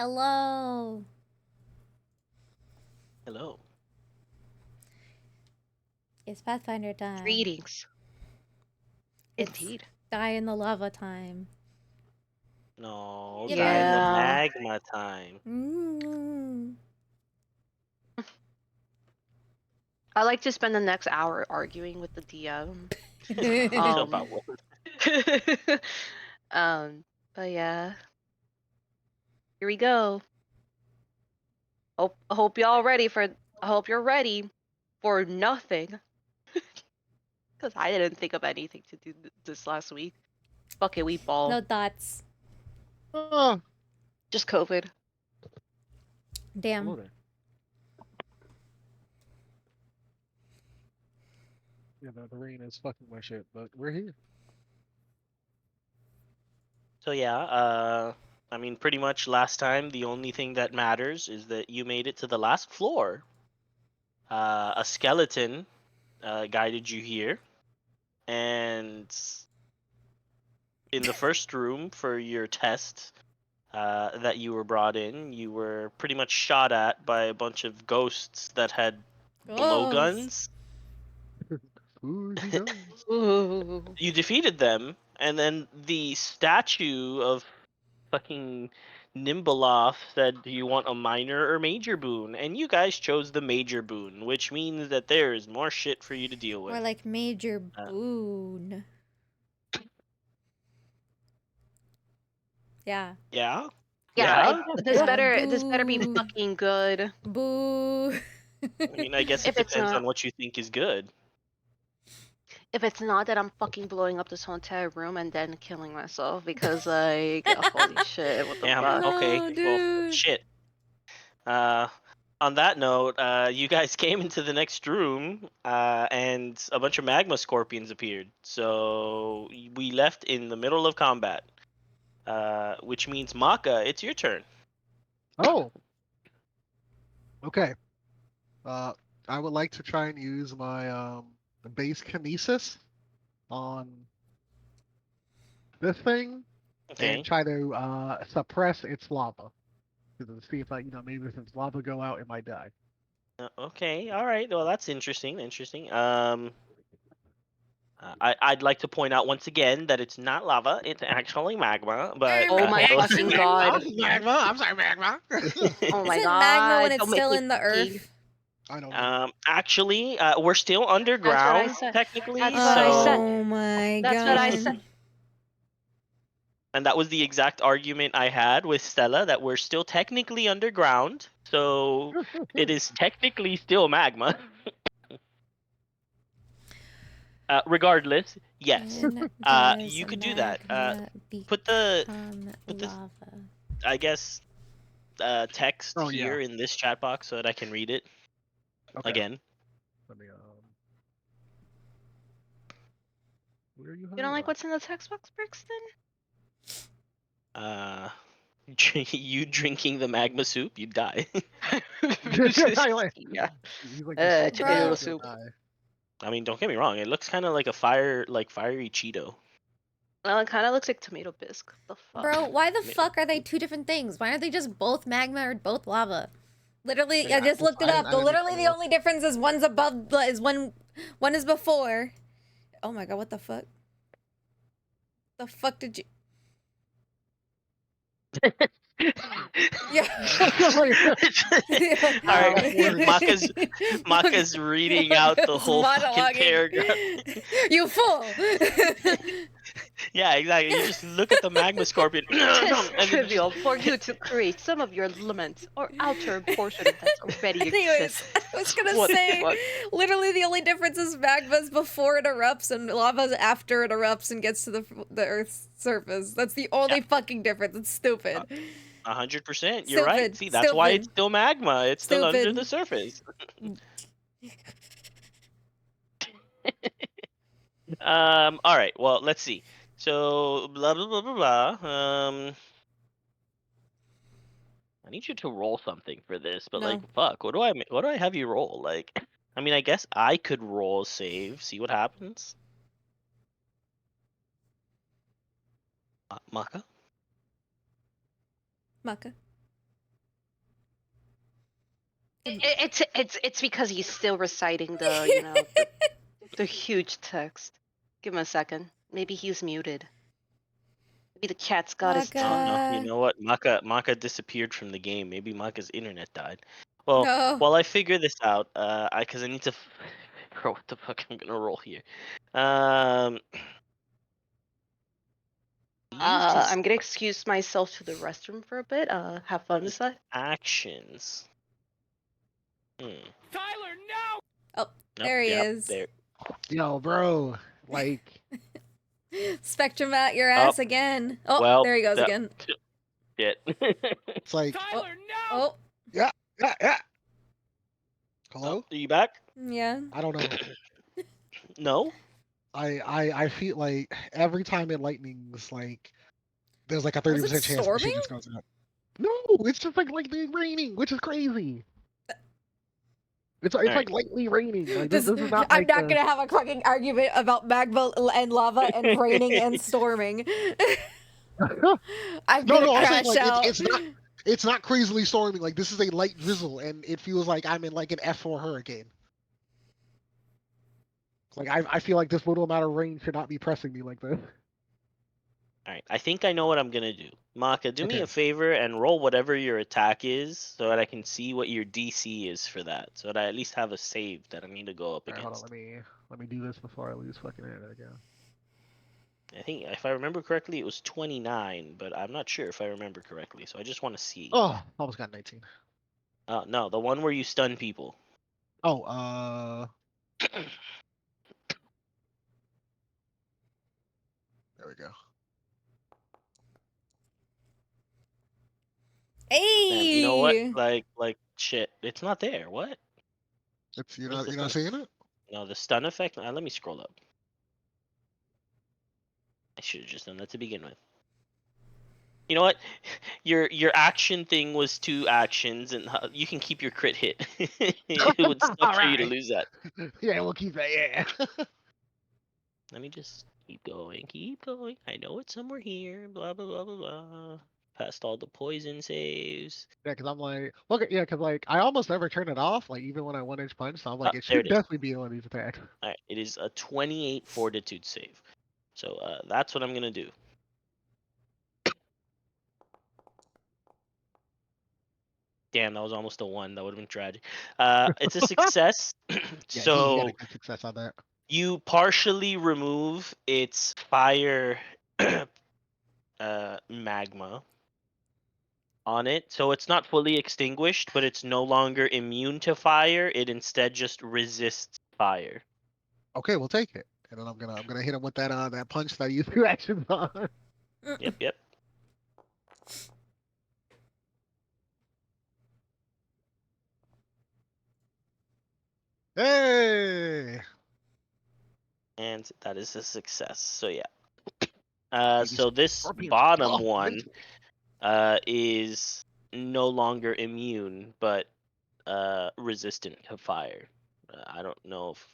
Hello. Hello. It's Pathfinder time. Greetings. It's Indeed. die in the lava time. No, Yeah. guy in the Yeah. magma time. Mm. I like to spend the next hour arguing with the DM. About what? But yeah. Here we go. Hope y'all ready for. I hope you're ready for nothing. Cause I didn't think of anything to do this last week. Fuck it, we ball. No thoughts. Oh, Just COVID. Damn. hello there. Yeah, the rain is fucking my shit, but we're here. So yeah, I mean, pretty much last time, the only thing that matters is that you made it to the last floor. A skeleton guided you here, and in the first room for your test that you were brought in, you were pretty much shot at by a bunch of ghosts that had blowguns. Ooh, he knows. Ooh. You defeated them, and then the statue of fucking Nimbaloth said, "Do you want a minor or major boon?" And you guys chose the major boon, which means that there is more shit for you to deal with. Or like major Uh, boon. Yeah. Yeah, Yeah. yeah. This better be Boo. fucking good. Boo. I mean, I guess it If it's depends on not, what you think is good. if it's not that I'm fucking blowing up this whole entire room and then killing myself because like holy shit, what the Damn. fuck? Okay. No, Well, dude. shit. On that note, you guys came into the next room, and a bunch of magma scorpions appeared. So we left in the middle of combat, which means Maka, it's your turn. Oh, okay. Uh, I would like to try and use my base kinesis on this thing and Okay. try to suppress its lava. To see if maybe if its lava go out, it might die. Okay. All right. Well, that's interesting. Interesting. I'd like to point out once again that it's not lava; it's actually magma. But Oh my fucking god. Magma. I'm sorry, magma. Oh my Isn't magma when god. it's Don't make still me in the fucking. earth? I don't know. Actually, we're still That's what I underground said. technically. That's what I said. Oh my That's what I god. said. And that was the exact argument I had with Stella, that we're still technically underground, so it is technically still magma. Regardless, yes, When does you could do that. magma Put the become lava? I guess text Oh yeah. here in this chat box so that I can read it Okay. again. Let me Where are you? You don't like Oh. what's in the text box, Brixton? Uh, you drinking the magma soup, you die. Yeah. He's like the Chicken noodle Bro. soup. I mean, don't get me wrong; it looks kind of like a fiery Cheeto. Well, it kind of looks like tomato bisque. The fuck? Bro, why the Ma- fuck are they two different things? Why aren't they just both magma or both lava? Literally, I Yeah, just looked it up. I didn't Literally, even the look. only difference is one's above, is one is before. Oh my god, what the fuck? The fuck did you? Yeah. All right, Maka's reading out the Maka's whole fucking monologuing. paragraph. You fool! Yeah, exactly. You just look at the magma scorpion. Tis and then trivial for you to create some of your laments or outer portion of that already Anyways, exists. I was gonna What the say, fuck? literally the only difference is magma's before it erupts and lava's after it erupts and gets to the Earth's surface. That's the only fucking difference. It's stupid. 100%. You're right. Stupid. See, that's why it's Stupid. still magma. It's still under the Stupid. surface. All right. Well, let's see. So, blah blah blah blah blah. I need you to roll something for this, but like, No. fuck, what do I have you roll? Like, I mean, I guess I could roll a save, see what happens. Maka. Maka. It's because he's still reciting the the huge text. Give him a second. Maybe he's muted. Maybe the cat's got his Oh tongue. no, you Maka. know what? Maka disappeared from the game. Maybe Maka's internet died. Well, No. while I figure this out, because I need to figure out what the fuck I'm gonna roll here. Um, used his I'm gonna excuse myself to the restroom for a bit. Have fun his inside. actions. Hmm. Tyler, no! Oh, Nope, there he yep, is. there. Yo, bro, like, Spectrum at your ass again. Oh, Well, there he goes that- again. Shit. it's like, Tyler, no! Oh, yeah. Oh, Hello? are you back? yeah. I don't know. No. I feel like every time it lightnings, like, there's like a Was 30% it chance that she storming? just goes out. No, it's just like lightning raining, which is crazy. It's Alright. like lightly raining. Like this is not I'm like not gonna have a fucking argument about magma and lava and raining and storming. I'm No, gonna no, I'm saying crash like out. it's not crazily storming. Like this is a light drizzle, and it feels like I'm in like an F4 hurricane. Like I feel like this little amount of rain should not be pressing me like this. Alright, I think I know what I'm gonna do. Maka, do me Okay. a favor and roll whatever your attack is so that I can see what your DC is for that. So that I at least have a save that I need to go up All right, hold on. against. Let me do this before I lose fucking internet again. I think if I remember correctly it was 29, but I'm not sure if I remember correctly, so I just want to see. Oh, almost got 19. No, the one where you stun people. Oh, there we go. Man, you know what? Hey! Like shit, it's not there. What? It's Where's the you're not stun? seeing it? No, the stun effect. Let me scroll up. I should have just done that to begin with. You know what? Your action thing was 2 actions, and you can keep your crit hit. It would suck All for you to right. lose that. Yeah, we'll keep that. Yeah. Let me just keep going, keep going. I know it's somewhere here. Blah blah blah blah blah. Past all the poison saves. Yeah, because I'm like, look, yeah, because like I almost never turn it off, like even when I 1-inch punch. So I'm like, it There should it is. definitely be one of these attacks. All right, it is a 28 fortitude save. So that's what I'm gonna do. Damn, that was almost a 1. That would have been tragic. It's a success. Yeah, he had a So good success on that. you partially remove its fire magma on it. So it's not fully extinguished, but it's no longer immune to fire. It instead just resists fire. Okay, we'll take it. And then I'm gonna hit him with that punch that I used 2 actions on. Yep, yep. Hey, And that is a success. So yeah. baby So this scorpions. bottom Oh, one is no longer immune, but resistant to fire. I don't know if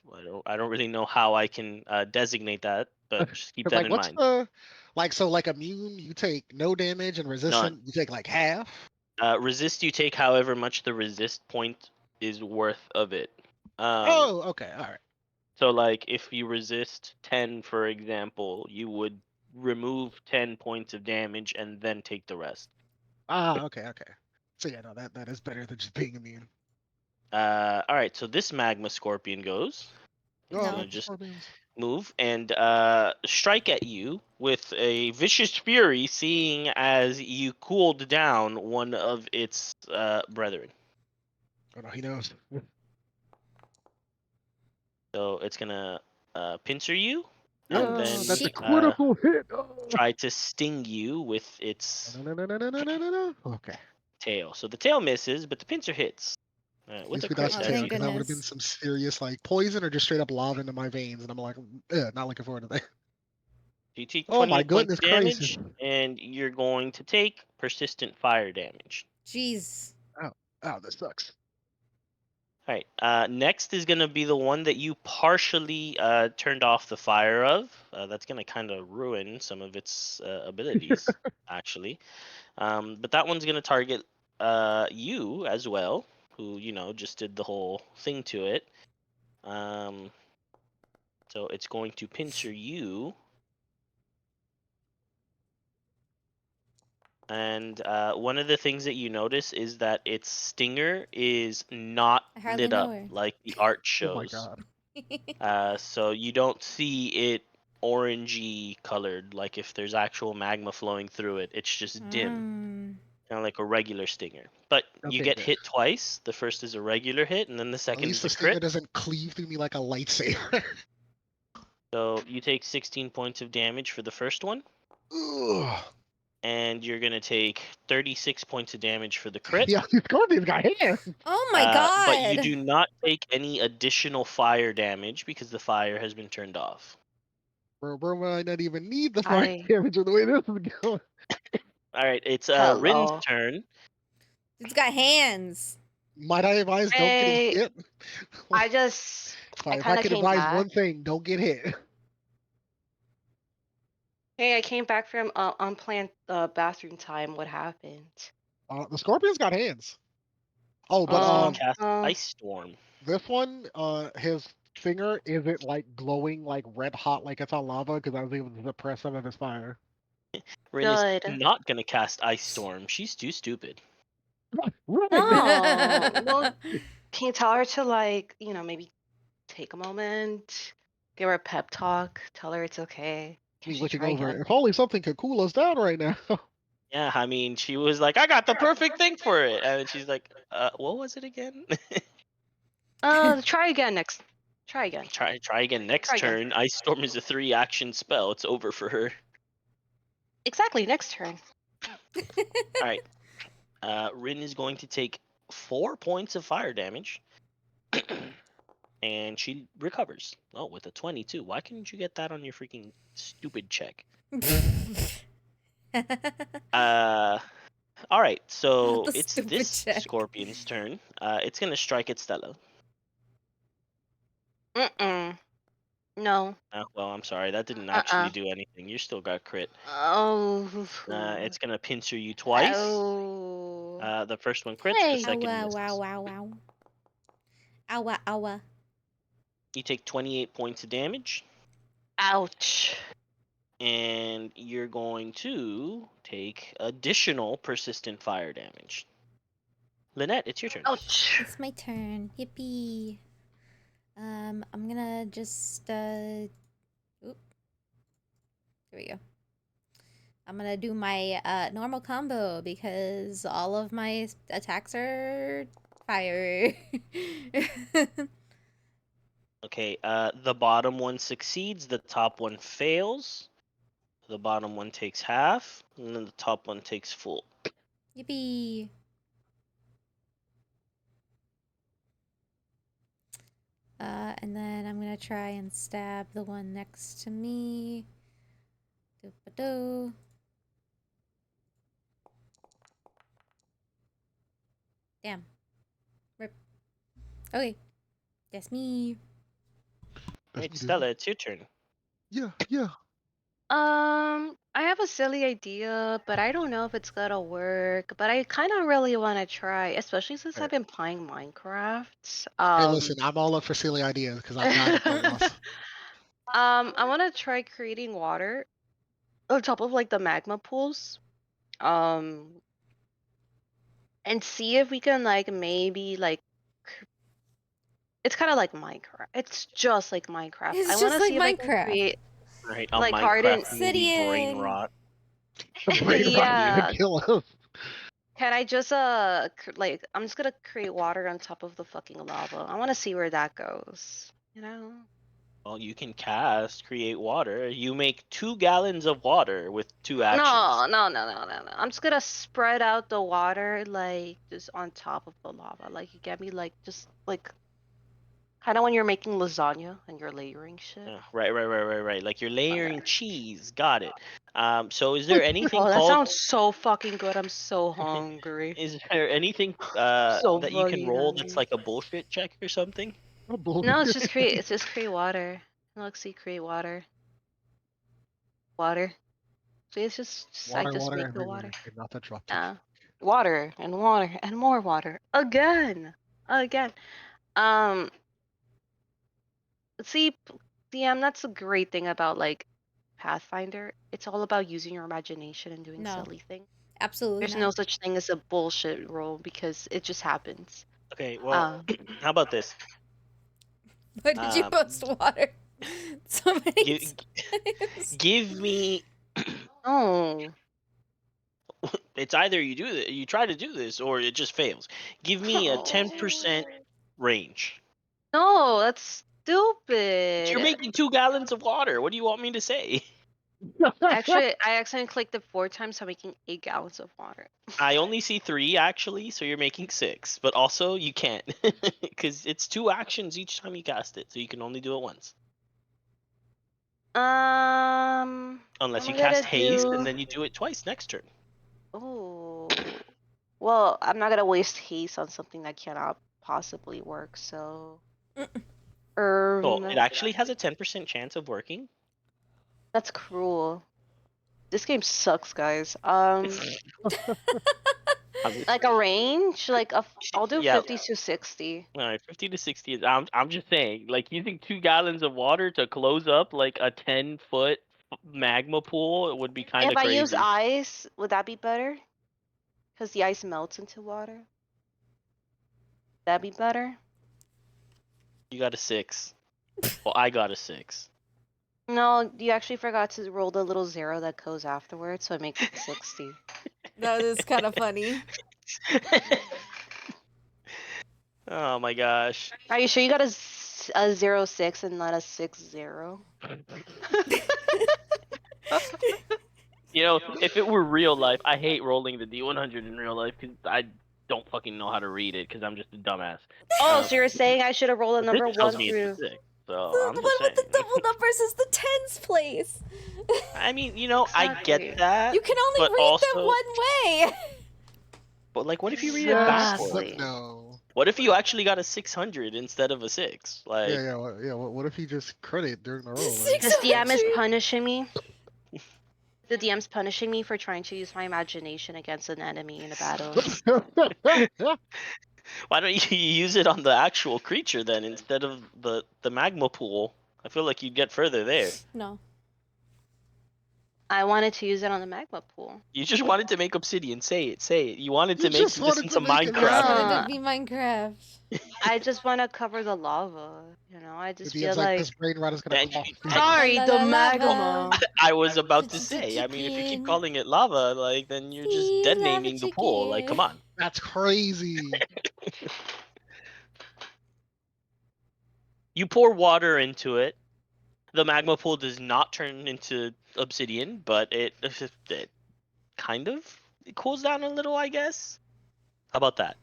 I don't really know how I can designate that, but just keep Cause that like, in what's mind. the like immune? You take no damage, and None. resistant you take like half. Resist you take however much the resist point is worth of it. Oh, okay, all right. So like if you resist 10, for example, you would remove 10 points of damage and then take the rest. Ah, okay, okay. So yeah, no, that is better than just being immune. All right, so this magma scorpion goes. It's Oh, No. gonna not the just scorpions. move and strike at you with a vicious fury, seeing as you cooled down one of its brethren. Oh no, he knows. So it's gonna pincer you and Yeah, then that's a Shit. critical hit. Oh. try to sting you with its No, no, no, no, no, no, no, no. Okay. tail. So the tail misses, but the pincer hits At with least a we crit. dodged Oh, the As tail thank you because that would have been goodness. some serious like poison or just straight up lava into my veins, and I'm like, not looking forward to that. you take Oh my 28 points goodness of gracious! damage, and you're going to take persistent fire damage. Jeez. Oh, this sucks. All right. Next is gonna be the one that you partially turned off the fire of. That's gonna kind of ruin some of its abilities, actually. But that one's gonna target you as well. who just did the whole thing to it. So it's going to pincer you. And one of the things that you notice is that its stinger is not I hardly lit know up her. like the art Oh my shows. god. So you don't see it orangey colored, like if there's actual magma flowing through it. It's just dim, kind of like a regular stinger. But you Okay, get good. hit twice. The first is a regular hit, and then the At second least is the a stinger crit. doesn't cleave through me like a lightsaber. So you take 16 points of damage for the first one, Ugh. and you're gonna take 36 points of damage for the crit. Yeah, these scorpions got hands. Oh my But you god! do not take any additional fire damage because the fire has been turned off. Bro might not even need the fire I damage of the way this is going. All right, it's Rin's hello. turn. It's got hands. Might I advise don't getting Hey, hit? I Sorry, if I kind of could came advise back. one thing, don't get hit. Hey, I came back from unplanned bathroom time. What happened? The scorpions got hands. Oh, but You can Um, cast uh, Ice Storm. this one, his finger isn't like glowing like red hot like it's on lava because I was able to suppress some of his fire. Rin is good. not gonna cast Ice Storm. She's too stupid. Right. No, well, can you tell her to maybe take a moment, give her a pep talk, tell her it's okay. Can Me she looking try over. again? If only something could cool us down right now. Yeah, I mean, she was like, "I got the perfect thing for it," and then she's like, what was it again?" Try again next. Try again. Try again next Try again. turn. Ice Storm is a 3-action spell. It's over for her. Exactly. Next turn. All right. Rin is going to take 4 points of fire damage. And she recovers. Oh, with a 22. Why couldn't you get that on your freaking stupid check? All right. So The it's stupid this check. scorpion's turn. It's gonna strike at Stella. No. Well, I'm sorry. That didn't actually do anything. You still got crit. Oh. It's gonna pincer you twice. Oh. The first one crits. The Hey. second Ow, misses. wow, wow, wow. Owa, owa. You take 28 points of damage, Ouch. and you're going to take additional persistent fire damage. Lynette, it's your turn. Ouch. It's my turn. Yippee. I'm gonna just oop. There we go. I'm gonna do my normal combo because all of my attacks are fire. Okay, the bottom one succeeds, the top one fails. The bottom one takes half, and then the top one takes full. Yippee. And then I'm gonna try and stab the one next to me. Do-ba-do. Damn. Rip. Okay. That's me. Right, That's me, Stella, dude. it's your turn. Yeah. I have a silly idea, but I don't know if it's gonna work. But I kind of really want to try, especially since I've Alright. been playing Minecraft. Hey, listen, I'm all up for silly ideas because I've died at loss. I want to try creating water on top of like the magma pools. Um, and see if we can maybe it's kind of like Minecraft. It's just like Minecraft. I It's want just to like see if I can Minecraft. create Right, a like Minecraft hardened. movie brain Obsidian. rot. The brain rot needs Yeah. to kill us. Can I just I'm just gonna create water on top of the fucking lava. I want to see where that goes. You know? Well, you can cast create water. You make 2 gallons of water with 2 actions. No. I'm just gonna spread out the water just on top of the lava. Like you get me? Like just kind of when you're making lasagna and you're layering shit. Yeah, right. Like you're layering cheese. Got it. So is there anything Oh, that called sounds so fucking good. I'm so hungry. is there anything So that you can fucking roll that's hungry. like a bullshit check or something? Oh, boy. No, it's just create water. Look, see, create water. Water. So it's just I Water, just water make the water. everywhere, and not the drop. Yeah. Water and more water again. again. Um, see, DM, that's a great thing about like Pathfinder. It's all about using your imagination and doing No. silly things. Absolutely There's not. no such thing as a bullshit roll because it just happens. Okay, well, Um, how about this? What did you post water? So many Gi- times. give me. oh It's either you try to do this, or it just fails. Give me a 10% range. no, that's You're stupid. making 2 gallons of water. What do you want me to say? Actually, I accidentally clicked it 4 times, so I'm making 8 gallons of water. I only see 3 actually, so you're making 6. But also you can't, because it's 2 actions each time you cast it, so you can only do it once. Unless I'm you gonna cast haste and do. then you do it twice next turn. Oh, well, I'm not gonna waste haste on something that cannot possibly work. So, Oh, it um, actually has a 10% chance of working. that's cruel. This game sucks, guys. I'm just Like a range, like I'll do yeah. 50 to 60. All right, 50 to 60 is. I'm just saying, like using 2 gallons of water to close up like a 10-foot magma pool, it would be kind If of I use crazy. ice, would that be better? Because the ice melts into water. That'd be better. You got a 6. Well, I got a 6. No, you actually forgot to roll the little 0 that goes afterwards, so I make 60. That is kind of funny. Oh my gosh. Are you sure you got a 0 6 and not a 6 0? You know, if it were real life, I hate rolling the D100 in real life because I don't fucking know how to read it because I'm just a dumbass. Oh, so you're saying I should have rolled a But this number tells 1 me it's a through. 6, so The I'm one just with the saying. double numbers is the tens place. I mean, you know, I get Exactly. that, You can only but read them also, one way. but like, what if you read it Yes, backwards? Exactly. no. What if you actually got a 600 instead of a 6? Yeah, Like, yeah, yeah. What if he just crit during the roll? Like, This DM is 600. punishing me. The DM's punishing me for trying to use my imagination against an enemy in a battle. why don't you use it on the actual creature then instead of the magma pool? I feel like you'd get further there. No. I wanted to use it on the magma pool. You just wanted to make obsidian. Say it. Say it. You wanted You to make just this wanted into to make it, I just Minecraft. wanted No. to be Minecraft. I just want to cover the lava. You know, I the just DM's feel like, like. this brain rot is gonna And cost me. Sorry, La the la lava. magma. I was about to say. Chicken. I mean, if you keep calling it lava, like then you're just Eee, dead lava naming the pool. Like, come chicken. on. That's crazy. You pour water into it. The magma pool does not turn into obsidian, but it kind of it cools down a little, I guess. How about that?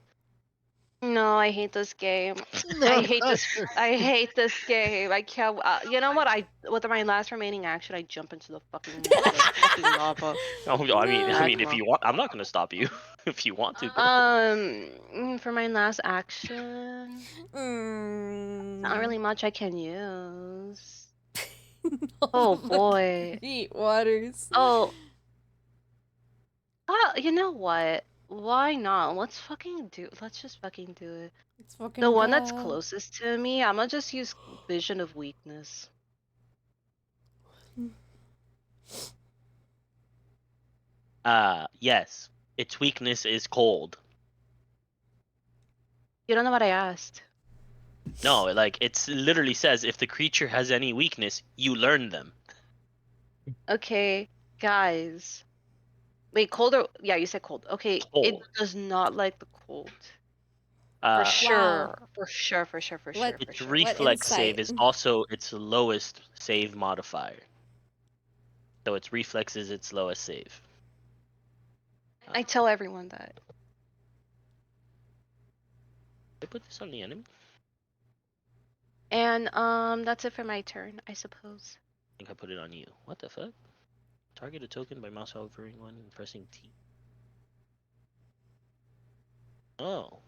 No, I hate this game. I hate this. I hate this game. I can't. You know what? With my last remaining action, I jump into the fucking lava. Oh, I mean, if Magma. you want, I'm not gonna stop you if you want to. For my last action, not really much I can use. Oh boy. Eat waters. Oh, you know what? Why not? Let's just fucking do it. It's fucking The one that's God. closest to me, I'm gonna just use Vision of Weakness. Yes. Its weakness is cold. You don't know what I asked. No, like it's literally says if the creature has any weakness, you learn them. Okay, guys. Wait, cold or yeah, you said cold. Okay, it Cold. does not like the cold. For Uh, sure. Wow. For sure, for sure, for What- sure, for its sure. reflex save insight. is also its lowest save modifier. So its reflex is its lowest save. I tell everyone that. I put this on the enemy. And that's it for my turn, I suppose. I think I put it on you. What the fuck? Target a token by mouse hovering one and pressing T. Oh.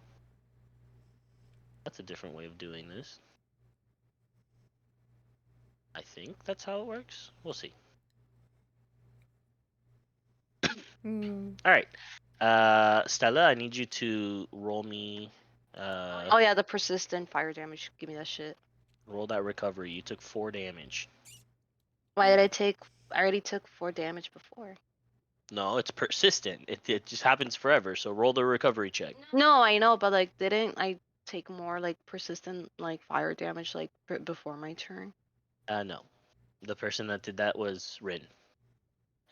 That's a different way of doing this. I think that's how it works. We'll see. Hmm. Alright. Stella, I need you to roll me Oh yeah, the persistent fire damage. Give me that shit. Roll that recovery. You took 4 damage. Why did I take? I already took 4 damage before. No, it's persistent. It just happens forever. So roll the recovery check. No, I know, but like, didn't I take more like persistent like fire damage like before my turn? No. The person that did that was Rin.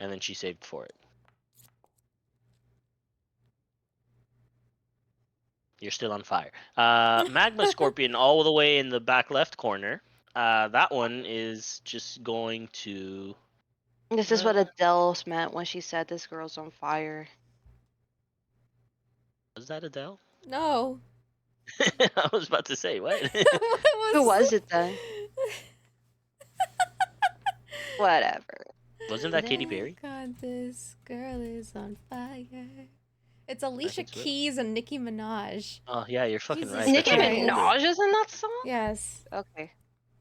And then she saved for it. You're still on fire. Magma Scorpion all the way in the back left corner. That one is just going to... This is what Adele meant when she said this girl's on fire. Was that Adele? No. I was about to say, what? Who was it then? Whatever. Wasn't that Katy Perry? God, this girl is on fire. It's Alicia think so. Keys and Nicki Minaj. Oh, yeah, you're fucking Jesus right. Nicki That's even older. Minaj is in that song? Yes. Okay.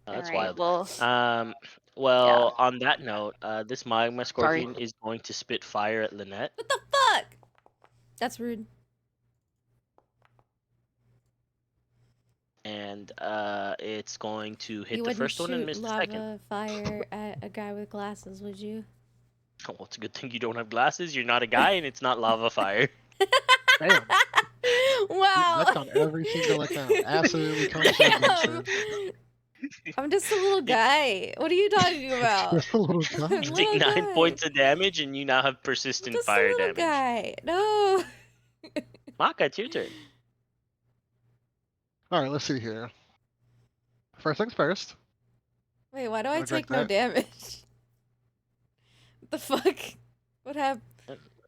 Oh, that's Alright, wild. well, Well, on that note, this Magma Scorpion is going to spit fire at Lynette. What the fuck? That's rude. And it's going to hit You the wouldn't first one and shoot miss the lava second. fire at a guy with glasses, would you? Oh, well, it's a good thing you don't have glasses. You're not a guy, and it's not lava fire. Damn. Wow. That's on every single account. Absolutely comes from Damn. I'm just a little guy. What are you talking about? Just a little guy. I'm a You little take 9 guy. points of damage, and you now have I'm persistent just fire a little damage. guy. No. Maka, it's your turn. All right, let's see here. First things first. Wait, why do I Wanna drink take no that? damage? What the fuck? What happened?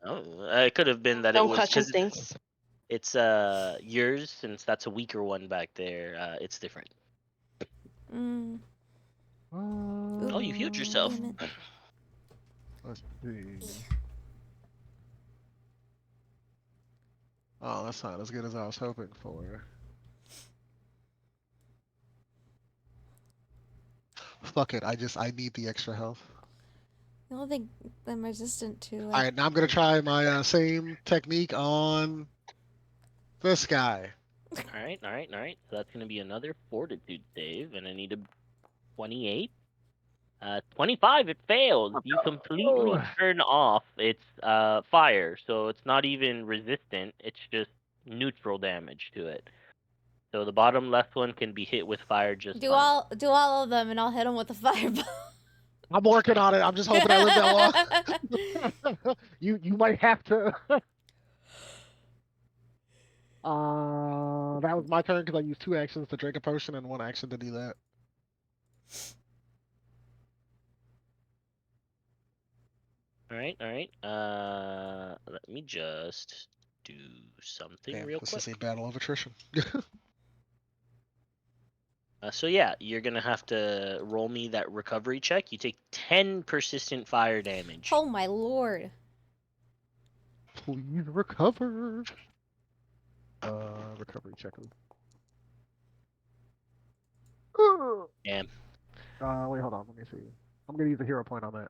Oh, it could have been that don't it was question because things. it's yours, since that's a weaker one back there. It's different. Mm. Oh, you healed yourself. Damn it. Let's see. Oh, that's not as good as I was hoping for. Fuck it. I need the extra health. I don't think I'm resistant to like. All right, now I'm gonna try my same technique on this guy. All right. So that's gonna be another fortitude save, and I need a 28. 25. It fails. You completely turn off its fire, so it's not even resistant. It's just neutral damage to it. So the bottom left one can be hit with fire just Do fine. all of them, and I'll hit them with a fireball. I'm working on it. I'm just hoping I live that long. You might have to. That was my turn because I used 2 actions to drink a potion and 1 action to do that. All right. Let me just do something Damn, real this quick. is a battle of attrition. So yeah, you're gonna have to roll me that recovery check. You take 10 persistent fire damage. Oh my lord. Please recover. Recovery check. Damn. Wait, hold on. Let me see. I'm gonna use a hero point on that.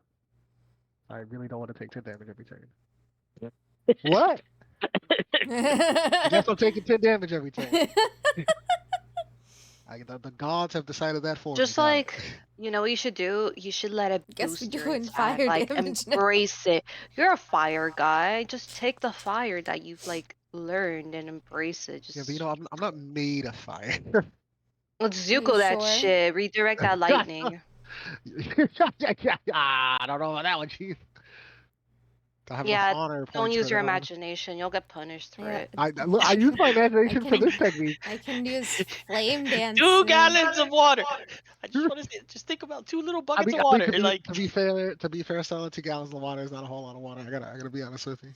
I really don't want to take 10 damage every turn. What? I guess I'm taking 10 damage every turn. The gods have decided that for me. Just Got it. like, you know what you should do? You should let it Guess we're boost your doing attack. fire Like, damage now. embrace it. You're a fire guy. Just take the fire that you've like learned and embrace it. Just Yeah, but you know, I'm not made of fire. let's You Zuko that sure? shit. Redirect that lightning. I don't know about that one, Chief. I have Yeah, enough honor don't points use for your that one. imagination. You'll get punished for Yeah. it. I use my imagination for this technique. I can use flame dance. 2 gallons of water. I just want to just think about 2 little buckets of I water. mean, Like, to be fair, Stella, 2 gallons of water is not a whole lot of water. I gotta be honest with you.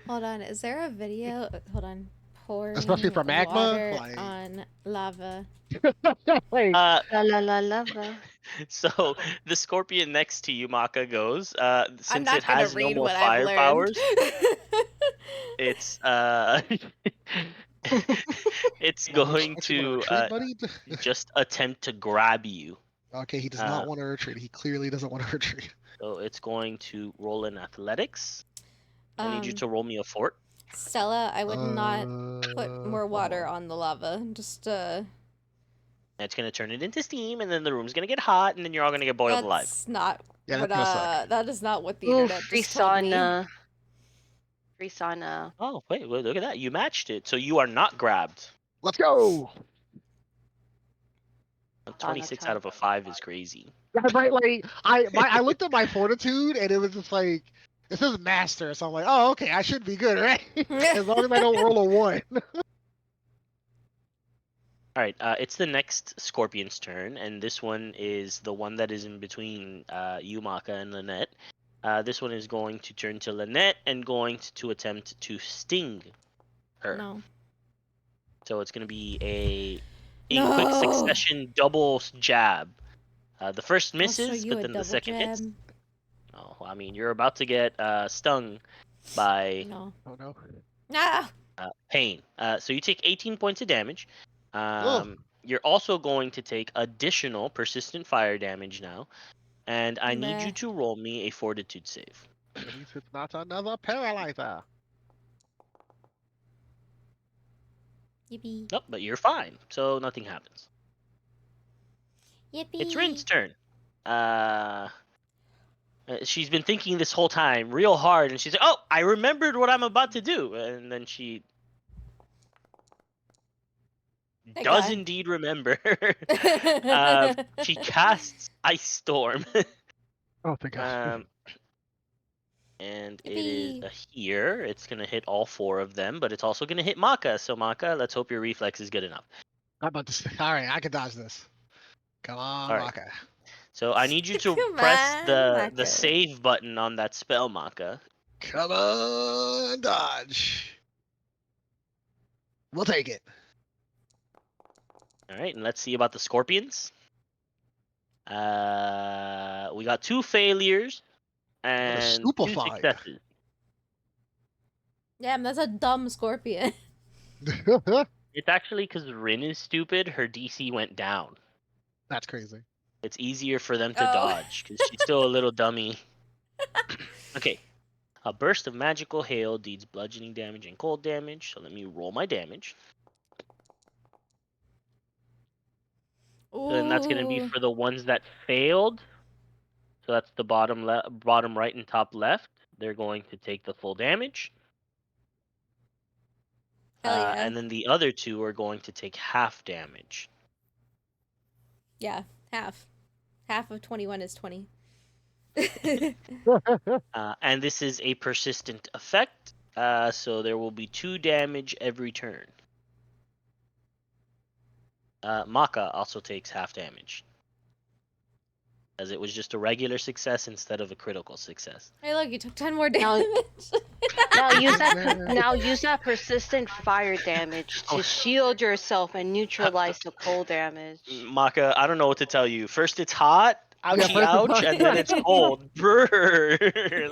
Hold on, is there a video? Hold on. Pouring Especially for magma, water like- on lava. Like, La la la lava. so the scorpion next to you, Maka, goes. I'm Since not it gonna has no read more what fire I've powers, learned. it's it's going to buddy? just attempt to grab you. Okay, he does not want to retreat. He clearly doesn't want to retreat. So it's going to roll in athletics. I need you Um, to roll me a fort. Stella, I would not put more hold water on. on the lava. Just It's gonna turn it into steam, and then the room's gonna get hot, and then you're all gonna get boiled alive. that's not Yeah, what that's gonna suck. that is not what the Ooh, internet free just told me. sauna. Free sauna. Oh, wait, look at that. You matched it, so you are not grabbed. Let's go. 26 time. out of a 5 is crazy. Yeah, right. Like I looked at my fortitude and it was just like it says master, so I'm like, oh, okay, I should be good, right? As long as I don't roll a 1. All right, it's the next Scorpion's turn, and this one is the one that is in between you, Maka, and Lynette. This one is going to turn to Lynette and going to attempt to sting her. No. So it's going to be in quick No. succession double jab. The first I'll show misses, you but a then the double second hits. jab. Oh, I mean, you're about to get stung by No. Oh no. Ah! pain. So you take 18 points of damage. Ugh. You're also going to take additional persistent fire damage now, and I need you Meh. to roll me a fortitude save. At least it's not another paralyzer. Yippee. Nope, but you're fine, so nothing happens. Yippee. It's Rin's turn. She's been thinking this whole time real hard, and she's like, "Oh, I remembered what I'm about to do," and then she Thank does God. indeed remember. She casts Ice Storm. Oh, thank God. And it is Yippee. here. It's gonna hit all 4 of them, but it's also gonna hit Maka. So Maka, let's hope your reflex is good enough. I'm about to say, all right, I can dodge this. Come on, All right. Maka. So I need you to Come press on, the Maka. save button on that spell, Maka. Come on, dodge. We'll take it. All right, and let's see about the scorpions. We got 2 failures and 2 stupefied. successes. Damn, that's a dumb scorpion. It's actually because Rin is stupid. Her DC went down. That's crazy. It's easier for them to Oh. dodge because she's still a little dummy. Okay. A burst of magical hail deals bludgeoning damage and cold damage. So let me roll my damage. And that's going to be Ooh. for the ones that failed. So that's the bottom right and top left. They're going to take the full damage. Hell yeah. And then the other 2 are going to take half damage. Yeah, half. Half of 21 is 20. And this is a persistent effect. So there will be 2 damage every turn. Maka also takes half damage, as it was just a regular success instead of a critical success. Hey, look, you took 10 more Now- damage. Now use that persistent fire damage to shield yourself and neutralize the cold damage. Maka, I don't know what to tell you. First it's hot, ouchie first it's ouch, hot. and then it's cold. Brr.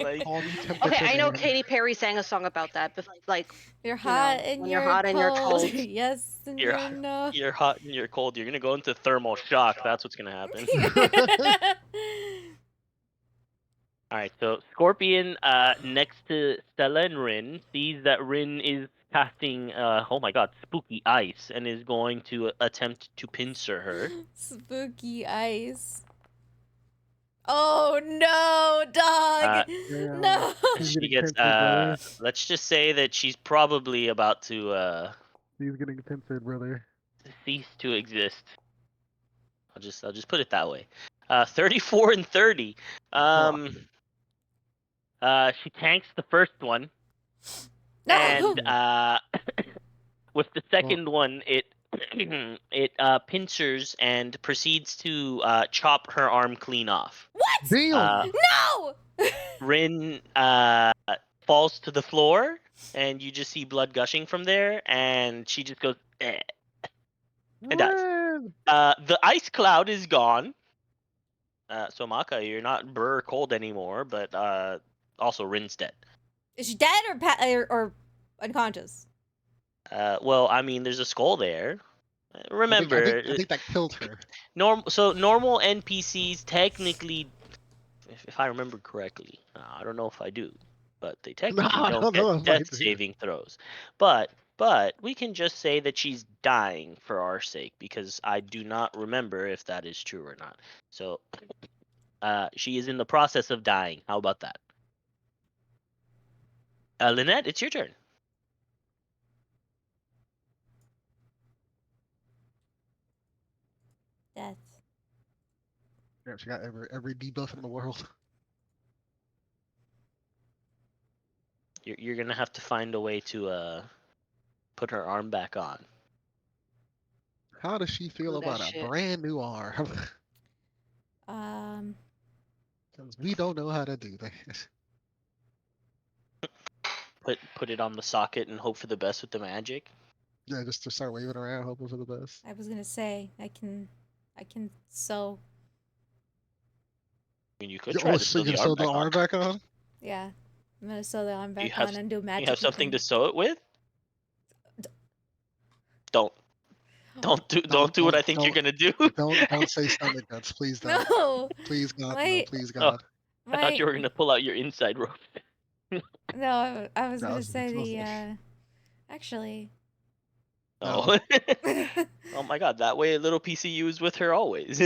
Like, Call me Okay, temperature I know damage. Katy Perry sang a song about that, but like You're know, hot and when you're you're hot and you're cold. cold. Yes, and You're you're hot- no. you're hot and you're cold. You're gonna go into thermal shock. That's what's gonna happen. All right, so Scorpion, next to Stella and Rin, sees that Rin is casting, oh my god, spooky ice, and is going to attempt to pincer her. Spooky ice. Oh no, dog! Yeah. No. He's She getting gets, pincered, brother. let's just say that she's probably about to He's getting pincered, brother. cease to exist. I'll just put it that way. 34 and 30. She tanks the first one, No. and with the second one, it pincers and proceeds to chop her arm clean off. What? Damn. No. Rin falls to the floor, and you just see blood gushing from there, and she just goes, eh, and dies. Rin! The ice cloud is gone. So Maka, you're not brr cold anymore, but also Rin's dead. Is she dead or unconscious? Well, I mean, there's a skull there. I Remember, think that killed her. normal NPCs technically, if I remember correctly, I don't know if I do. but they No, technically I don't don't get know if I death do. saving throws. But we can just say that she's dying for our sake because I do not remember if that is true or not. So she is in the process of dying. How about that? Lynette, it's your turn. Death. Damn, she got every debuff in the world. You're gonna have to find a way to put her arm back on. How does she feel Ooh, that about a shit. brand new arm? Um. Because we don't know how to do that. Put it on the socket and hope for the best with the magic. Yeah, just to start waving around, hoping for the best. I was gonna say I can sew. I mean, you could Yo, try oh, to so sew you can the arm sew the back on. arm back on? Yeah, I'm gonna sew the arm You back have on and do you magic. have something to sew it with. Don't don't do what I think you're gonna do. Don't say stomach guts, please don't. No, Please God, no, my please Oh, God. I thought my. you were gonna pull out your inside rope. No, I was No, gonna it's say mostly- the. Actually. No. Oh. Oh my god, that way little PCU is with her always.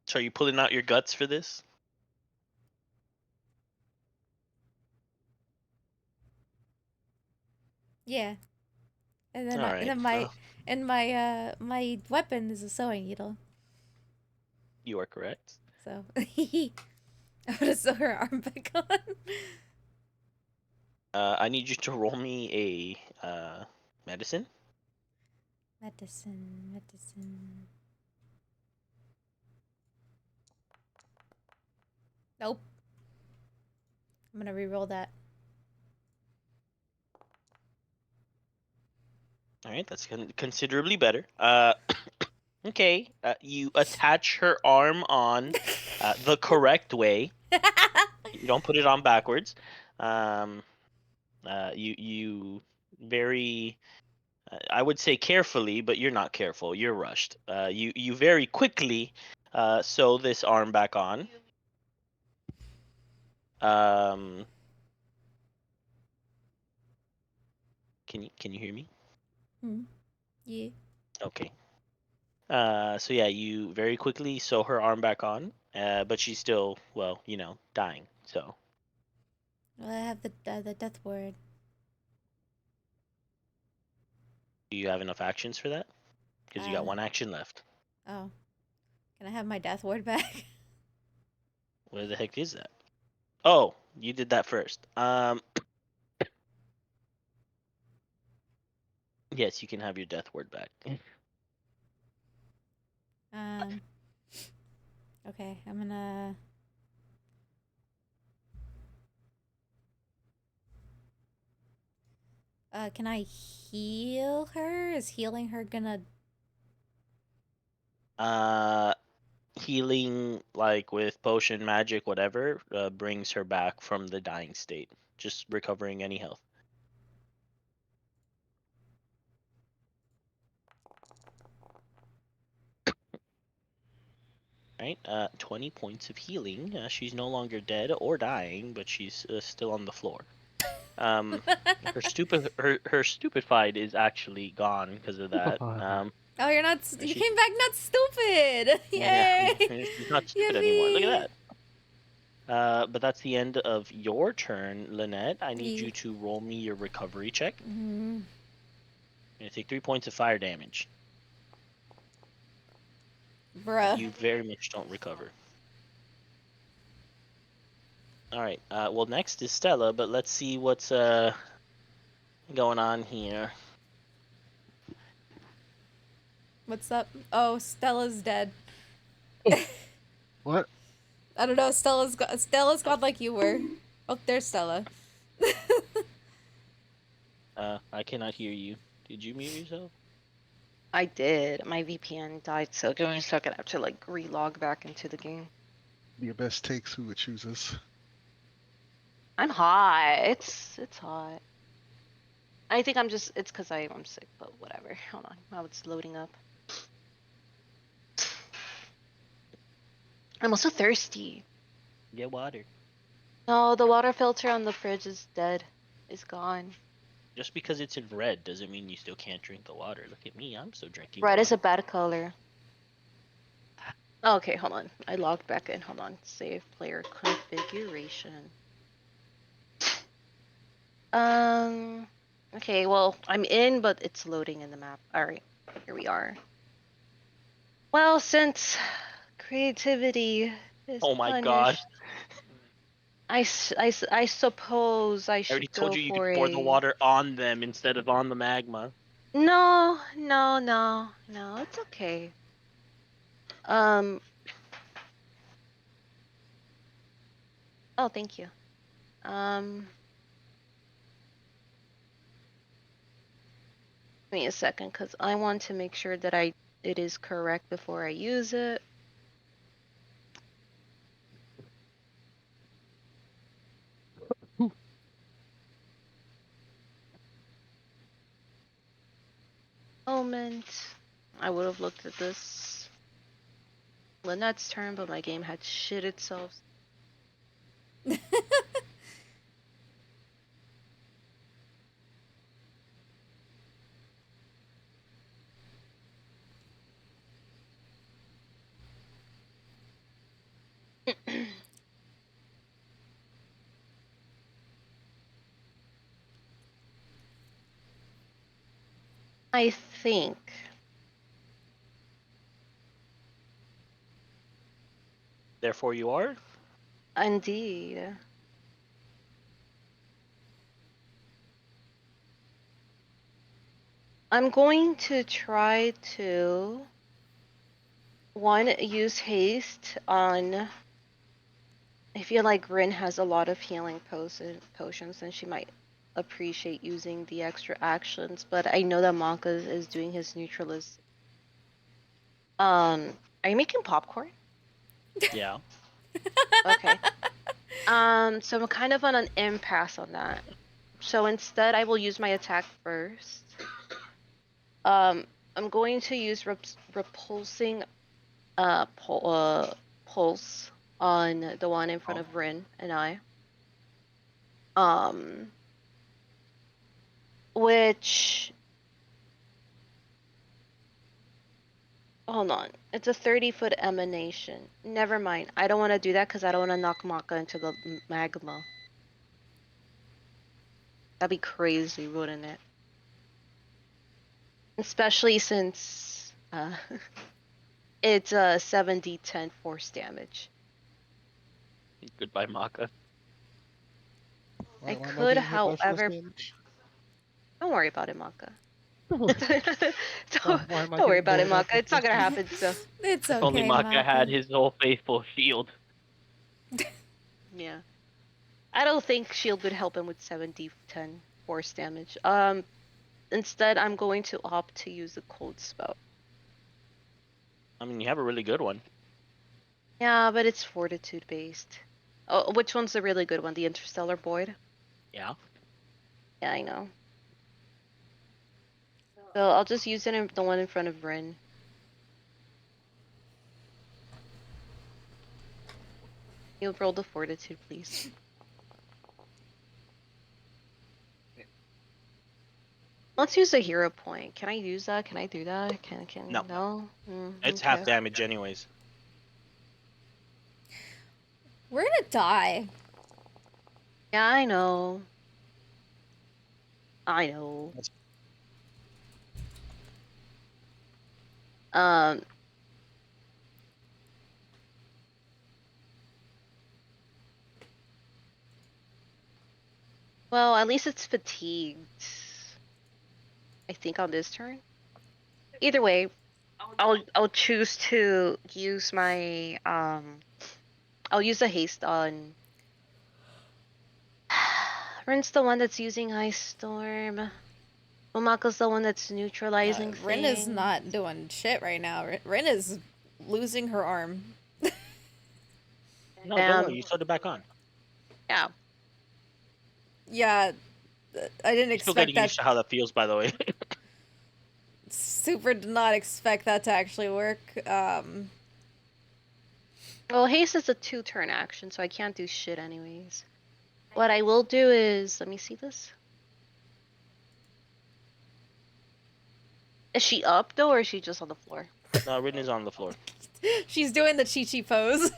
So are you pulling out your guts for this? Yeah, and then All right. my weapon is a sewing needle. You are correct. So I'm gonna sew her arm back on. I need you to roll me a medicine. Medicine. Nope. I'm gonna re-roll that. All right, that's considerably better. Okay. You attach her arm on the correct way. You don't put it on backwards. Um, you very I would say carefully, but you're not careful. You're rushed. You very quickly sew this arm back on. Um, can you hear me? Yeah. Okay. So yeah, you very quickly sew her arm back on, but she's still, well, dying. So Well, I have the death word. do you have enough actions for that? Because you got one Uh, action left. Oh. Can I have my death word back? Where the heck is that? Oh, you did that first. Yes, you can have your death word back. Um. Okay, I'm gonna. Can I heal her? Is healing her gonna? Uh, Healing, like with potion, magic, whatever, brings her back from the dying state. Just recovering any health. Right, 20 points of healing. She's no longer dead or dying, but she's still on the floor. Her stupefied is actually gone because of that. Oh, you're not. You She, came back not stupid. yeah, Yay! she's not stupid anymore. Look Yippee! at that. But that's the end of your turn, Lynette. I need Yeah. you to roll me your recovery check. Mm-hmm. You're gonna take 3 points of fire damage. But Bruh. you very much don't recover. All right. Well, next is Stella, but let's see what's going on here. What's up? Oh, Stella's dead. What? I don't know. Stella's gone like you were. Oh, there's Stella. I cannot hear you. Did you mute yourself? I did. My VPN died, so give me a second. I have to like relog back into the game. The abyss takes who it chooses. I'm hot. It's hot. I think I'm just it's because I'm sick, but whatever. Hold on. Now it's loading up. I'm also thirsty. Get water. No, the water filter on the fridge is dead. It's gone. Just because it's in red doesn't mean you still can't drink the water. Look at me, I'm still drinking Red water. is a bad color. Okay, hold on. I logged back in. Hold on. Save player configuration. Okay, well, I'm in, but it's loading in the map. Alright, here we are. Well, since creativity is Oh my god. punished, I suppose I I should already go told you you could for pour the a... water on them instead of on the magma. No, it's okay. Oh, thank you. Give me a second, because I want to make sure that it is correct before I use it. Moment. I would have looked at this Lynette's turn, but my game had shit itself. I think. Therefore you are? Indeed. I'm going to try to use haste on... I feel like Rin has a lot of healing potions and she might appreciate using the extra actions, but I know that Monka is doing his neutralist. Are you making popcorn? Yeah. Okay. So I'm kind of on an impasse on that. So instead, I will use my attack first. I'm going to use repulsing pulse on the one in front of Rin and I. Which... Hold on. It's a 30-foot emanation. Never mind. I don't want to do that because I don't want to knock Maka into the magma. That'd be crazy, wouldn't it? Especially since it's a 7d10 force damage. Goodbye, Maka. I Why am I could, being hit by force however... damage? Don't worry about it, Maka. Why am I Don't worry getting about it, buried out Maka. for It's not force gonna damage? happen, so... It's If only okay, Maka had Maka. his whole faithful shield. Yeah. I don't think shield would help him with 7d10 force damage. Instead, I'm going to opt to use the cold spell. I mean, you have a really good one. Yeah, but it's fortitude based. Oh, which one's the really good one? The interstellar void? Yeah. Yeah, I know. So I'll just use it in the one in front of Rin. You roll the fortitude, please. Let's use a hero point. Can I use that? Can I do that? Can No. Mm, It's okay. half damage anyways. We're gonna die. Yeah, I know. I know. Um. Well, at least it's fatigued. I think on this turn. Either way, I'll choose to use my I'll use a haste on... Rin's the one that's using Ice Storm. Omaka's the one that's neutralizing Rin is things. not doing shit right now. Rin is losing her arm. No, don't worry, you sewed it back on. Yeah. Yeah, I didn't You're still expect getting that. used to how that feels, by the way. Super did not expect that to actually work. Well, haste is a 2-turn action, so I can't do shit anyways. What I will do is, let me see this. Is she up though, or is she just on the floor? No, Rin is on the floor. She's doing the Chi-Chi pose.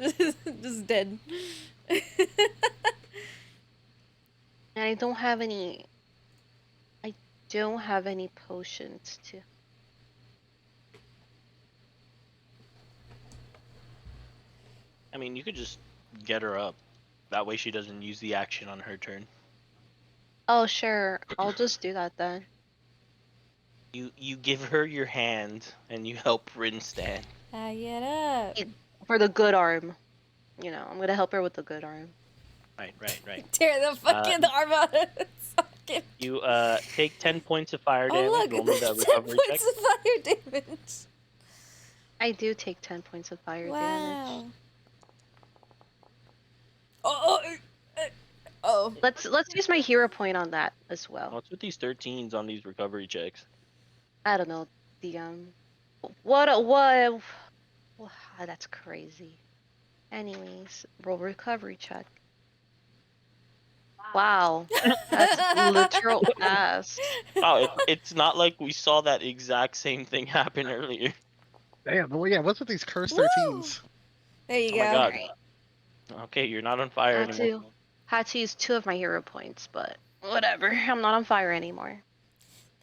Just dead. And I don't have any. I don't have any potions to. I mean, you could just get her up. That way she doesn't use the action on her turn. Oh, sure. I'll just do that then. You give her your hand and you help Rin stand. Get up. For the good arm. You know, I'm gonna help her with the good arm. Right. Tear the fucking arm out of its socket. You take 10 points of fire Oh damage. look, Roll me that's the 10 recovery check. points of fire damage. I do take 10 points of fire damage. Wow. Oh. Oh. Let's use my hero point on that as well. What's with these 13s on these recovery checks? I don't know. The what? That's crazy. Anyways, roll recovery check. Wow, that's literal ass. Oh, it's not like we saw that exact same thing happen earlier. Damn. Well, yeah. What's with these cursed Woo! 13s? There you Oh go. my god. Alright. Okay, you're not on fire anymore. Had to use 2 of my hero points, but whatever. I'm not on fire anymore.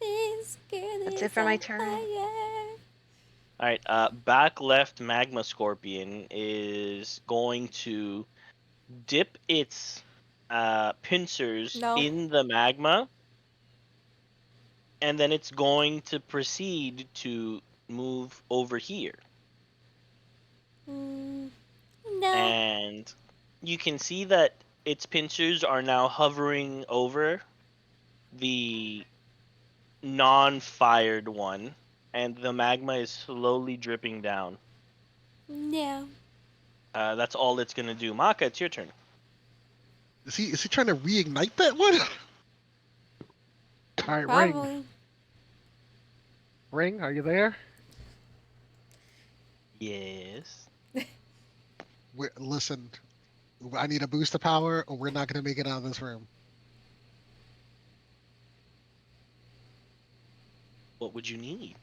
This girl That's is it for my on turn. fire. Alright, back left magma scorpion is going to dip its pincers No. in the magma, and then it's going to proceed to move over here. No. And you can see that its pincers are now hovering over the non-fired one, and the magma is slowly dripping down. No. That's all it's gonna do. Maka, it's your turn. Is he trying to reignite that one? All right, Ring. Probably. Ring, are you there? Yes. Listen, I need a boost of power, or we're not gonna make it out of this room. What would you need?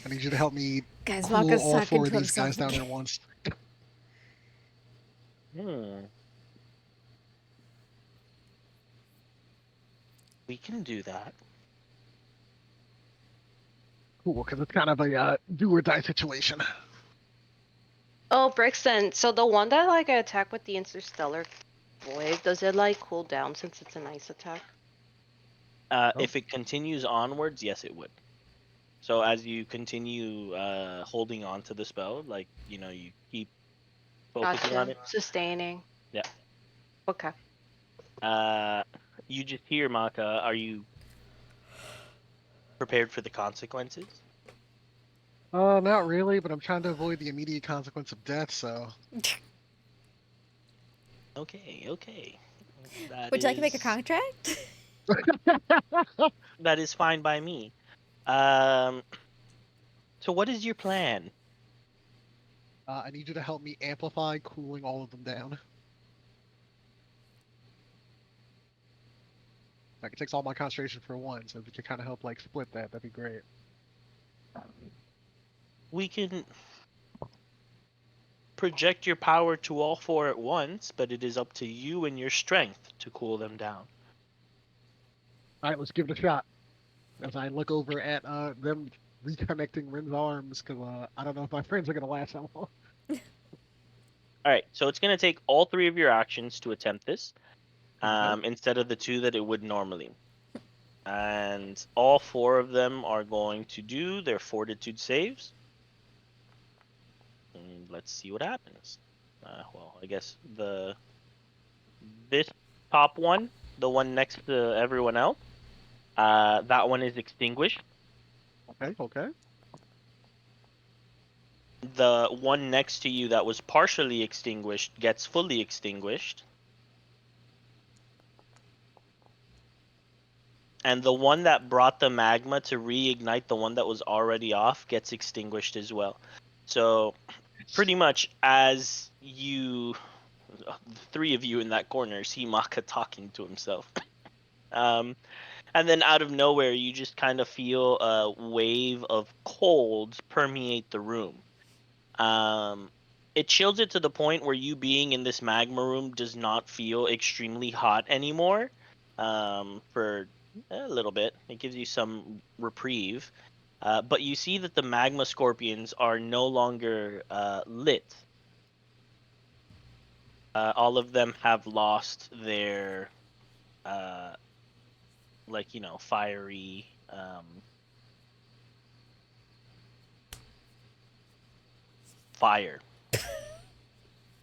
I need you to help me Guys, cool Maka's all talking 4 of to these guys himself down again. there once. We can do that. Cool, because it's kind of a do or die situation. Oh, Brixton. So the one that like I attack with the interstellar void, does it like cool down since it's an ice attack? If it continues onwards, yes, it would. So as you continue holding on to the spell, like, you keep focusing on Gotcha. it. Sustaining. Yeah. Okay. You just hear, Maka, are you prepared for the consequences? Not really, but But I'm trying to avoid the immediate consequence of death, so Okay. Would you like to make a contract? That is fine by me. So what is your plan? I need you to help me amplify cooling all of them down. Like, it takes all my concentration for one, so if you could kind of help like split that, that'd be great. We can project your power to all 4 at once, but it is up to you and your strength to cool them down. All right, let's give it a shot. As I look over at them reconnecting Rin's arms, because I don't know if my friends are gonna last that long. All right, so it's going to take all 3 of your actions to attempt this, Okay. instead of the 2 that it would normally. And all 4 of them are going to do their fortitude saves. And let's see what happens. Well, I guess this top one, the one next to everyone else, that one is extinguished. Okay. The one next to you that was partially extinguished gets fully extinguished. And the one that brought the magma to reignite the one that was already off gets extinguished as well. So pretty much as you, the three of you in that corner, see Maka talking to himself. And then out of nowhere, you just kind of feel a wave of cold permeate the room. It chills it to the point where you being in this magma room does not feel extremely hot anymore. For a little bit, it gives you some reprieve. But you see that the magma scorpions are no longer lit. All of them have lost their, fiery. Fire.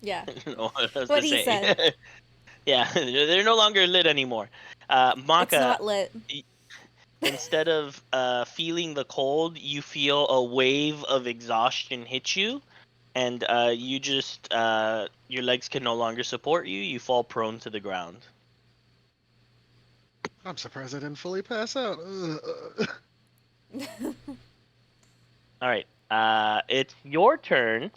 Yeah. I don't know what else What to he say. said. Yeah, they're no longer lit anymore. It's Maka, not lit. instead of feeling the cold, you feel a wave of exhaustion hit you, and you just your legs can no longer support you. You fall prone to the ground. I'm surprised I didn't fully pass out. All right, it's your turn.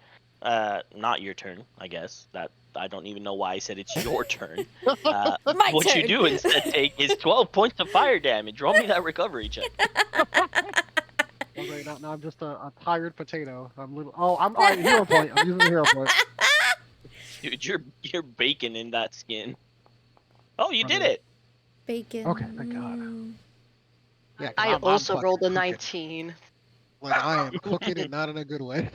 Not your turn, I guess. That I don't even know why I said it's your turn. My What you turn. do instead take is 12 points of fire damage. Roll me that recovery check. Okay, now I'm just a tired potato. I'm little. Oh, I'm all right. Hero point. I'm using the hero point. Dude, you're baking in that skin. Oh, you did Brother. it. Bacon. Okay, thank God. Yeah, 'cause I I'm also fucking rolled a cooking. 19. Like I am cooking it, not in a good way.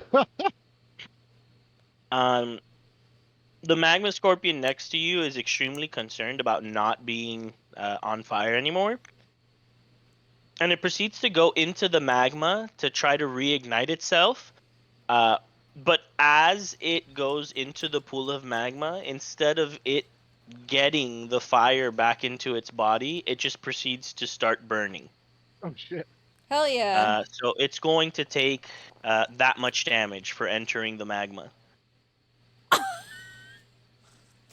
Um, the magma scorpion next to you is extremely concerned about not being on fire anymore, and it proceeds to go into the magma to try to reignite itself. Uh, but as it goes into the pool of magma, instead of it getting the fire back into its body, it just proceeds to start burning. Oh shit. Hell yeah. So it's going to take that much damage for entering the magma.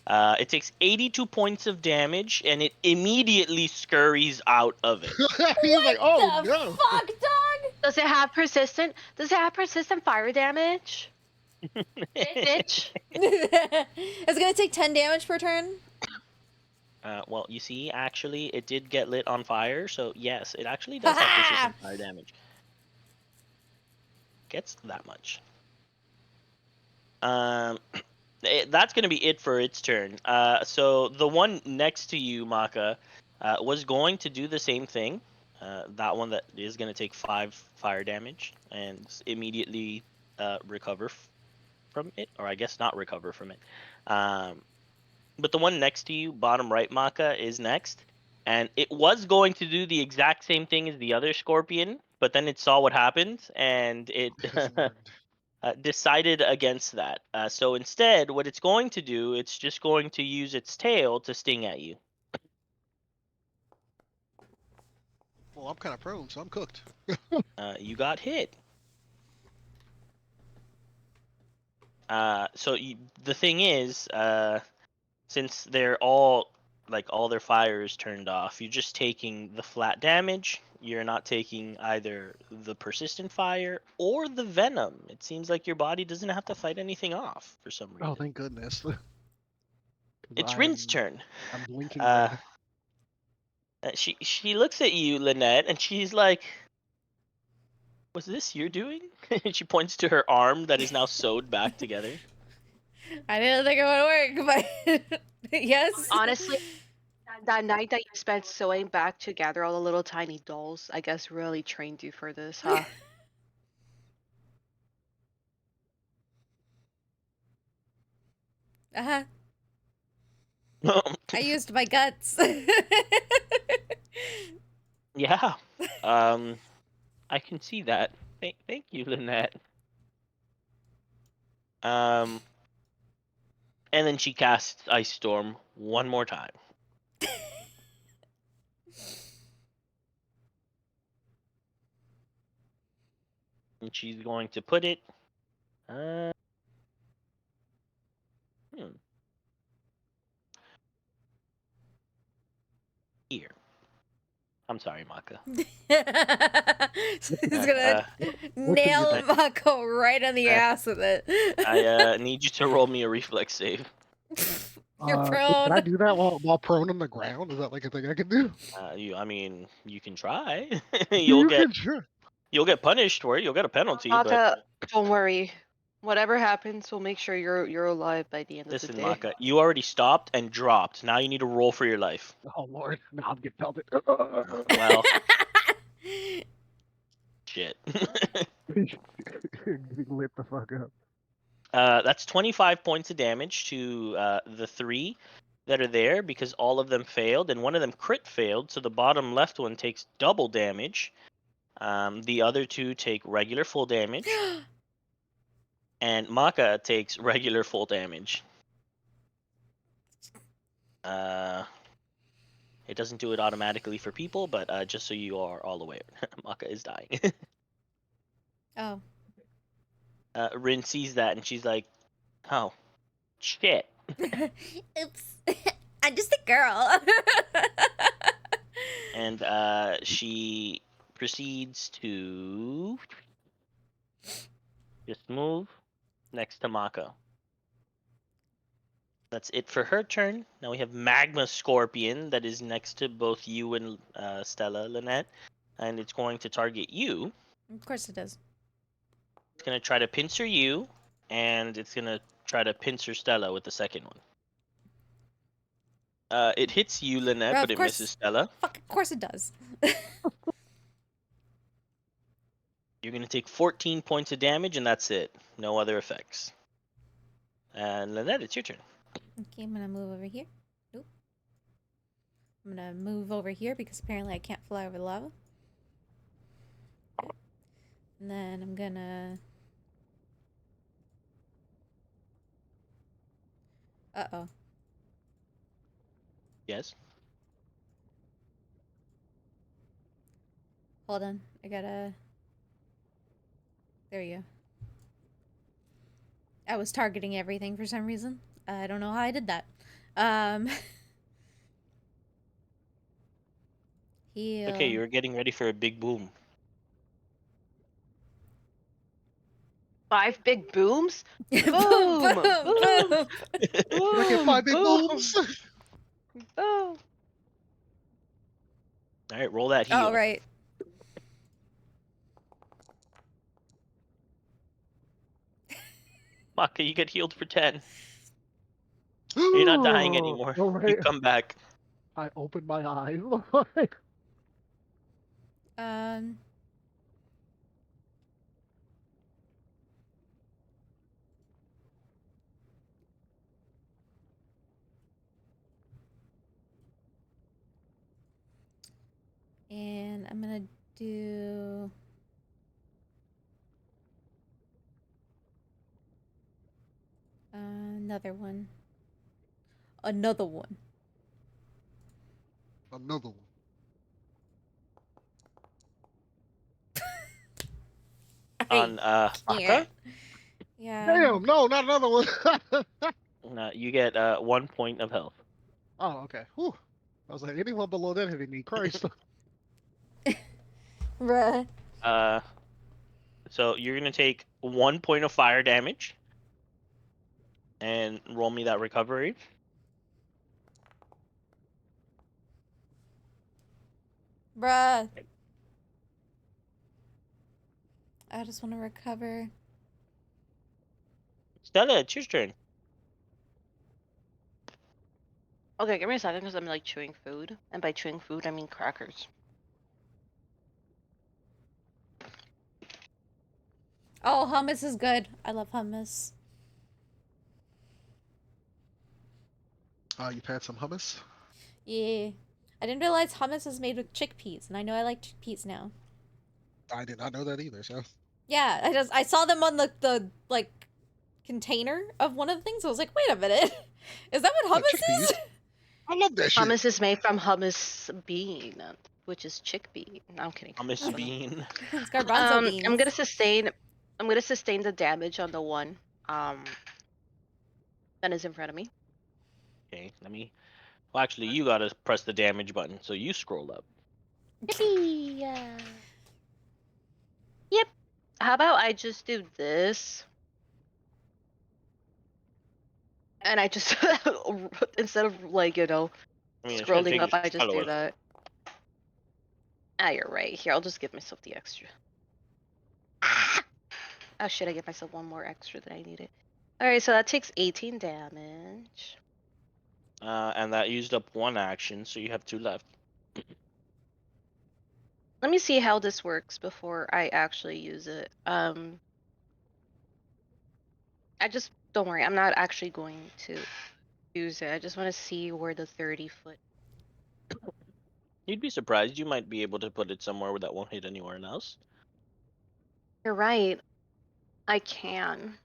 It takes 82 points of damage, and it immediately scurries out of it. He's like, oh The no. fuck, dog? Does it have persistent? Does it have persistent fire damage? Bitch. It's gonna take 10 damage per turn. Well, you see, actually, it did get lit on fire, so yes, it actually does have persistent fire damage. Gets that much. That's going to be it for its turn. So the one next to you, Maka, was going to do the same thing. That one that is going to take 5 fire damage and immediately recover from it, or I guess not recover from it. But the one next to you, bottom right, Maka, is next. And it was going to do the exact same thing as the other scorpion, but then it saw what happened and it Has learned. decided against that. So instead, what it's going to do, it's just going to use its tail to sting at you. Well, I'm kind of prone, so I'm cooked. You got hit. The thing is, since they're all all their fire is turned off, you're just taking the flat damage. You're not taking either the persistent fire or the venom. It seems like your body doesn't have to fight anything off for some reason. Oh, thank goodness. 'Cause It's Rin's turn. I'm blinking Uh, red. she looks at you, Lynette, and she's like, "Was this your doing?" And she points to her arm that is now sewed back together. I didn't think it would work, but yes. Honestly, that night that you spent sewing back together all the little tiny dolls, I guess really trained you for this, huh? Uh-huh. I used my guts. Yeah. I can see that. Thank you, Lynette. And then she casts Ice Storm one more time. And she's going to put it. Uh, Here. I'm sorry, Maka. He's gonna Nail Mako right on the ass with it. I need you to roll me a reflex save. You're Can prone. I do that while prone on the ground? Is that like a thing I can do? I mean, you can try. You can sure. You'll get punished for it. You'll get a penalty. But Maka, don't worry. Whatever happens, we'll make sure you're alive by the end of the listen, day. Maka, you already stopped and dropped. Now you need to roll for your life. Oh lord, now I'm getting pelted. Well, shit. Getting lit the fuck up. That's 25 points of damage to the 3 that are there because all of them failed, and one of them crit failed, so the bottom left one takes double damage. The other 2 take regular full damage, and Maka takes regular full damage. It doesn't do it automatically for people, but just so you are all aware, Maka is dying. Oh. Rin sees that and she's like, "Oh, shit." Oops. I'm just a girl. And she proceeds to just move next to Mako. That's it for her turn. Now we have Magma Scorpion that is next to both you and Stella, Lynette, and it's going to target you. Of course it does. It's going to try to pincer you, and it's going to try to pincer Stella with the second one. It hits you, Lynette, Bro, but of it course- misses Stella. Fuck, of course it does. You're going to take 14 points of damage, and that's it. No other effects. And Lynette, it's your turn. Okay, I'm gonna move over here. Nope. I'm gonna move over here because apparently I can't fly over the lava. Okay. And then I'm gonna... Uh-oh. Yes. Hold on. I gotta... There you go. I was targeting everything for some reason. I don't know how I did that. Heal. Okay, you're getting ready for a big boom. 5 big booms? boom, Boom! boom, boom. Can I get 5 big boom, booms? boom. All right, roll that heal. Oh, right. Maka, you get healed for 10. You're not dying anymore. All You right. come back. I opened my eyes. Um... And I'm gonna do... another one. Another one. Another one. On Maka, Can't. Yeah. Damn, no, not another one. you get 1 point of health. Oh, okay. Whew. I was like, anyone below that hitting me, Christ. Bruh. So you're gonna take 1 point of fire damage, and roll me that recovery. Bruh. I just want to recover. Stella, it's your turn. Okay, give me a second because I'm like chewing food. And by chewing food, I mean crackers. Oh, hummus is good. I love hummus. You've had some hummus? Yeah. I didn't realize hummus is made with chickpeas, and I know I like chickpeas now. I did not know that either, so. Yeah, I saw them on the like container of one of the things. I was like, wait a minute. Is that what hummus is? chickpeas? I love that shit. Hummus is made from hummus bean, which is chickpea. No, I'm kidding. Hummus bean. It's garbanzo beans. I'm gonna sustain the damage on the one that is in front of me. Okay, well, actually, you gotta press the damage button, so you scroll up. Yippee! Yep. How about I just do this? And I just, instead of like, I mean, it's gonna scrolling take up, you I just quite a do while. that. Ah, you're right. Here, I'll just give myself the extra. Ah! Oh shit, I give myself one more extra than I needed. Alright, so that takes 18 damage. And that used up one action, so you have 2 left. Let me see how this works before I actually use it. I just, don't worry, I'm not actually going to use it. I just want to see where the 30-foot. You'd be surprised. You might be able to put it somewhere where that won't hit anywhere else. You're right. I can.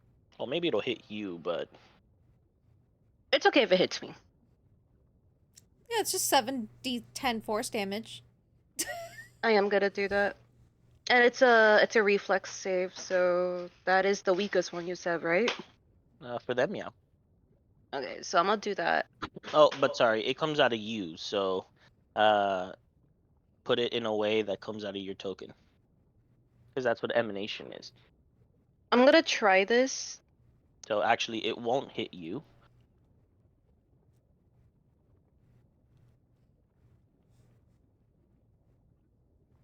Well, maybe it'll hit you, but It's okay if it hits me. Yeah, it's just 7d10 force damage. I am gonna do that. And it's a reflex save, so that is the weakest one you said, right? for them, yeah. Okay, so I'm gonna do that. Oh, but sorry, it comes out of you, so put it in a way that comes out of your token, because that's what emanation is. I'm gonna try this. So actually, it won't hit you.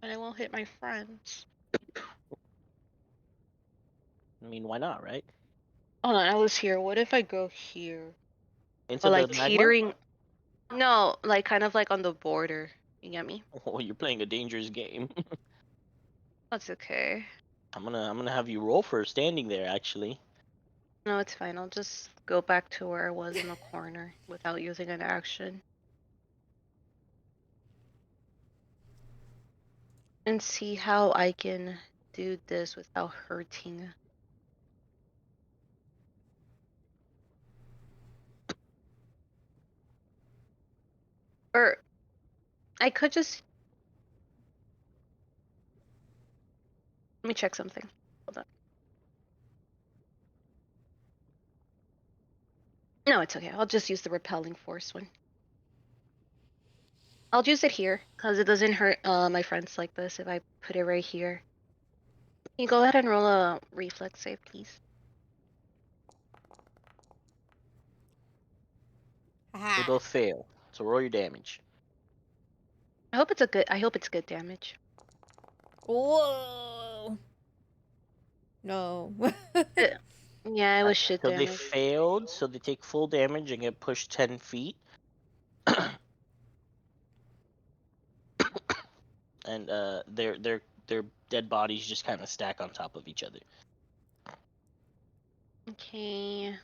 And I won't hit my friends. I mean, why not, right? Hold on, I was here. What if I go here? Into Or the like magma? teetering? No, like kind of like on the border. You get me? Oh, you're playing a dangerous game. That's okay. I'm gonna have you roll for standing there. Actually, No, it's fine. I'll just go back to where I was in the corner without using an action. And see how I can do this without hurting. Or I could just. Let me check something. Hold on. No, it's okay. I'll just use the repelling force one. I'll use it here because it doesn't hurt my friends like this if I put it right here. Can you go ahead and roll a reflex save, please? they Aha. both fail. So roll your damage. I hope it's good damage. Whoa. No. Yeah, it was shit So they damage. failed. So they take full damage and get pushed 10 feet. And their dead bodies just kind of stack on top of each other. Okay,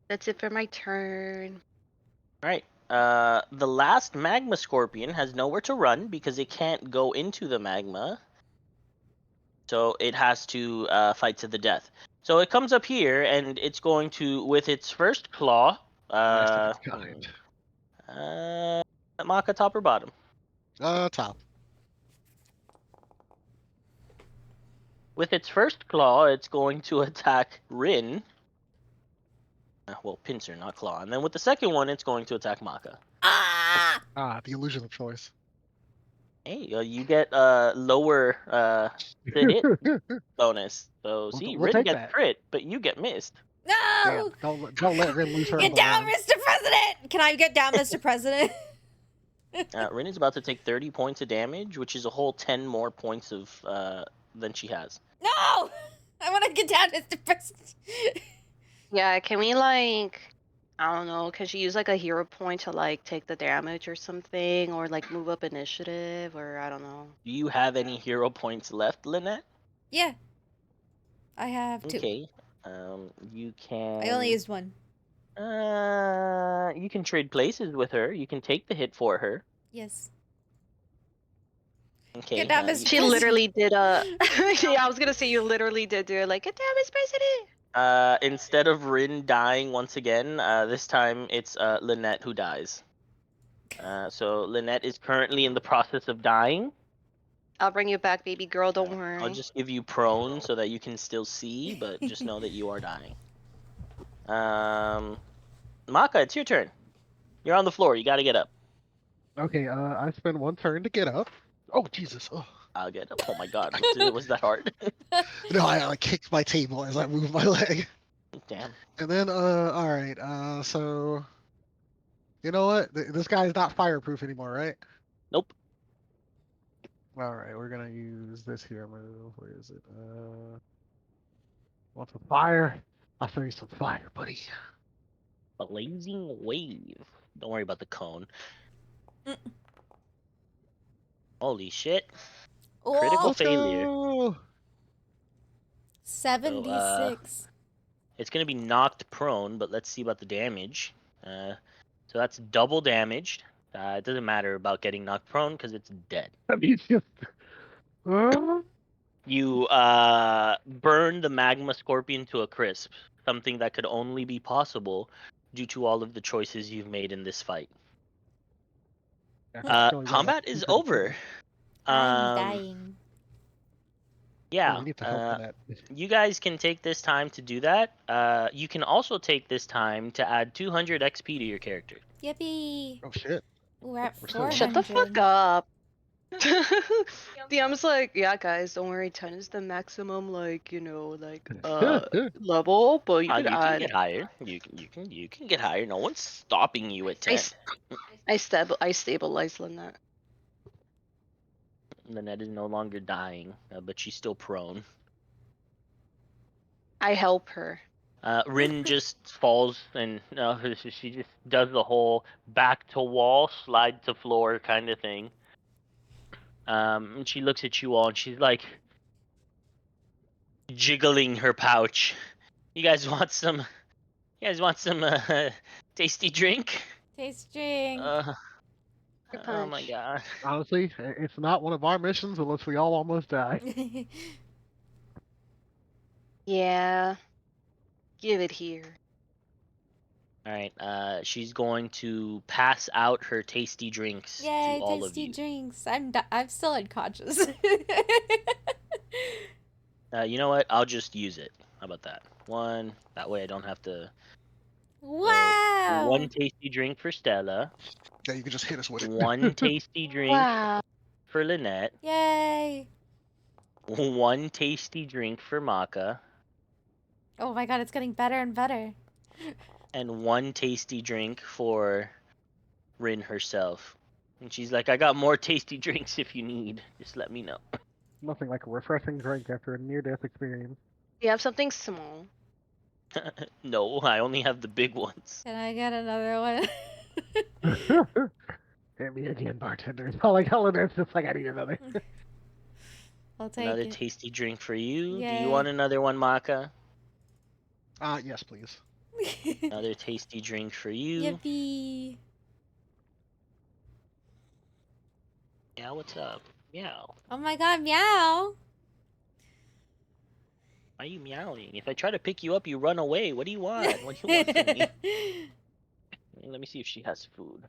that's it for my turn. All right. The last magma scorpion has nowhere to run because it can't go into the magma. So it has to fight to the death. So it comes up here and it's going to, with its first claw. Last of its kind. Maka, top or bottom? Top. With its first claw, it's going to attack Rin. Well, pincer, not claw. And then with the second one, it's going to attack Maka. Ah! The illusion of choice. Hey, you get lower to hit bonus. So see, We'll Rin take gets that. crit, but you get missed. Damn. No! Don't let Rin lose her on Get the down, line. Mr. President! Can I get down, Mr. President? Rin is about to take 30 points of damage, which is a whole 10 more points of than she has. No! I want to get down, Mr. President. Yeah, can we like, I don't know, can she use like a hero point to like take the damage or something, or like move up initiative, or I don't know. Do you have any hero points left, Lynette? Yeah. I have 2. Okay. You can. I only used 1. You can trade places with her. You can take the hit for her. Yes. Okay. Get down, Mr. She President. literally did yeah, I was gonna say you literally did do it. Like, get down, Miss President. Instead of Rin dying once again, this time it's Lynette who dies. So Lynette is currently in the process of dying. I'll bring you back, baby girl. Don't worry. I'll just give you prone so that you can still see, but just know that you are dying. Maka, it's your turn. You're on the floor. You got to get up. Okay, I spend one turn to get up. Oh, Jesus. Oh. I'll get him. Oh my god, was that hard? No, I like kicked my table as I moved my leg. Damn. And then, all right, so you know what? This guy's not fireproof anymore, right? Nope. All right, we're gonna use this here move. Where is it? Want some fire? I'll throw you some fire, buddy. Blazing wave. Don't worry about the cone. Mm. Holy shit. Oh, Critical Let's failure. go. So, 76. it's gonna be knocked prone, but let's see about the damage. So that's double damaged. It doesn't matter about getting knocked prone because it's dead. I mean, it's just. Uh, You burn the magma scorpion to a crisp, something that could only be possible due to all of the choices you've made in this fight. yeah, still got, like, Combat is 200 over. I'm dying. Yeah. We need to help with that. You guys can take this time to do that. You can also take this time to add 200 XP to your character. Yippee. Oh shit. We're at We're still- 400. Shut the fuck up. DM's like, yeah, guys, don't worry. 10 is the maximum, like, level, but you could You can add. get higher. You can get higher. No one's stopping you at 10. I stabilize Lynette. Lynette is no longer dying, but she's still prone. I help her. Rin just falls and she just does the whole back to wall, slide to floor kind of thing. And she looks at you all and she's like jiggling her pouch. You guys want some? You guys want some tasty drink? Taste drink. Good Oh my punch. god. Honestly, it's not one of our missions unless we all almost die. Yeah. Give it here. All right. She's going to pass out her tasty drinks Yay, to all of tasty you. drinks. I'm still unconscious. You know what? I'll just use it. How about that? One. That way I don't have to. Wow. One tasty drink for Stella. Yeah, you can just hit us with it. One tasty drink Wow. for Lynette. Yay. One tasty drink for Maka. Oh my god, it's getting better and better. And one tasty drink for Rin herself. And she's like, I got more tasty drinks if you need. Just let me know. nothing like a refreshing drink after a near-death experience. You have something small. No, I only have the big ones. Can I get another one? Hit me again, bartender. It's all like Helen. It's just like I need another. I'll take Another it. tasty drink for you. Do Yay. you want another one, Maka? Yes, please. Another tasty drink for you. Yippee. Yeah, what's up? Meow. Oh my god, meow. Why are you meowing? If I try to pick you up, you run away. What do you want? What do you want from me? Let me see if she has food.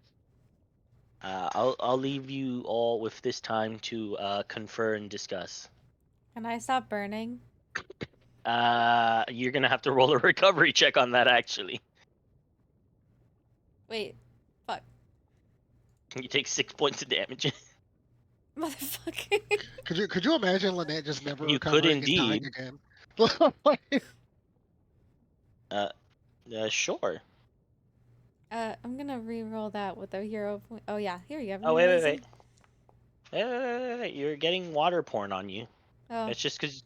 I'll leave you all with this time to confer and discuss. Can I stop burning? You're gonna have to roll a recovery check on that. Actually, Wait. Fuck. you take 6 points of damage. Motherfucker. Could you imagine Lynette just never You could recovering and dying indeed. again? Sure. I'm gonna re-roll that with a hero point. Oh yeah, here you go. Oh wait. Realism. Wait. You're getting water poured on you. Oh. It's just because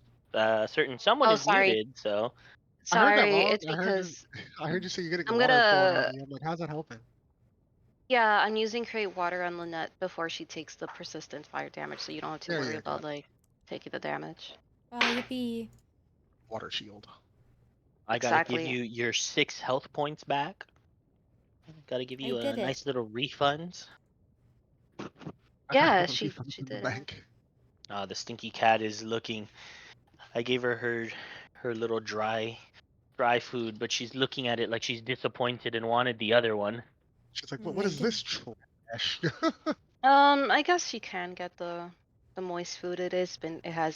someone Oh, is sorry. muted. So I heard that Sorry, wrong. it's because I heard you say you're getting I'm water poured gonna- on you. I'm like, how's that helping? yeah, I'm using create water on Lynette before she takes the persistent fire damage, so you don't have to There worry you about go. like taking the damage. Oh, yippee. Water shield. I gotta give Exactly. you your 6 health points back. Gotta give you I a did it. nice little refund. Yeah, Let me she put this in the did. bank. The stinky cat is looking. I gave her her little dry food, but she's looking at it like she's disappointed and wanted the other one. She's like, Oh what my is this trash? I guess you can get the moist food. It has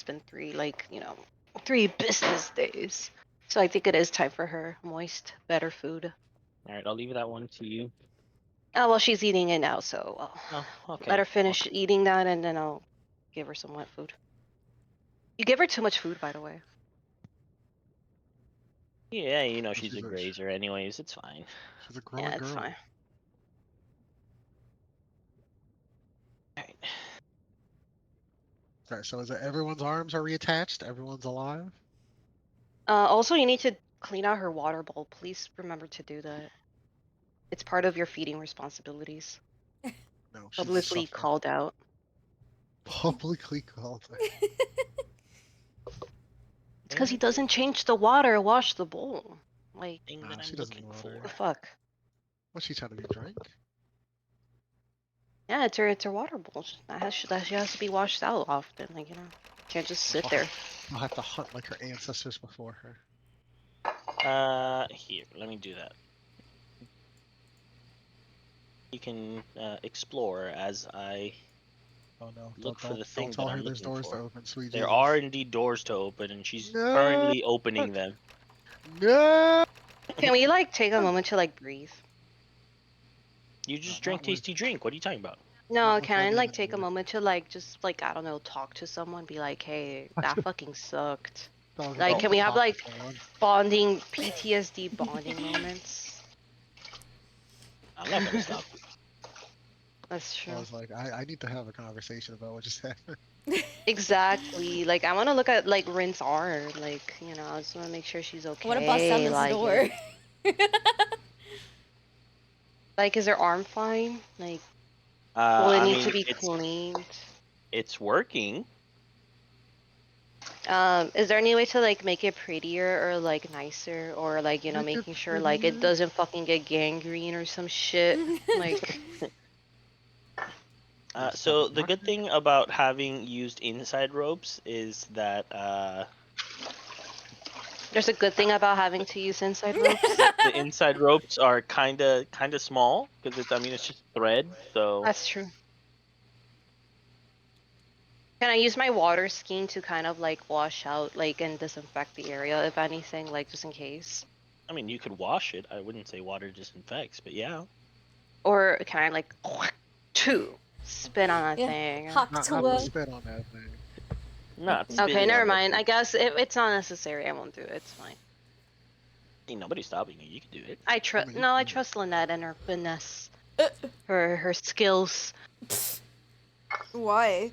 been 3 business days. So I think it is time for her moist, better food. All right, I'll leave that one to you. Oh well, she's eating it now, so Oh, okay. let her finish Okay. eating that, and then I'll give her some wet food. You give her too much food, by the way. Yeah, you know she's she's a a- grazer anyways. It's fine. She's a growing Yeah, it's girl. fine. Alright. Alright, so is it everyone's arms are reattached? Everyone's alive? Also, you need to clean out her water bowl. Please remember to do that. It's part of your feeding responsibilities. No, she's Publicly suffering. called out. Publicly called. It's because he doesn't change the water, wash the bowl. Like, Thing Nah, that I'm she doesn't looking know for. that. the fuck? What's she trying to be drink? Yeah, it's her water bowl. She has to be washed out often. Like, you know, can't just sit there. I'll have to hunt like her ancestors before her. Here, let me do that. You can explore as I Oh no! look for the Don't thing tell that her I'm there's looking doors to for. open, sweet There Jesus. are indeed doors to open, and she's No! currently opening them. No! Can we like take a moment to like breathe? You just not drank when- tasty drink. What are you talking about? No, with can I Eddie like in take a there. moment to like just like I don't know, talk to someone, be like, hey, that fucking sucked. Don't Like, can we have talk to like someone. bonding PTSD bonding moments? I'm not gonna stop. That's true. I was like, I need to have a conversation about what just happened. Exactly. Like, I want to look at like Rin's arm. Like, you know, I just want to make sure she's okay. I want to bust down this like, door. like, is her arm fine? Like, will it I need mean, to be it's cleaned? working. Is there any way to like make it prettier or like nicer or like, you know, Make it making sure like it prettier. doesn't fucking get gangrene or some shit? Like, So the good thing about having used inside ropes is that there's a good thing about having to use inside ropes. the inside ropes are kinda small because it's just thread. So That's true. Can I use my water skiing to kind of like wash out like and disinfect the area if anything, like just in case? I mean, you could wash it. I wouldn't say water disinfects, but yeah. Or can I like spin on that Yeah. thing? Hawk Not to to a. spit on that thing. Not Okay, spitting never on that mind. thing. I guess it's not necessary. I won't do it. It's fine. Ain't nobody stopping you. You can do it. I I trust. mean, you No, I can do it. trust Lynette and her finesse, Uh, her skills. Why?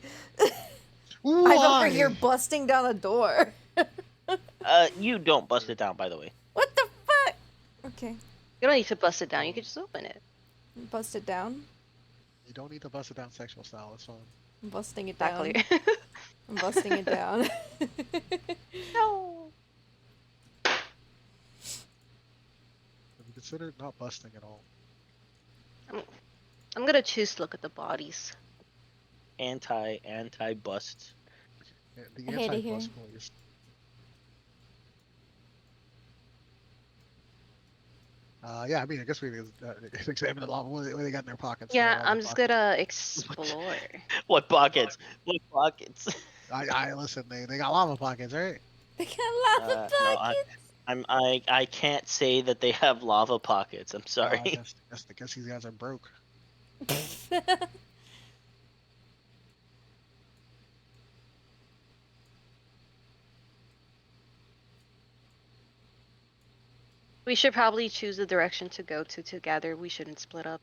Why? I'm over here busting down a door. You don't bust it down, by the way. What the fuck? Okay, You don't need to bust it down. You can just open it. bust it down. You don't need to bust it down sexual style. It's fine. I'm busting it down. Exactly. I'm busting it down. No. Have you considered not busting at all? I'm gonna choose to look at the bodies. Anti bust. Yeah, the I hate it anti-bust here. police. Yeah, I mean, I guess we examine the lava. What they got in their pockets? Yeah, Lava I'm just pockets. gonna explore. What pockets? What pockets? I listen. They got lava pockets, right? They got lava No, pockets. I can't say that they have lava pockets. I'm I sorry. guess these guys are broke. We should probably choose the direction to go to together. We shouldn't split up.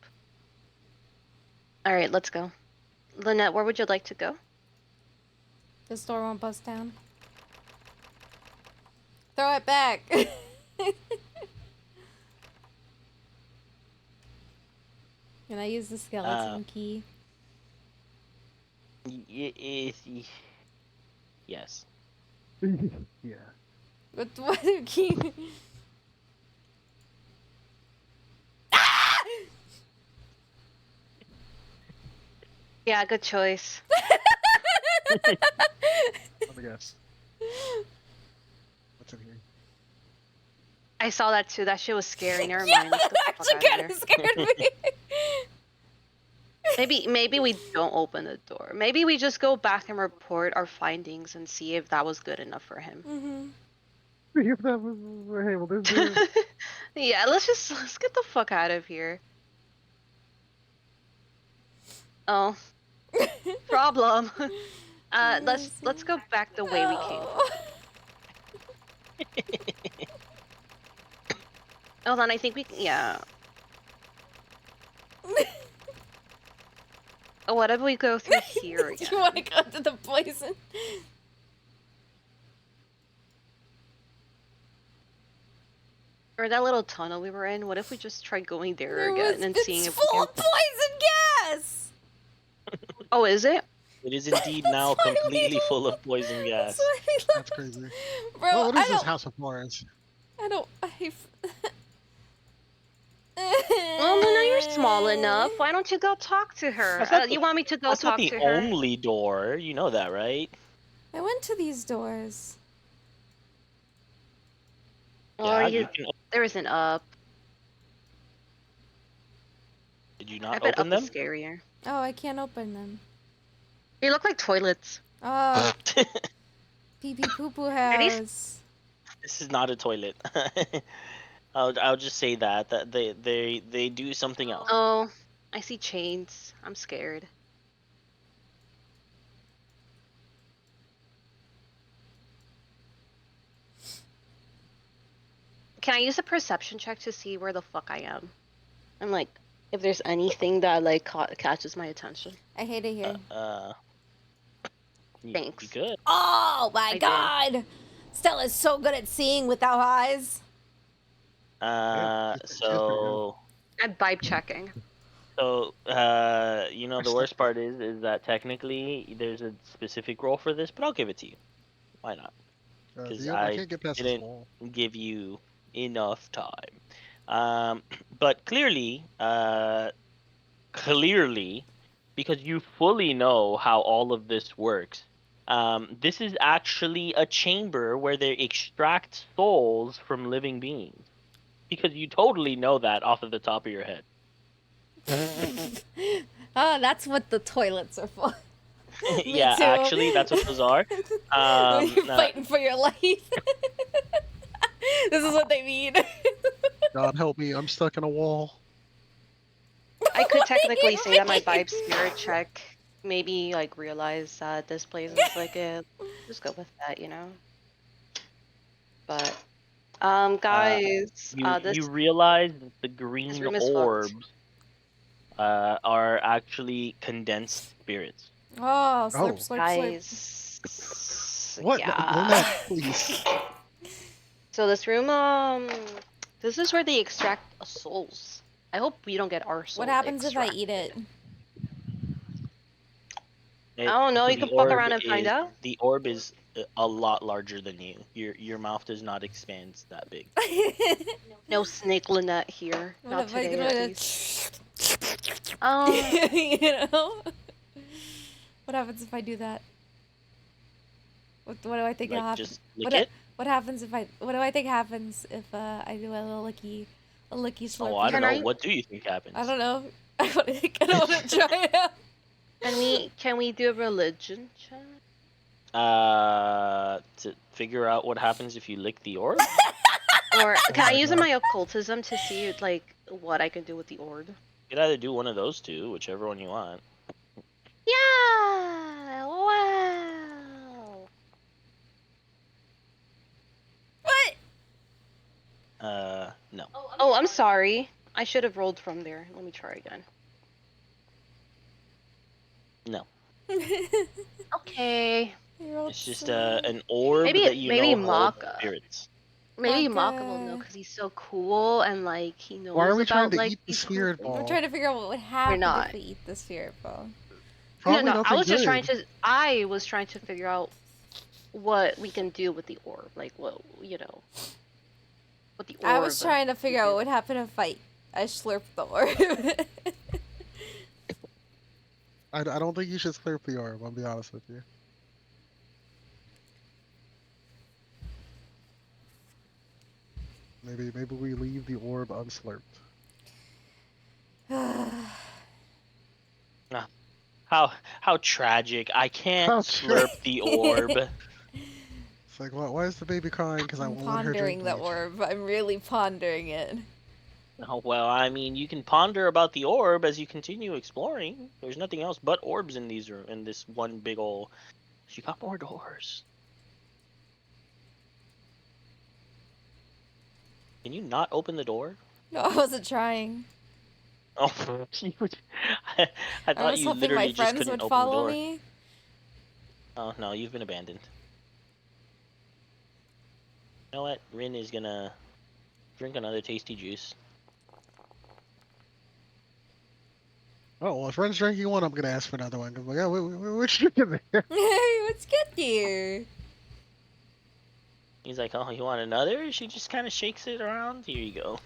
All right, let's go. Lynette, where would you like to go? This door won't bust down. Throw it back. Can I use the skeleton key? Yes. Yeah. What key? Yeah, good choice. Let me guess. What's in here? I saw that too. That shit was scary. Never Yeah, mind. Let's get that the fuck actually out of kind here. of scared me. Maybe we don't open the door. Maybe we just go back and report our findings and see if that was good enough for him. Mm-hmm. If that was hey, well, this dude. Yeah, let's get the fuck out of here. Oh, problem. Let's go back the way we came. Hold on, I think we can, yeah. Oh, what if we go through here Do again? you want to go to the poison? Or that little tunnel we were in? What if we just try going there again and seeing It's if we full can... of poison gas! Oh, is it? It is indeed That's now why we completely full left. of poison That's gas. why we That's left. crazy. Bro, Well, what I is this don't... House of Florence? I don't... Well, no, you're small enough. Why don't you go talk to her? That's not You want me to go That's not talk the to her? only door. You know that, right? I went to these doors. Or Yeah, you... you can. There is an up. Did you I not bet open up them? is scarier. Oh, I can't open them. They look like toilets. Oh, pee-pee poo-poo these- house. This is not a toilet. I'll just say that they do something else. Oh, I see chains. I'm scared. Can I use a perception check to see where the fuck I am? And like, if there's anything that like catches my attention. I hate it here. You Thanks. could. Oh my I did. god! Stella's so good at seeing without eyes. So I'm vibe checking. you know the worst part is that technically there's a specific role for this, but I'll give it to you. Why not? Because I I can't get past this didn't wall. give you enough time. But clearly, because you fully know how all of this works, this is actually a chamber where they extract souls from living beings. Because you totally know that off of the top of your head. Oh, that's what the toilets are for. Me Yeah, too. actually, that's what those are. When you're Now- fighting for your life. This is what they mean. God help me, I'm stuck in a wall. I could What do you technically say that my mean? vibe spirit check maybe like realize that this place is like a just go with that, you know. But guys, you this realize that the green room is fucked. orbs are actually condensed spirits. Oh, slurp, Oh. slurp, slurp. Guys, What? yeah. Learn that, please. So this room, this is where they extract souls. I hope we don't get our souls. What happens if I eat it? I don't know, so you the can fuck around orb and find out. The orb is a lot larger than you. Your mouth does not expand that big. No snake Lynette here. What Not if I today, go at to- least. You know? What happens if I do that? What do I think will Like happen? just lick it. What happens if what do I think happens if I do a little licky slurp? Oh, I don't Can know. I- What do you think happens? I don't know. I don't want to try it out. Can we do a religion check? To figure out what happens if you lick the orb. Or can I my use God. my occultism to see like what I can do with the orb? You could either do one of those two, whichever one you want. Yeah! Wow! What? No. Oh, I'm sorry. I should have rolled from there. Let me try again. No. Okay. It's just an orb Maybe- that you maybe know holds Maka. spirits. Maybe Maka. Maka will know because he's so cool and like he knows Why are we trying about to like eat the these cool spirit things. ball? We're trying to figure out what would happen not. if we eat the spirit ball. Probably No, I nothing was just good. I was trying to figure out what we can do with the orb, like what what the orb. I was trying to figure out what would happen if I slurp the orb. I don't think you should slurp the orb, I'll be honest with you. Maybe we leave the orb unslurped. How tragic! I can't How slurp the orb. It's like, why is the baby crying? Because I I'm won't let her drink pondering the bleach. orb. I'm really pondering it. Oh, well, I mean, you can ponder about the orb as you continue exploring. There's nothing else but orbs in this one big ol' She got more doors. Can you not open the door? No, I wasn't trying. Oh, I I thought was you hoping my literally just friends couldn't would open the follow door. me. Oh no, you've been abandoned. You know what? Rin is gonna drink another tasty juice. Oh well, if Ren's drinking one, I'm gonna ask for another one. 'Cause I'm like, yeah, what you drinking there? Let's get there. He's like, oh, you want another? She just kind of shakes it around. Here you go.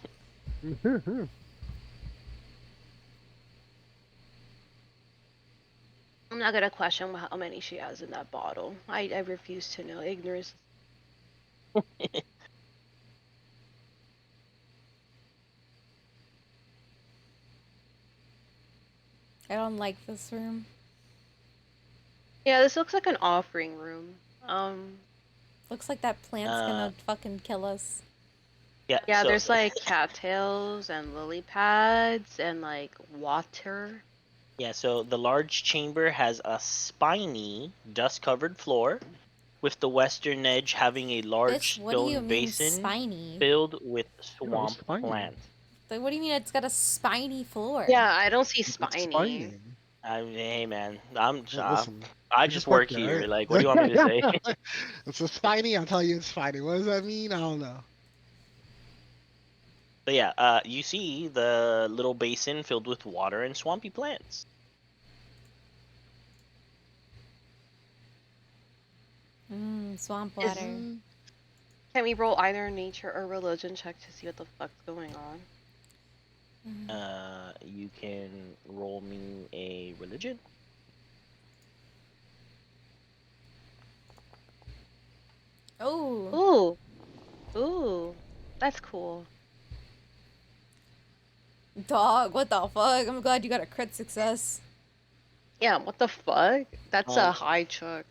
I'm not gonna question how many she has in that bottle. I refuse to know. Ignorance. I don't like this room. Yeah, this looks like an offering room. Looks like that plant's Uh, gonna fucking kill us. yeah. Yeah, So there's like cattails and lily pads and like water. yeah. So the large chamber has a spiny, dust-covered floor, with the western edge having a large Bitch, what do you stone mean basin spiny? filled with No, swamp spiny. plants. Like, what do you mean it's got a spiny floor? Yeah, I don't see It's spiny. spiny. Hey man, Listen, I you just just work work there, here. Like, what do right? you want me to say? It's a spiny. I'll tell you, it's spiny. What does that mean? I don't know. But yeah, you see the little basin filled with water and swampy plants. Swamp Is water. Can we roll either nature or religion check to see what the fuck's going on? You can roll me a religion. Oh, Ooh, that's cool. dog, what the fuck? I'm glad you got a crit success. Yeah, what the fuck? That's Um, a high chuck.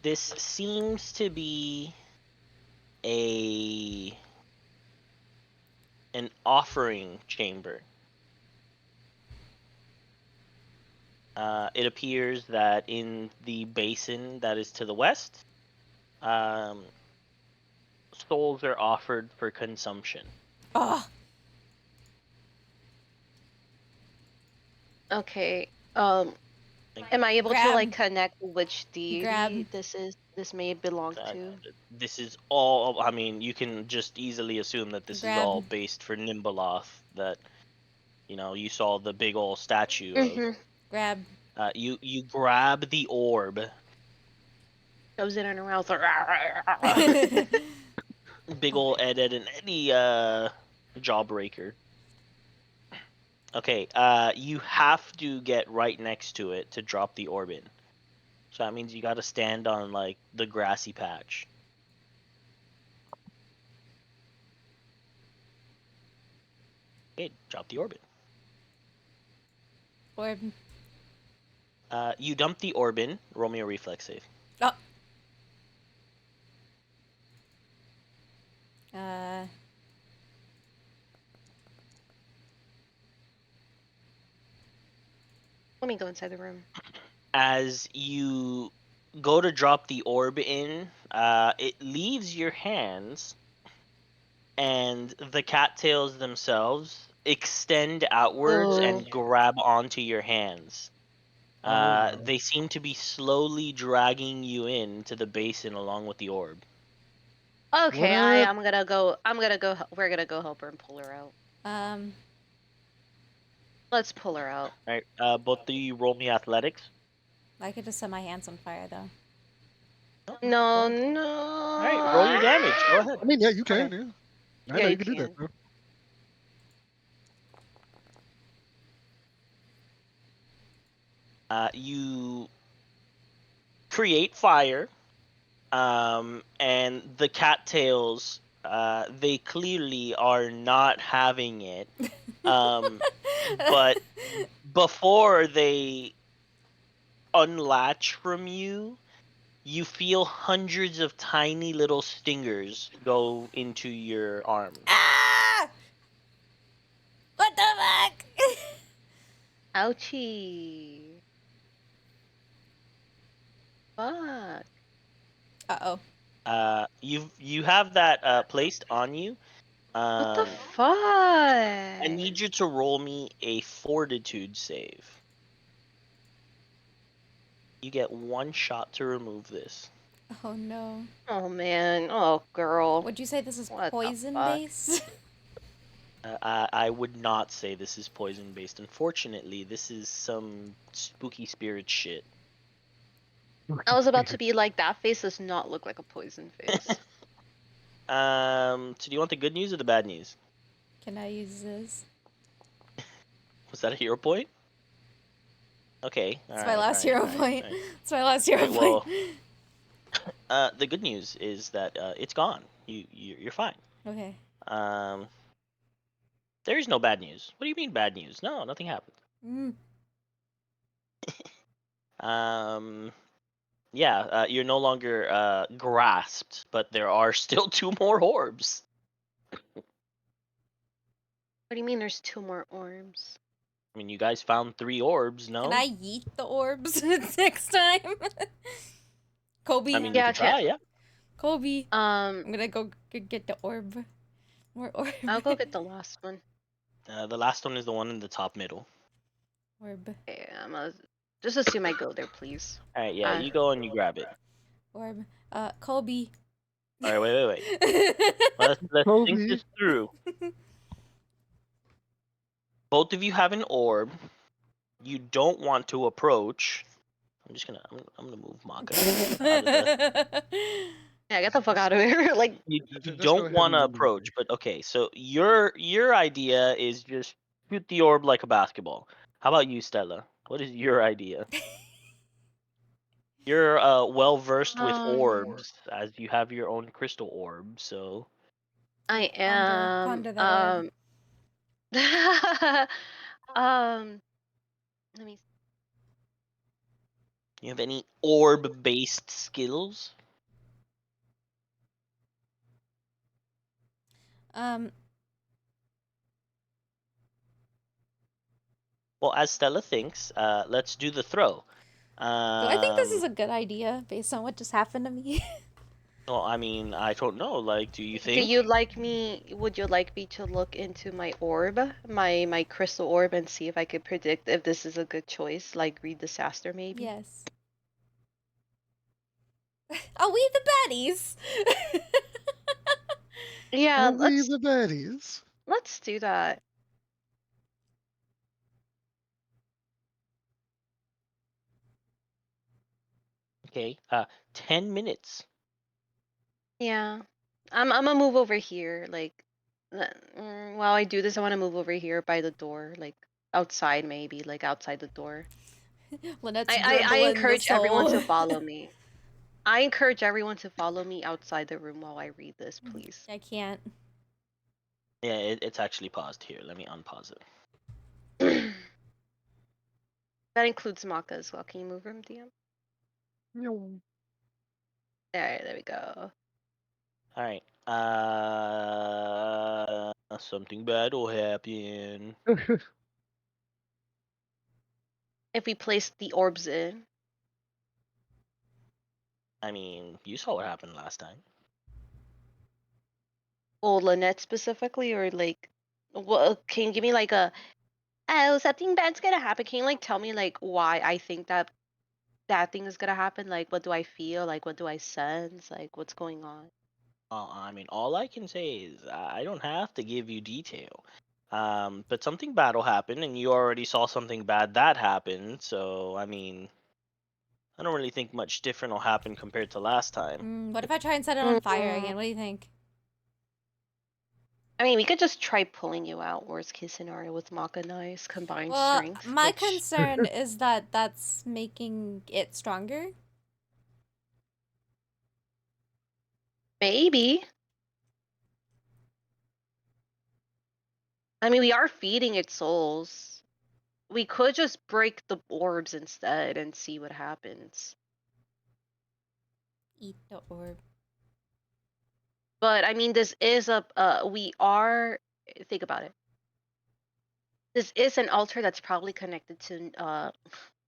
This seems to be a an offering chamber. It appears that in the basin that is to the west, um, souls are offered for consumption. Oh, Okay. Like, Am I able to like grab, connect which deity grab. this may belong uh, to? this is all. I mean, you can just easily assume that this is all Grab. based for Nimbaloth. That you saw the big old statue of. Mm-hmm. Grab. You grab the orb. Goes in and around. Big old Ed and Eddie jawbreaker. Okay, you have to get right next to it to drop the orb in. So that means you got to stand on like the grassy patch. Okay, drop the orb in. Or, You dump the orb in. Roll me a reflex save. oh. Uh, Let me go inside the room. As you go to drop the orb in, it leaves your hands, and the cattails themselves extend outwards Oh. and grab onto your hands. Oh no. They seem to be slowly dragging you into the basin along with the orb. Okay, What? I'm gonna go. We're gonna go help her and pull her out. um, Let's pull her out. All right, both of you roll me athletics. I could just set my hands on fire though. No, All right, roll your no. damage. Go ahead. I mean, yeah, you Okay. can. Yeah, I Yeah, know you you can do that. can. Bro. You create fire, and the cattails, they clearly are not having it. But before they unlatch from you, you feel hundreds of tiny little stingers go into your arms. Ah! What the fuck? Ouchie. Fuck. Uh-oh. You have that placed on you. What the fuck? I need you to roll me a fortitude save. You get 1 shot to remove this. Oh no. Oh man. Oh girl. Would you say this is What the poison fuck? based? I would not say this is poison based. Unfortunately, this is some spooky spirit shit. I was about to be like, that face does not look like a poison face. So do you want the good news or the bad news? Can I use this? Was that a hero point? Okay. It's my last hero point. Alright. It's my last hero point. Well, the good news is that it's gone. You're fine. Okay. There is no bad news. What do you mean bad news? No, nothing happened. Yeah, you're no longer grasped, but there are still 2 more orbs. What do you mean there's 2 more orbs? I mean, you guys found 3 orbs, no? Can I yeet the orbs next time? Kobe. I mean, Yeah, you can try, yeah. Kobe. I'm gonna go get the orb. More orb. I'll go get the last one. The last one is the one in the top middle. Orb. Yeah, just assume I go there, please. Alright, yeah, you go and you grab it. Orb. Kobe. Alright, wait. Let's think this through. Both of you have an orb. You don't want to approach. I'm gonna move Maka out of the. Yeah, get the fuck out of here. Like, You Just go don't ahead want to and move. approach, but okay. So your idea is just shoot the orb like a basketball. How about you, Stella? What is your idea? You're well versed with orbs, as you have your own crystal orb. So I am. Ponder that orb. Let me. you have any orb-based skills? Well, as Stella thinks, let's do the throw. Do I think this is a good idea based on what just happened to me? Well, I mean, I don't know. Like, do you think? Do you like me? Would you like me to look into my orb, my crystal orb, and see if I could predict if this is a good choice? Like read disaster, maybe. Yes. Are we the baddies? Yeah, Are we the baddies? let's do that. Okay. 10 minutes. Yeah, I'm gonna move over here. Like, while I do this, I want to move over here by the door, like outside, maybe, like outside the door. Lynette's I dribbling encourage the everyone soul. to follow me. I encourage everyone to follow me outside the room while I read this, please. I can't. Yeah, it's actually paused here. Let me unpause it. That includes Maka as well. Can you move him, DM? No. There we go. All right. Something bad will happen. If we place the orbs in. I mean, you saw what happened last time. Well, Lynette specifically, or like, well, can you give me like a, oh, something bad's gonna happen? Can you like tell me like why I think that thing is gonna happen? Like, what do I feel? Like, what do I sense? Like, what's going on? I mean, all I can say is I don't have to give you detail. But something bad will happen, and you already saw something bad that happened. So, I mean, I don't really think much different will happen compared to last time. What if I try and set it on fire again? What do you think? I mean, we could just try pulling you out. Worst case scenario with Maka Nice combined strength. My concern is that that's making it stronger. Maybe. I mean, we are feeding it souls. We could just break the orbs instead and see what happens. Eat the orb. But I mean, this is we are, think about it. This is an altar that's probably connected to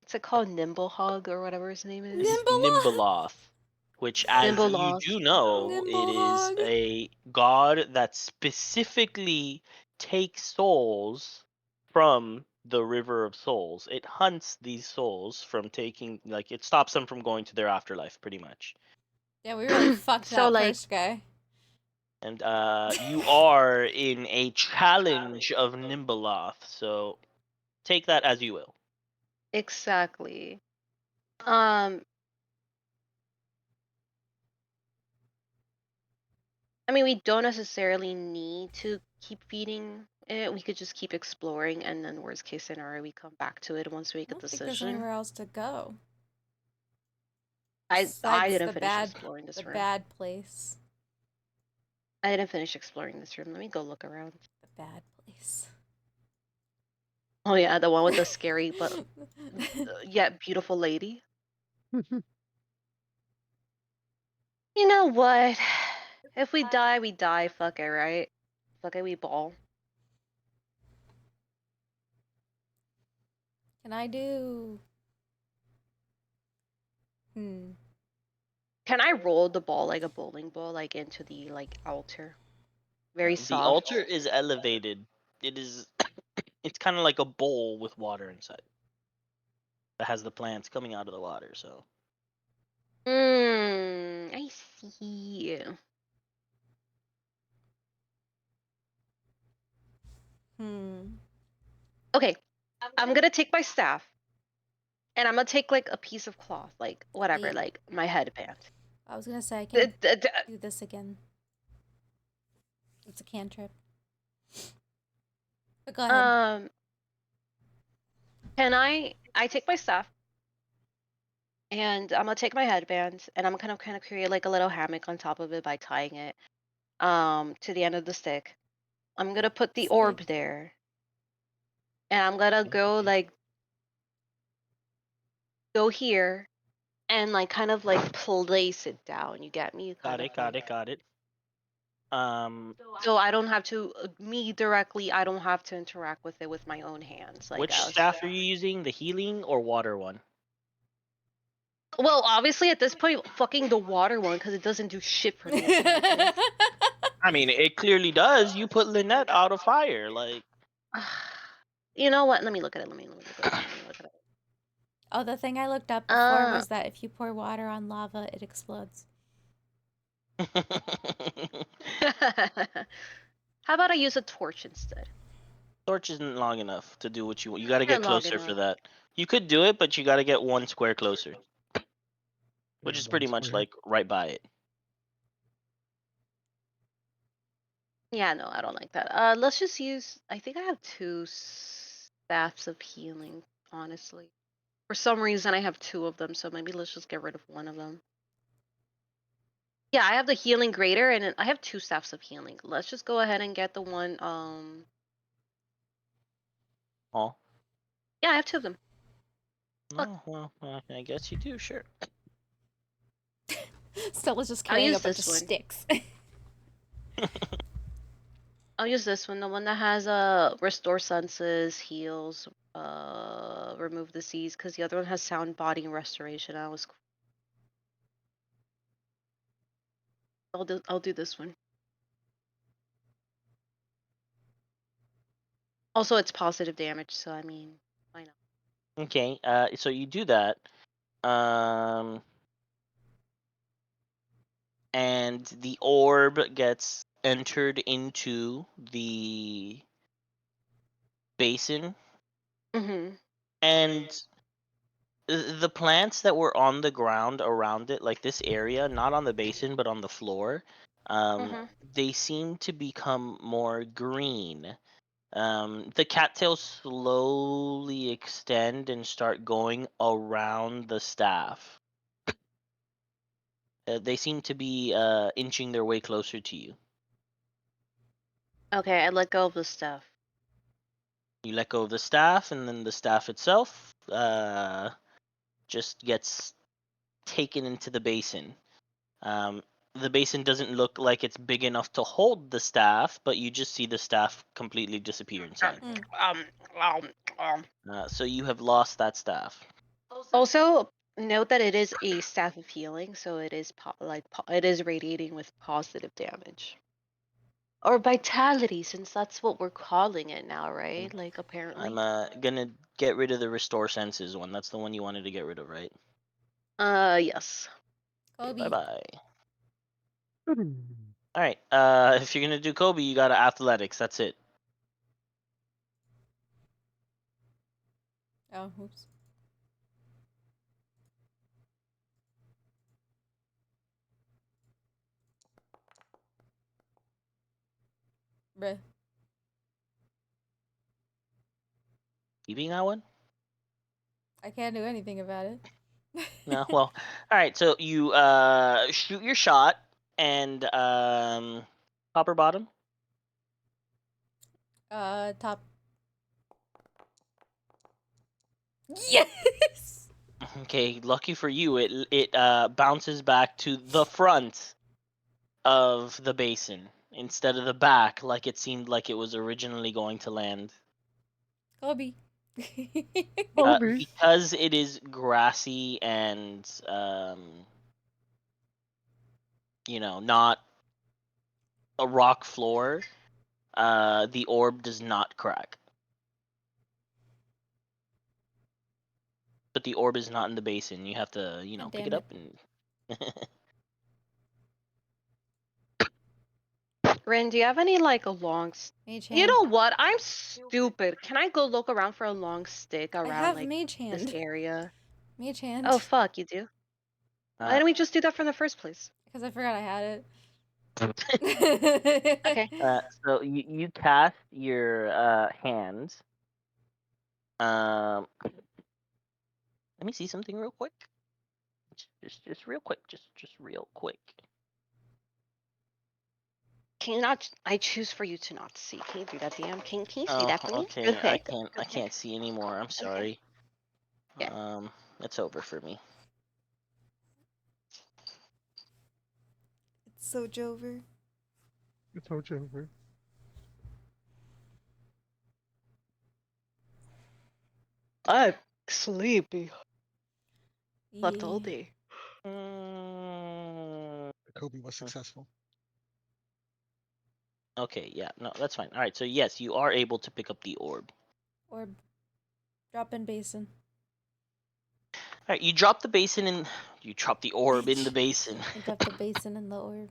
What's it called? Nimblehog or whatever his name is. Nimbaloth, which, as you Nimbleloth. do know, it is Nimblehog. a god that specifically takes souls from the River of Souls. It hunts these souls from taking, like, it stops them from going to their afterlife, pretty much. Yeah, we really fucked So, that like- first guy. And you are in a challenge of Nimbaloth, so take that as you will. Exactly. I mean, we don't necessarily need to keep feeding it. We could just keep exploring, and then worst case scenario, we come back to it once we I make a don't think there's decision. anywhere else to go. I Besides didn't the finish bad, exploring this the room. bad place. I didn't finish exploring this room. Let me go look around. The bad place. Oh yeah, the one with the scary but yet beautiful lady. You know what? If we die, we die. Fuck it, right? Fuck it, we ball. Can I do? Can I roll the ball like a bowling ball, like into the altar? Very The soft. altar is elevated. It is. It's kind of like a bowl with water inside. That has the plants coming out of the water. So I see. Okay, I'm gonna take my staff, and I'm gonna take like a piece of cloth, like whatever, Wait. like my headband. I was gonna say I can D- d- d- do this again. It's a cantrip. But go ahead. Can I take my staff, and I'm gonna take my headband, and I'm gonna kind of create like a little hammock on top of it by tying it to the end of the stick. I'm gonna put the orb there, and I'm gonna go here and like kind of like place it down. You get me? got it. So I don't have to me directly. I don't have to interact with it with my own hands. Like Which staff are you using? The healing or water one? Well, obviously at this point, fucking the water one because it doesn't do shit for me. I mean, it clearly does. You put Lynette out of fire, like. You know what? Let me look at it. Let me look at it. Oh, the thing I looked up before was that if you pour water on lava, it explodes. How about I use a torch instead? Torch isn't long enough to do what you want. You got to Not get long closer for enough. that. You could do it, but you got to get one square closer, which Yeah, is one pretty much square. like right by it. Yeah, no, I don't like that. Let's just use. I think I have 2 staffs of healing. Honestly, for some reason I have 2 of them, so maybe let's just get rid of one of them. Yeah, I have the healing greater, and I have 2 staffs of healing. Let's just go ahead and get the one. Oh. Yeah, I have 2 of them. Look. Oh, well, I guess you do. Sure. Stella's just I'll carrying a use bunch this of one. sticks. I'll use this one, the one that has restore senses, heals, remove disease, because the other one has sound, body, and restoration. I'll do this one. Also, it's positive damage, so I mean, why not? Okay. So you do that. And the orb gets entered into the basin, Mm-hmm. and the plants that were on the ground around it, like this area, not on the basin but on the floor, they seem to become more green. The cattails slowly extend and start going around the staff. They seem to be inching their way closer to you. Okay, I let go of the stuff. You let go of the staff, and then the staff itself just gets taken into the basin. The basin doesn't look like it's big enough to hold the staff, but you just see the staff completely disappear inside. So you have lost that staff. Also, note that it is a staff of healing, so it is it is radiating with positive damage or vitality, since that's what we're calling it now, right? Like apparently. I'm gonna get rid of the restore senses one. That's the one you wanted to get rid of, right? Yes. Kobe. Bye bye. All All right. If you're gonna do Kobe, you got athletics. That's it. Oh, oops. Bruh. Keeping that one? I can't do anything about it. No. Well. All right. So you shoot your shot and copper bottom. Top. Yes! Okay. Lucky for you, it bounces back to the front of the basin instead of the back, like it seemed like it was originally going to land. Kobe. Kobe. Because it is grassy and not a rock floor, the orb does not crack. But the orb is not in the basin. You have to, God pick damn it it. up and. Rin, do you have any like a long? Mage You hand. know what? I'm stupid. Can I go look around for a long stick I around have like mage this hand. area? Mage hand. Oh fuck, you do. Why didn't we just do that from the first place? Because I forgot I had Okay. it. So you cast your hands. Let me see something real quick. Just real quick. Just real quick. Can you not? I choose for you to not see. Can you do that, DM? Can you see Oh, that for me? okay. I Okay. can't. I can't see anymore. I'm sorry. Yeah. It's over for me. It's so Jover. It's so over. I'm sleepy. Slept all Yeah. day. Kobe was successful. Okay, yeah, no, that's fine. All right, so yes, you are able to pick up the orb. Orb. Drop in basin. All right, you drop the basin in. You drop the orb in the basin, I dropped the basin in the orb.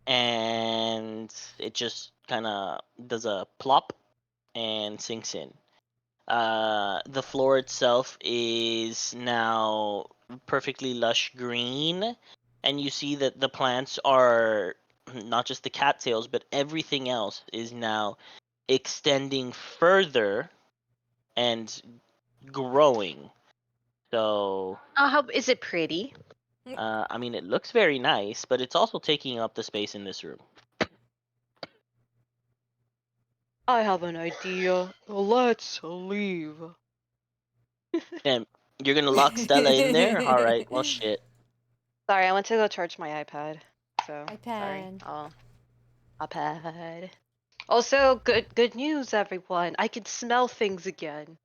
and it just kind of does a plop and sinks in. The floor itself is now perfectly lush green, and you see that the plants are not just the cattails, but everything else is now extending further and growing. So, Oh, how is it pretty? I mean, it looks very nice, but it's also taking up the space in this room. I have an idea. Let's leave. And you're gonna lock Stella in there? All right. Well, shit. Sorry, I went to go charge my iPad. So sorry. iPad. Oh, iPad. Also, good news, everyone. I can smell things again.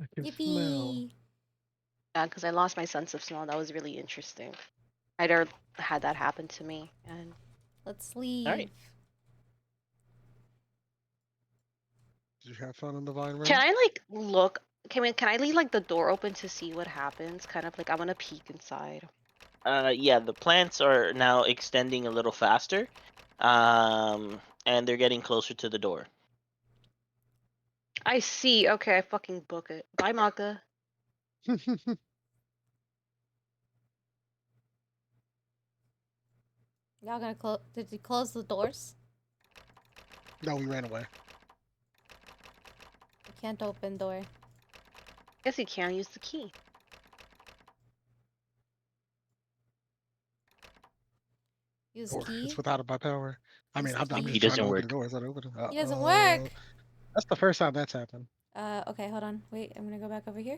I can smell. Yippee! Yeah, because I lost my sense of smell. That was really interesting. I never had that happen to me, and Let's All leave. right. Did you have fun in the Vine can Ring? I like look? Can I leave like the door open to see what happens? Kind of like I want to peek inside. Yeah, the plants are now extending a little faster, and they're getting closer to the door. I see. Okay, I fucking book it. Bye, Maka. Y'all gonna close? Did you close the doors? No, we ran away. I can't open door. Guess you can use the key. Use Or key. it's without my power. I mean, Use I'm key. just trying to doesn't open the work. doors. I don't open it. He doesn't work. That's the first time that's happened. Okay, hold on. Wait, I'm gonna go back over here.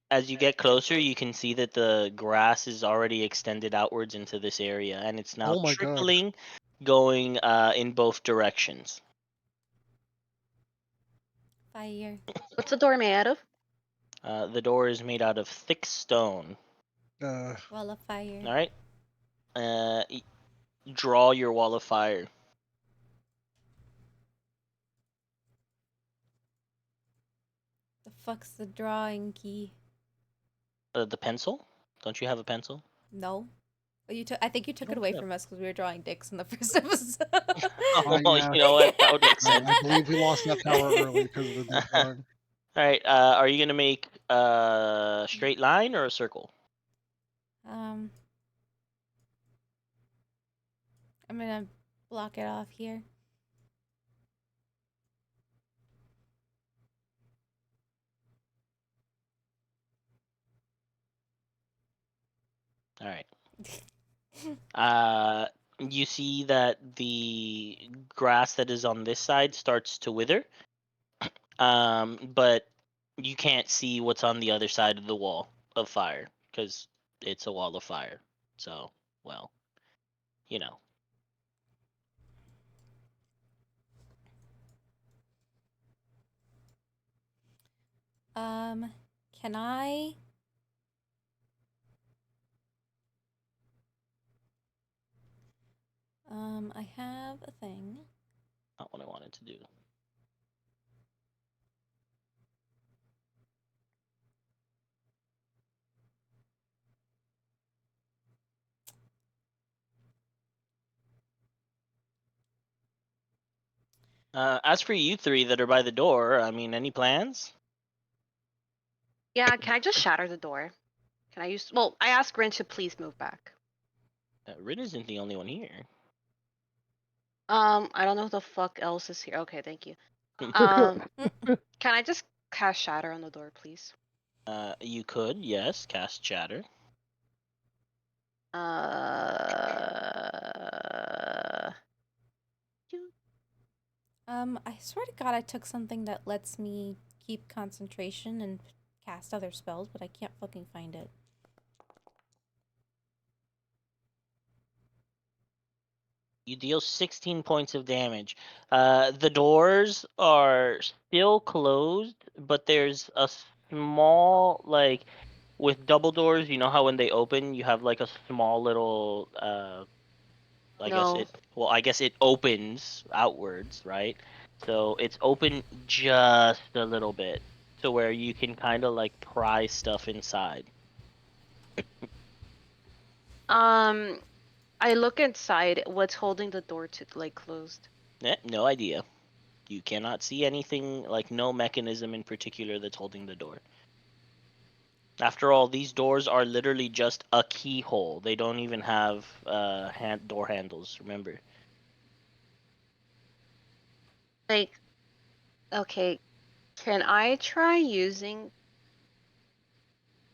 As you get closer, you can see that the grass is already extended outwards into this area, and it's now Oh my god. trickling, going in both directions. Fire. What's the door made out of? The door is made out of thick stone. Wall of fire. All right. Draw your wall of fire. The fuck's the drawing key? The pencil? Don't you have a pencil? No. Oh, you took. I think you took it don't away know. from us because we were drawing dicks in the first episode. Oh, yeah. you know what? That would make sense. I believe we lost that power early because of the deep drawing. All right. Are you gonna make a straight line or a circle? I'm gonna block it off here. All right. You see that the grass that is on this side starts to wither. But you can't see what's on the other side of the wall of fire because it's a wall of fire. So, well, you know. Can I? I have a thing. Not what I wanted to do. As for you three that are by the door, I mean, any plans? Yeah, can I just shatter the door? Can I use? Well, I asked Grin to please move back. Rin isn't the only one here. I don't know who the fuck else is here. Okay, thank you. Can I just cast shatter on the door, please? You could, yes, cast Chatter. I swear to God, I took something that lets me keep concentration and cast other spells, but I can't fucking find it. You deal 16 points of damage. The doors are still closed, but there's a small, like, with double doors, you know how when they open, you have like a small little, No. I guess it opens outwards, right? So it's open just a little bit to where you can kind of like pry stuff inside. I look inside. What's holding the door to like closed? No idea. You cannot see anything, like no mechanism in particular that's holding the door. After all, these doors are literally just a keyhole. They don't even have door handles, remember? Like, okay, can I try using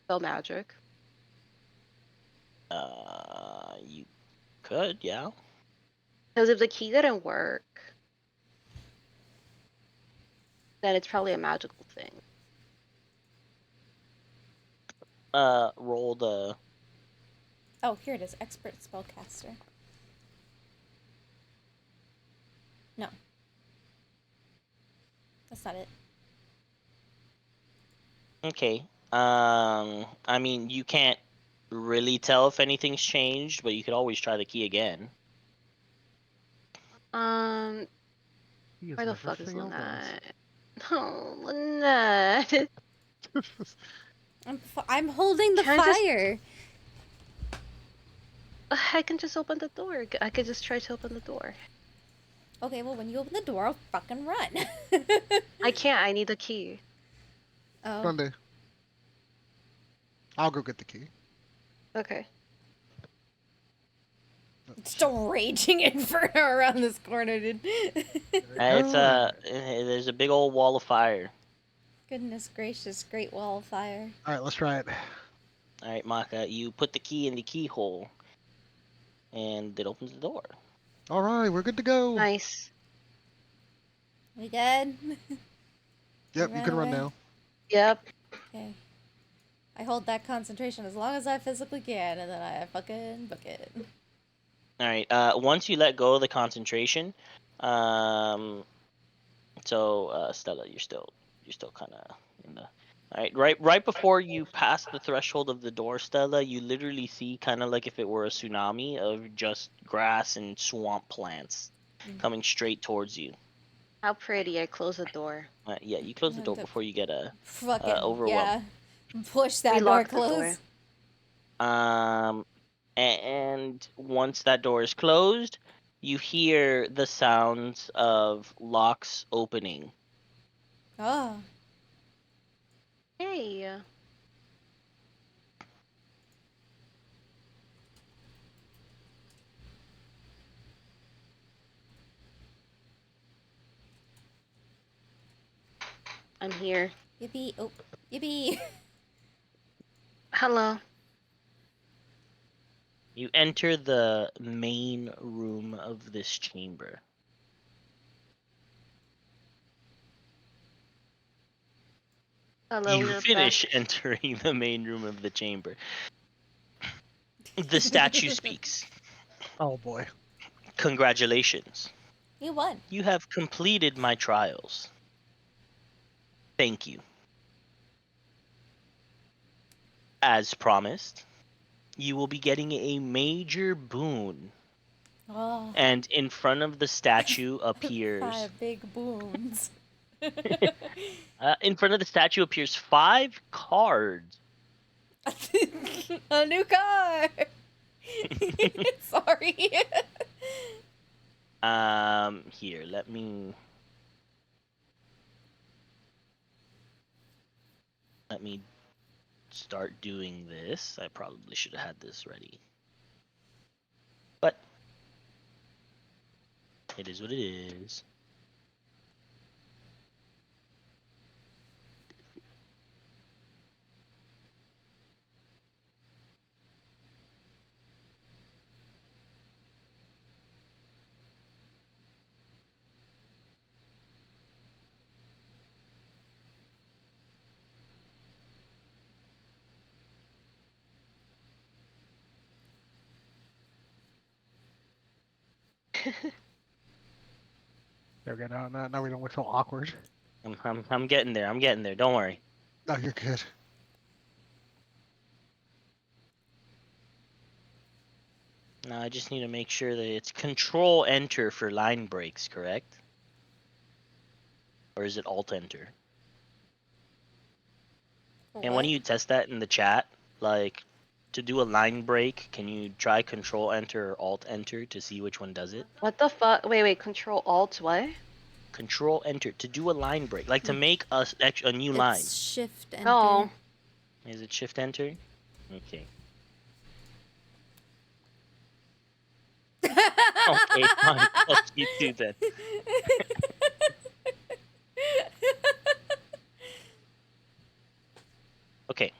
spell magic? You could, yeah. Because if the key didn't work, then it's probably a magical thing. Roll the... Oh, here it is. Expert spellcaster. No. That's not it. Okay. I mean, you can't really tell if anything's changed, but you could always try the key again. He has Where the never fuck is failed us. Lynette? Oh, Lynette. I'm holding the Can I just- fire. I can just open the door. I could just try to open the door. Okay, well, when you open the door, I'll fucking run. I can't. I need the key. Oh, Sunday. I'll go get the key. Okay. still raging inferno around this corner, dude. There's a big old wall of fire. Goodness gracious, great wall of fire. All right, let's try it. All right, Maka, you put the key in the keyhole, and it opens the door. All right, we're good to go. Nice. We good? Yep, you can run away? now. Yep. Okay. I hold that concentration as long as I physically can, and then I fucking book it. All right. Once you let go of the concentration, Stella, you're still kind of in the. Right before you pass the threshold of the door, Stella, you literally see kind of like if it were a tsunami of just grass and swamp plants coming straight towards you. How pretty! I close the door. Yeah, you close the door before you get Fucking overwhelmed. yeah. Push We that door lock the door. closed. And once that door is closed, you hear the sounds of locks opening. Oh. Hey. I'm here. Yippee. Oh. Yippee. Hello. You enter the main room of this chamber. Hello, You we're finish back. entering the main room of the chamber. The statue speaks. Oh boy. Congratulations. You won. You have completed my trials. Thank you. As promised, you will be getting a major boon. Oh. And in front of the statue appears 5 big boons. in front of the statue appears 5 cards. A new car. Sorry. Here, let me start doing this. I probably should have had this ready. But it is what it is. There we go. Now we don't look so awkward. I'm getting there. I'm getting there. Don't worry. No, you're good. Now I just need to make sure that it's Control Enter for line breaks, correct? Or is it Alt Enter? And why don't you test that in the chat? Like, to do a line break, can you try Control Enter or Alt Enter to see which one does it? What the fuck? Wait. Control Alt what? Control Enter to do a line break, like to make a new line. It's shift enter. Oh. Is it Shift Enter? Okay. Okay, fine. Fuck you too then. Okay.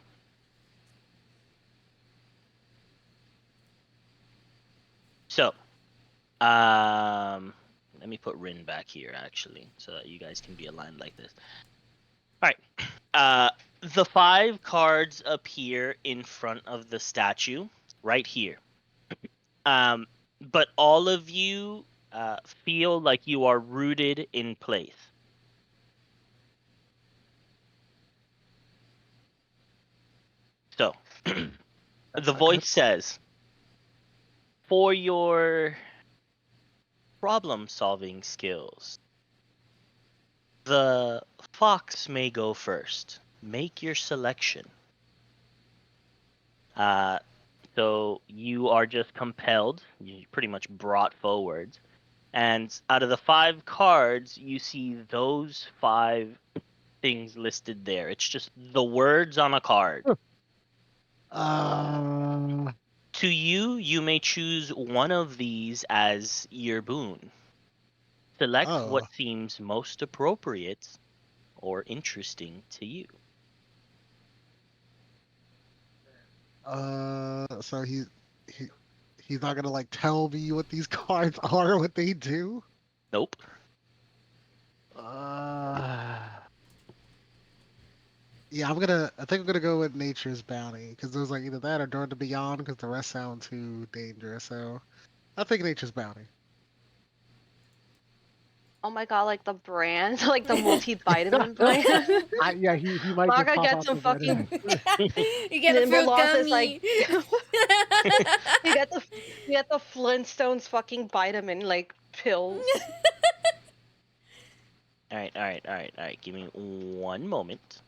So, let me put Rin back here actually, so that you guys can be aligned like this. All right. The 5 cards appear in front of the statue right here. But all of you feel like you are rooted in place. So, That's the not voice good. says, for your problem-solving skills, the fox may go first. Make your selection. So you are just compelled, you pretty much brought forward. And out of the 5 cards, you see those 5 things listed there. It's just the words on a card. Uh, To you, you may choose one of these as your boon. Select oh. what seems most appropriate or interesting to you. So he he's not gonna like tell me what these cards are, what they do. Nope. Uh, yeah, I think I'm gonna go with Nature's Bounty because there's like either that or Door to Beyond because the rest sound too dangerous. So I think Nature's Bounty. Oh my god, like the brand, like the multivitamin brand. Yeah, he might just Manga pop gets off some the bread. fucking You get a fruit Limberlost is like gummy. you get the Flintstones fucking vitamin like pills. All right, all right, all right, all right. Give me one moment.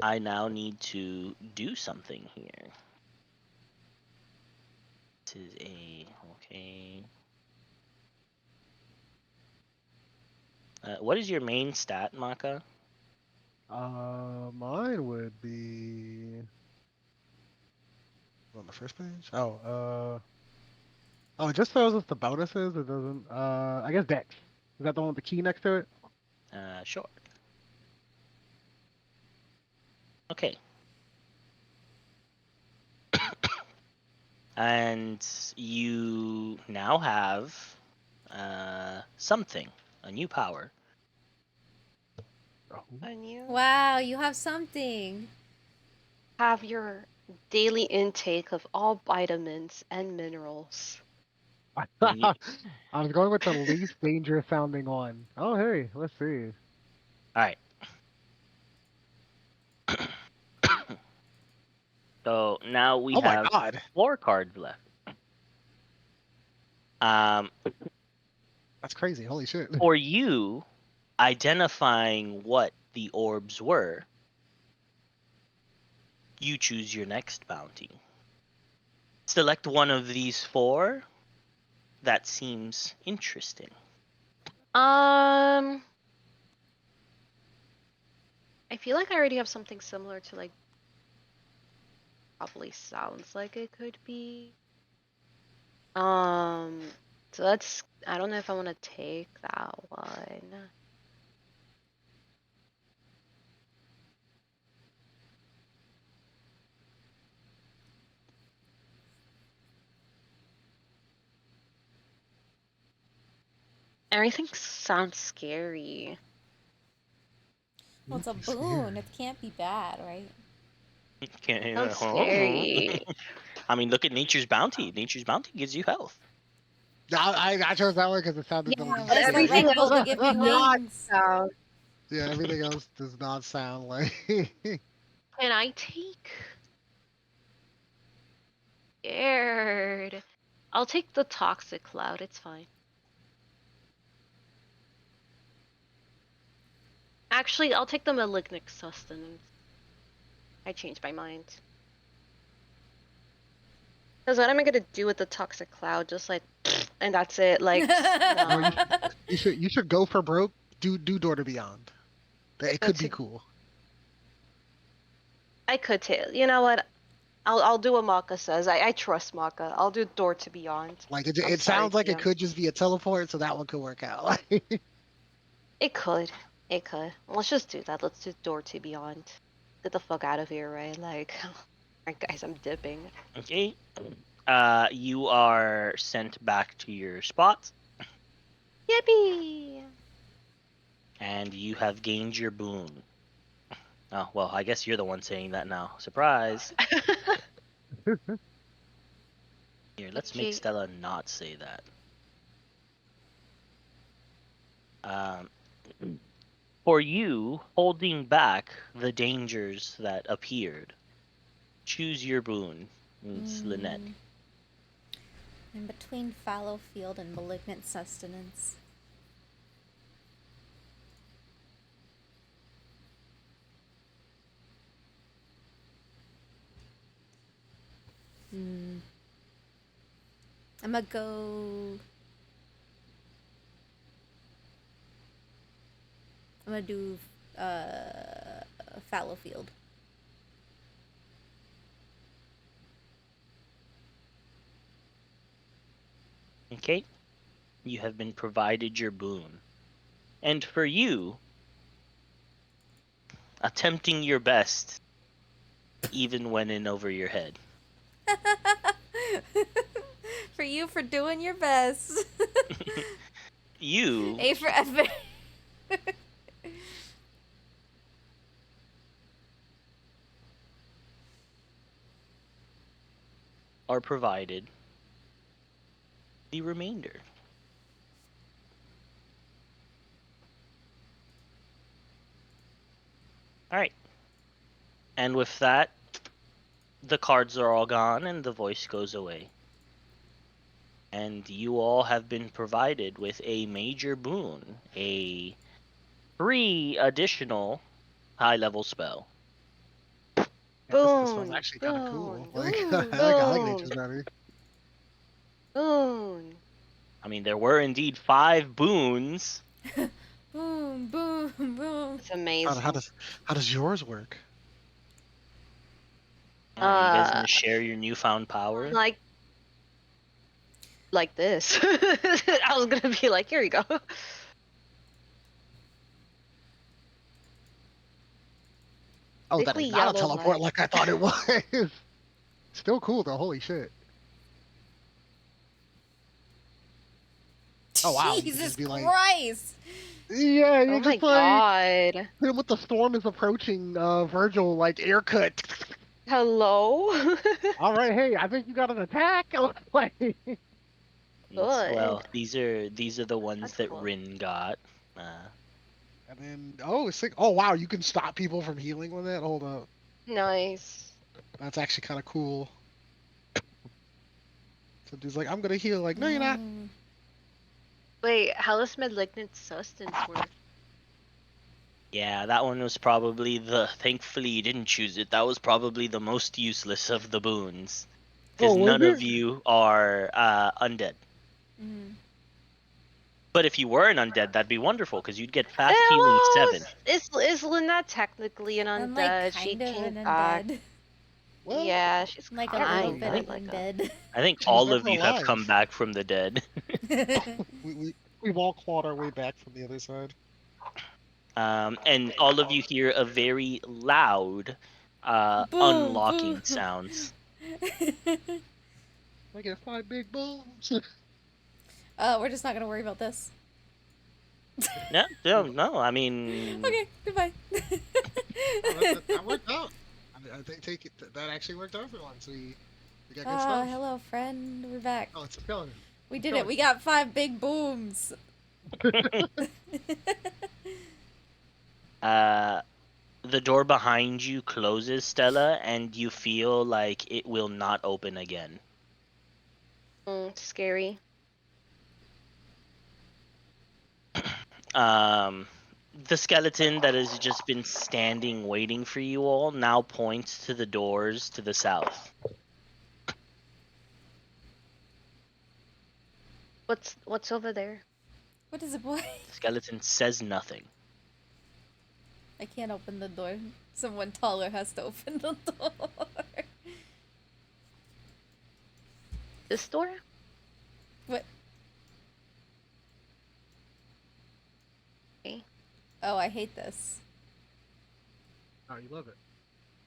I now need to do something here. This is okay. What is your main stat, Maka? Mine would be on the first page. Oh, it just shows us the bonuses. It doesn't. I guess Dex. Is that the one with the key next to it? Sure. Okay. And you now have something, a new power. Oh. And you Wow, you have something. have your daily intake of all vitamins and minerals. And you, I was going with the least dangerous sounding one. Oh, hey, let's see. all right. So now we Oh my have god, 4 cards left. Um, that's crazy. Holy shit. for you, identifying what the orbs were, you choose your next bounty. Select one of these 4 that seems interesting. I feel like I already have something similar to like probably sounds like it could be. So let's I don't know if I want to take that one. Everything sounds scary. Well, it's a Be boon. scared. It can't be bad, right? Sounds scary. I mean, look at Nature's Bounty. Nature's Bounty gives you health. I chose that one because it sounded the Yeah, least But what's the scary. everything Red Bull else to does give me not wings? sound. Yeah, everything else does not sound like. Can I take scared? I'll take the toxic cloud. It's fine. Actually, I'll take the malignant sustenance. I changed my mind. Because what am I gonna do with the toxic cloud? Just like, and that's it. Like, No, no. you should go for broke. Do Door to Beyond. It could That's be a, cool. I could take. You know what? I'll do what Maka says. I trust Maka. I'll do Door to Beyond. Like I'm it sorry, sounds like it TM. could just be a teleport, so that one could work out. It could. It could. Let's just do that. Let's do Door to Beyond. Get the fuck out of here, right? Like, alright, guys, I'm dipping. Okay. You are sent back to your spot, Yippee! and you have gained your boon. Oh, well, I guess you're the one saying that now. Surprise. Here, let's make Okay. Stella not say that. Um, for you, holding back the dangers that appeared, choose your boon. It's Lynette. In between fallow field and malignant sustenance. I'm gonna go. I'm gonna do fallow field. Okay? You have been provided your boon. And for you, attempting your best, even when in over your head. For you for doing your best. You A for effort. are provided the remainder. All right. And with that, the cards are all gone and the voice goes away. And you all have been provided with a major boon, a 3 additional high-level spell. Yeah, this one's Boon, actually kind of cool. boon, Like Ooh. I like boon, nature's better. boon. I mean, there were indeed 5 boons. Boom, boom, boom. It's How, amazing. how does yours work? Are you guys Uh, gonna share your newfound power? like this. I was gonna be like, here you go. Oh, that Basically is not a yellow teleport light. like I thought it was. Still cool though. Holy shit. Oh wow, you can Jesus just be like, Christ! yeah, Oh you my just like god. hit him with the storm is approaching. Virgil like air cut. Hello? All right, hey, I think you got an attack. Like, Well, Good. these are the ones That's that cool. Rin got. and then it's like, oh wow, you can stop people from healing with it. Hold up, Nice. that's actually kind of cool. So dude's like, I'm gonna heal. Like, no, you're not. Mm. Wait, how does malignant sustenance work? Yeah, that one was probably thankfully you didn't choose it. That was probably the most useless of the boons. Oh, Because was none of it? you are undead. Mm. But if you were an undead, that'd be wonderful, because you'd get Eh, fast healing well, 7. is Lynette technically an I'm like undead? She kind of came an back. undead. Well, Yeah, she's Like a not little really. kind bit of of like a. undead. I think She was all of never you have come alive. back from the dead. We've all clawed our way back from the other side. And all of you hear a very loud Boom, boom. unlocking sounds. I get 5 big bones. We're just not gonna worry about this. No, no. I mean, Okay, goodbye. Oh, that worked out. I think that actually worked out for once. We got good stuff. Hello, friend. We're back. Oh, it's a skeleton. We did it. We got 5 big booms. the door behind you closes, Stella, and you feel like it will not open again. Scary. The skeleton that has just been standing waiting for you all now points to the doors to the south. What's over there? What is it, boy? The skeleton says nothing. I can't open the door. Someone taller has to open the door. This door? What? Okay. Oh, I hate this. Oh, you love it.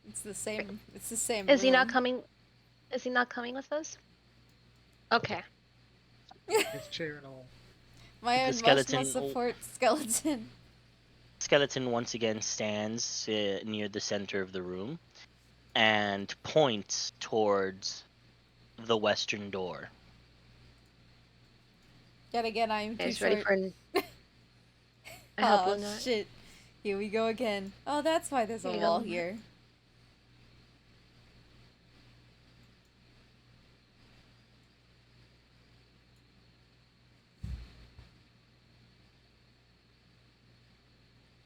It's the same. It's the same. Is he not room. coming? Is he not coming with us? Okay. It's chair and all. My The own skeleton- must support skeleton. Skeleton once again stands near the center of the room and points towards the western door. Yet again, I am too Guys, short. ready for I help Oh Lynette. shit! Here we go again. Oh, that's why there's a Yeah. wall here.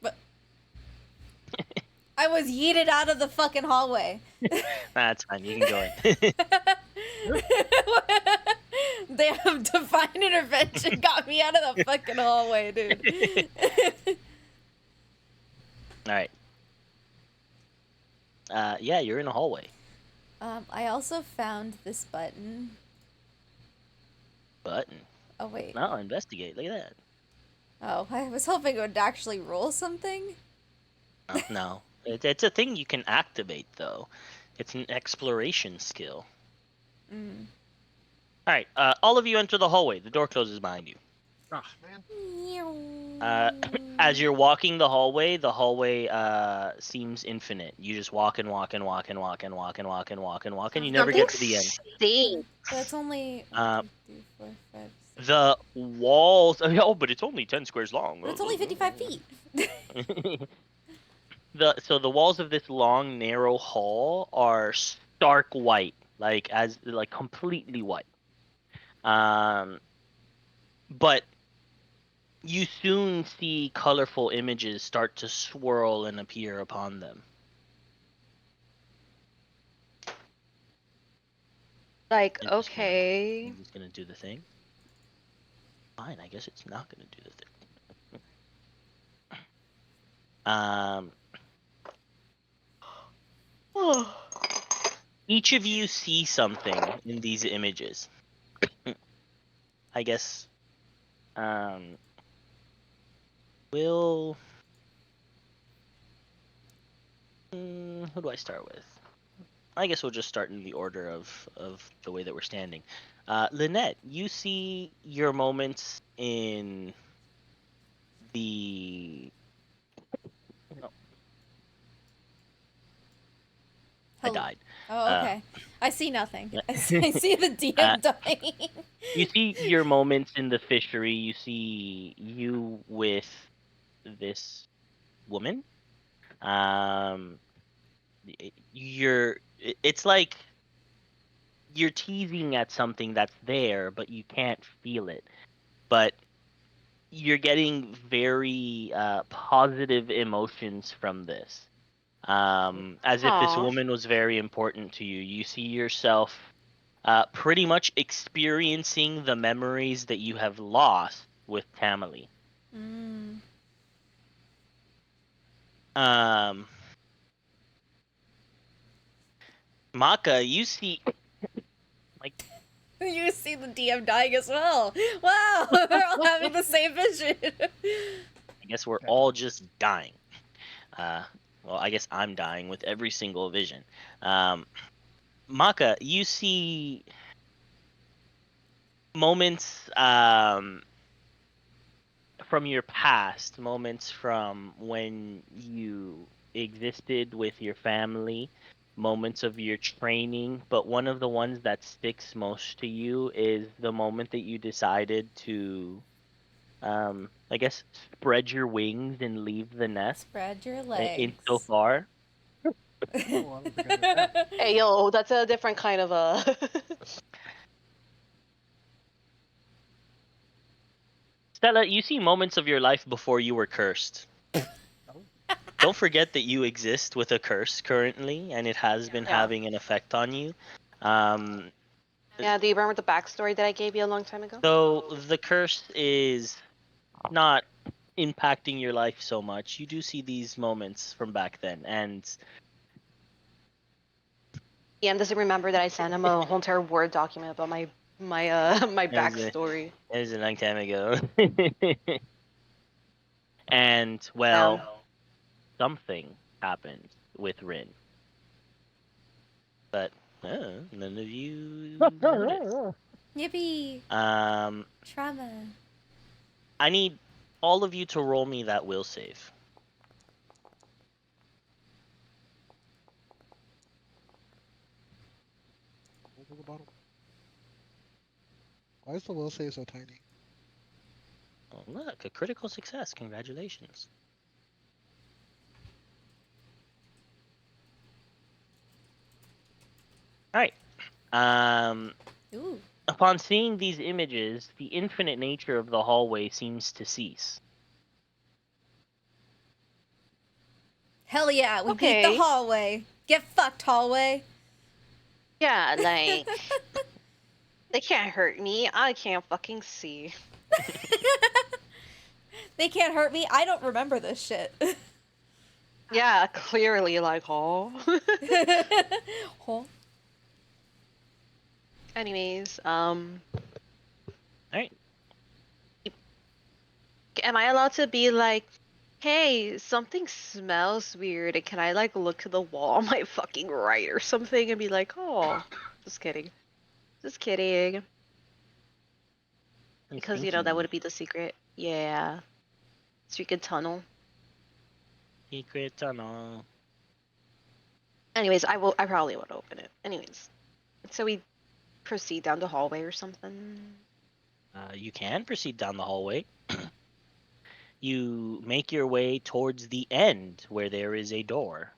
But I was yeeted out of the fucking hallway. That's fine. You can go in. Damn, divine intervention got me out of the fucking hallway, dude. All right. Yeah, you're in a hallway. I also found this button. Button. Oh wait. No, investigate. Look at that. Oh, I was hoping it would actually roll something. Oh, no. It's a thing you can activate, though. It's an exploration skill. Mm. All right. All of you enter the hallway. The door closes behind you. Ah, man. As you're walking the hallway seems infinite. You just walk and walk and walk and walk and walk and walk and walk and walk, and you never get to the end. Stinks. So it's only Uh, 1, 2, 3, 4, 5, 6. The walls. Oh, but it's only 10 squares long. But it's only 55 feet. the walls of this long, narrow hall are stark white, like completely white. But you soon see colorful images start to swirl and appear upon them. Like, It's just gonna, okay. it's just gonna do the thing. Fine, I guess it's not gonna do the thing. Um, each of you see something in these images. I guess. Um, will. Who do I start with? I guess we'll just start in the order of the way that we're standing. Lynette, you see your moments in the. Oh, I Hello. died. Oh, Uh, okay. I see nothing. I see the uh, DM dying. you see your moments in the fishery. You see you with this woman. Um, It's like you're teasing at something that's there, but you can't feel it. But you're getting very positive emotions from this. As if this Aw. woman was very important to you. You see yourself pretty much experiencing the memories that you have lost with Tamale. Mm. Um, Maka, you see, like, You see the DM dying as well. Wow, we're all having the same vision. I guess we're Okay. all just dying. Uh, well, I guess I'm dying with every single vision. Maka, you see moments from your past, moments from when you existed with your family, moments of your training, but one of the ones that sticks most to you is the moment that you decided to, I guess, spread your wings and leave the nest Spread your in legs. so far. Oh, I don't think I did that. Hey, yo, that's a different kind of Stella, you see moments of your life before you were cursed. Oh, Don't forget that you exist with a curse currently, and it has been Yeah. having an effect on you. Um, Yeah, do you remember the backstory that I gave you a long time ago? so the curse is not impacting your life so much. You do see these moments from back then, and DM doesn't remember that I sent him a whole entire Word document about my my it was backstory. a long time ago. And Yeah. well, something happened with Rin, but none of you noticed. Yippee! Um, Trauma. I need all of you to roll me that will save. hold to the bottom. Why is the will save so tiny? Oh, look, a critical success. Congratulations. All right. Um, Ooh. upon seeing these images, the infinite nature of the hallway seems to cease. Hell yeah, we beat the Okay. hallway. Get fucked, hallway. Yeah, like they can't hurt me. I can't fucking see. They can't hurt me. I don't remember this shit. Yeah, clearly, like, oh. Huh? Anyways, All right. am I allowed to be like, hey, something smells weird, and can I like look to the wall on my fucking right or something and be like, oh, just kidding, just kidding, I'm because that thinking would be the secret. Yeah, secret tunnel. secret tunnel. Anyways, I probably would open it. Anyways, so we proceed down the hallway or something. You can proceed down the hallway. you make your way towards the end where there is a door.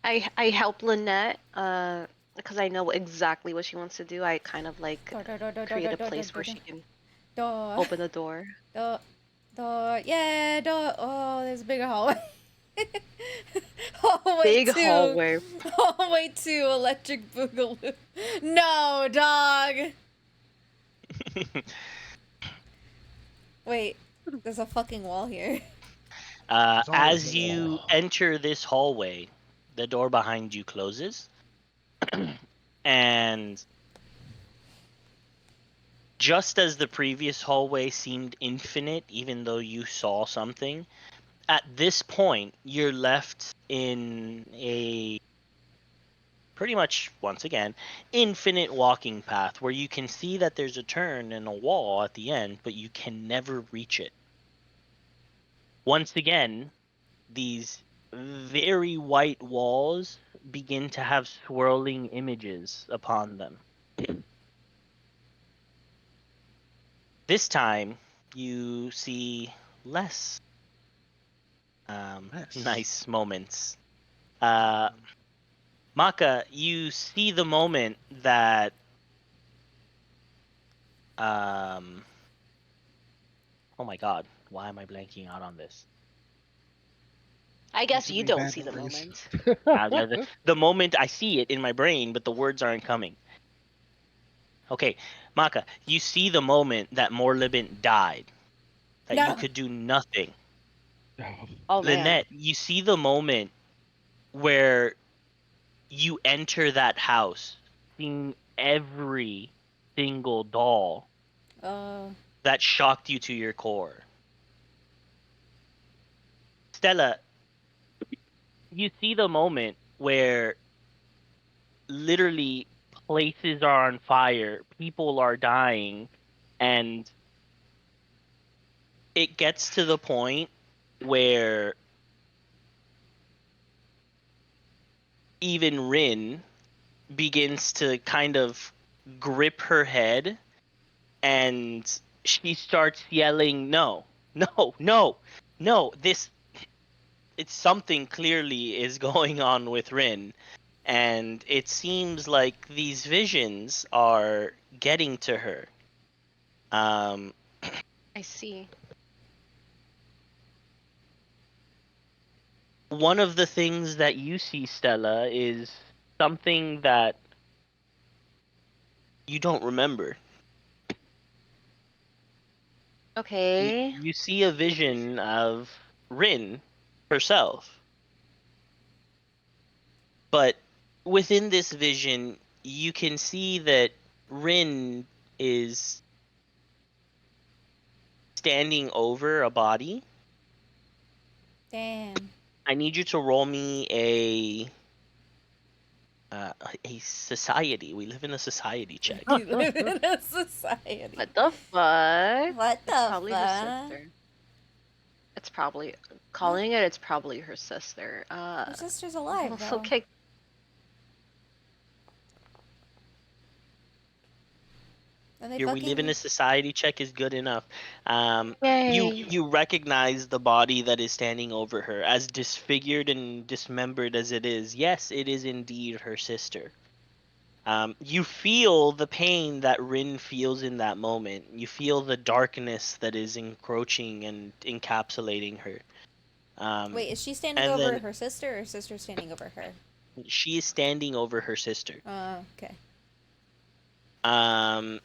I help Lynette, because I know exactly what she wants to do. I kind of like create a place where she can Door. open the door. Door. Door. Yeah, door. Oh, there's a bigger hallway. Hallway Big 2. hallway. Hallway 2 electric boogaloo. No, dog. Wait, there's a fucking wall here. There's always As a you wall. enter this hallway, the door behind you closes. And just as the previous hallway seemed infinite, even though you saw something, at this point, you're left in a pretty much, once again, infinite walking path where you can see that there's a turn and a wall at the end, but you can never reach it. Once again, these very white walls begin to have swirling images upon them. This time, you see less Yes. nice moments. Maka, you see the moment that oh my god, why am I blanking out on this? I guess Too you many don't bad see the memories. moment. The moment I see it in my brain, but the words aren't coming. Okay, Maka, you see the moment that Morlibint died, that you No. could do nothing. Oh man. Lynette, you see the moment where you enter that house, seeing every single doll Oh. that shocked you to your core. Stella, you see the moment where literally places are on fire, people are dying, and it gets to the point where even Rin begins to kind of grip her head and she starts yelling, no, no, no, no, this, it's something clearly is going on with Rin. And it seems like these visions are getting to her. I see. One of the things that you see, Stella, is something that you don't remember. Okay. You see a vision of Rin herself. But within this vision, you can see that Rin is standing over a body. Damn. I need you to roll me a society. We live in a society check. You live in a society. What the fuck? What It's the probably her fuck? sister. It's probably calling it. It's probably her sister. Her sister's alive, though. Okay. And they Your we live in fucking. a society check is good enough. Yay. You recognize the body that is standing over her, as disfigured and dismembered as it is. Yes, it is indeed her sister. You feel the pain that Rin feels in that moment. You feel the darkness that is encroaching and encapsulating her. Wait, is she standing And over then her sister or sister standing over her? she is standing over her sister. Okay. Um,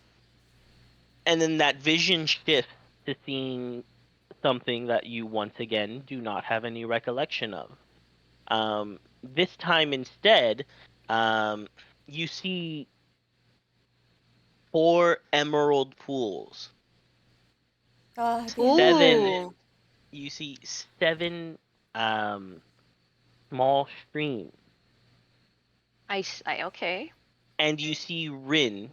and then that vision shifts to seeing something that you once again do not have any recollection of. This time instead, you see 4 emerald pools. Oh, damn. 7. Ooh. You see 7 small streams, Okay. and you see Rin,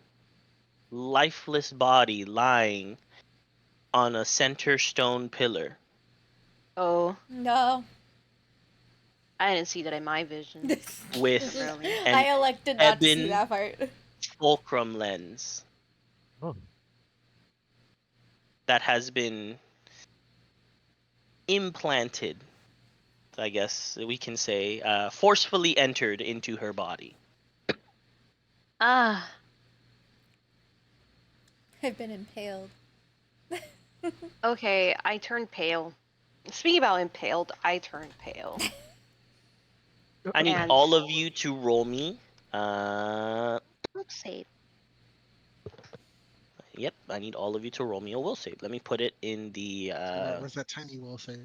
lifeless body, lying on a center stone pillar Oh, No. I didn't see that in my vision. with Really? an I elected not to see ebon that part. fulcrum lens Oh. that has been implanted, I guess we can say, forcefully entered into her body. Ah, I've been impaled. okay, I turned pale. Speaking about impaled, I turned pale. I need And all of you to roll me. let's see. Yep, I need all of you to roll me a will save. Let me put it in the. Where's that tiny will save?